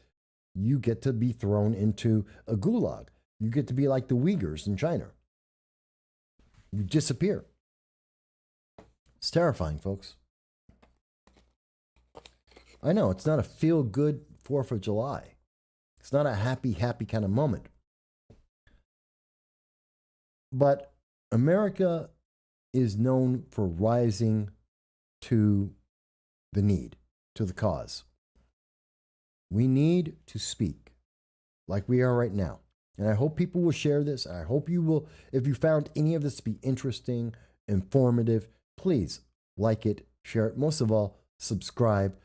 you get to be thrown into a gulag. You get to be like the Uyghurs in China. You disappear. It's terrifying, folks. I know, it's not a feel-good 4th of July. It's not a happy kind of moment. But America is known for rising to the need, to the cause. We need to speak like we are right now. And I hope people will share this. I hope you will, if you found any of this to be interesting, informative, please like it, share it. Most of all, subscribe.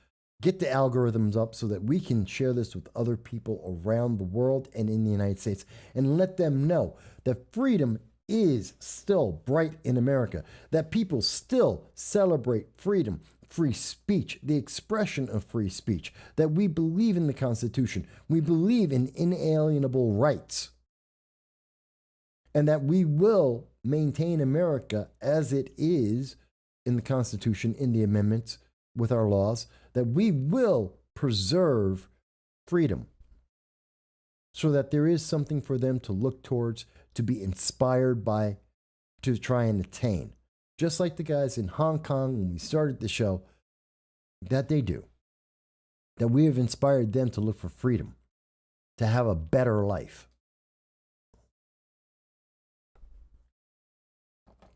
Get the algorithms up so that we can share this with other people around the world and in the United States and let them know that freedom is still bright in America, that people still celebrate freedom, free speech, the expression of free speech, that we believe in the Constitution, we believe in inalienable rights, and that we will maintain America as it is in the Constitution, in the amendments, with our laws, that we will preserve freedom so that there is something for them to look towards, to be inspired by, to try and attain. Just like the guys in Hong Kong when we started the show, that they do. That we have inspired them to look for freedom, to have a better life.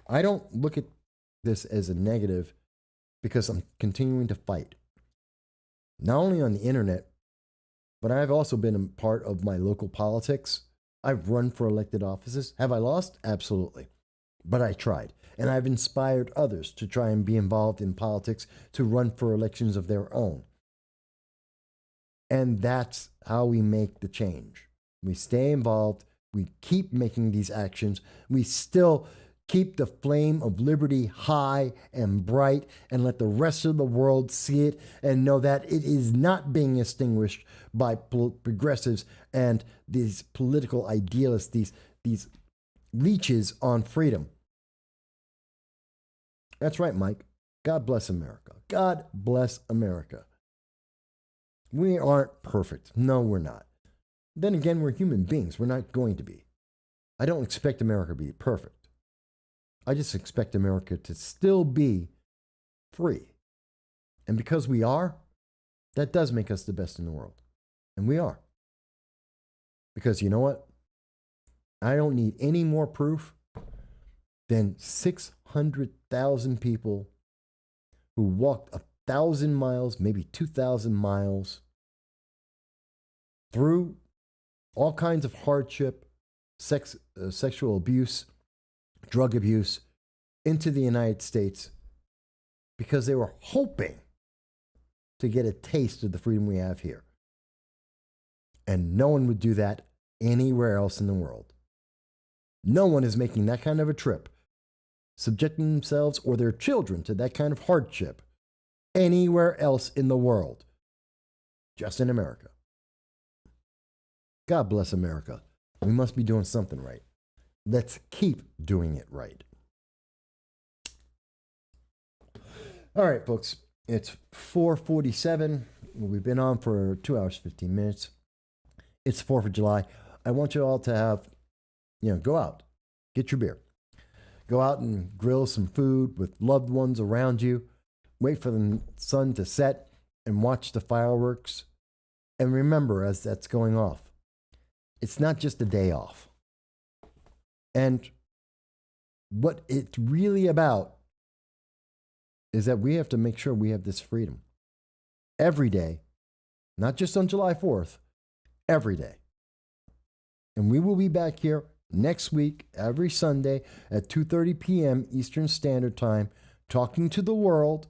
I don't look at this as a negative because I'm continuing to fight. Not only on the internet, but I've also been a part of my local politics. I've run for elected offices. Have I lost? Absolutely. But I tried. And I've inspired others to try and be involved in politics, to run for elections of their own. And that's how we make the change. We stay involved. We keep making these actions. We still keep the flame of liberty high and bright and let the rest of the world see it and know that it is not being extinguished by progressives and these political idealists, these leeches on freedom. That's right, Mike. God bless America. God bless America. We aren't perfect. No, we're not. Then again, we're human beings. We're not going to be. I don't expect America to be perfect. I just expect America to still be free. And because we are, that does make us the best in the world. And we are. Because you know what? I don't need any more proof than 600,000 people who walked 1,000 miles, maybe 2,000 miles, through all kinds of hardship, sexual abuse, drug abuse, into the United States because they were hoping to get a taste of the freedom we have here. And no one would do that anywhere else in the world. No one is making that kind of a trip, subjecting themselves or their children to that kind of hardship anywhere else in the world, just in America. God bless America. We must be doing something right. Let's keep doing it right. All right, folks, it's 4:47. We've been on for 2 hours, 15 minutes. It's 4th of July. I want you all to have, go out, get your beer. Go out and grill some food with loved ones around you. Wait for the sun to set and watch the fireworks. And remember, as that's going off, it's not just a day off. And what it's really about is that we have to make sure we have this freedom every day, not just on July 4th, every day. And we will be back here next week, every Sunday at 2:30 p.m. Eastern Standard Time, talking to the world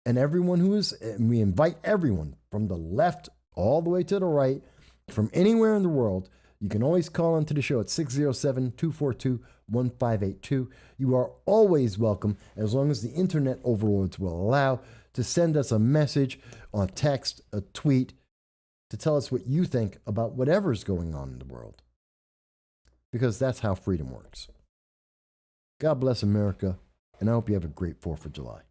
and everyone and we invite everyone from the left all the way to the right, from anywhere in the world. You can always call into the show at 607-242-1582. You are always welcome, as long as the internet overlords will allow, to send us a message on text, a tweet, to tell us what you think about whatever's going on in the world. Because that's how freedom works. God bless America, and I hope you have a great 4th of July.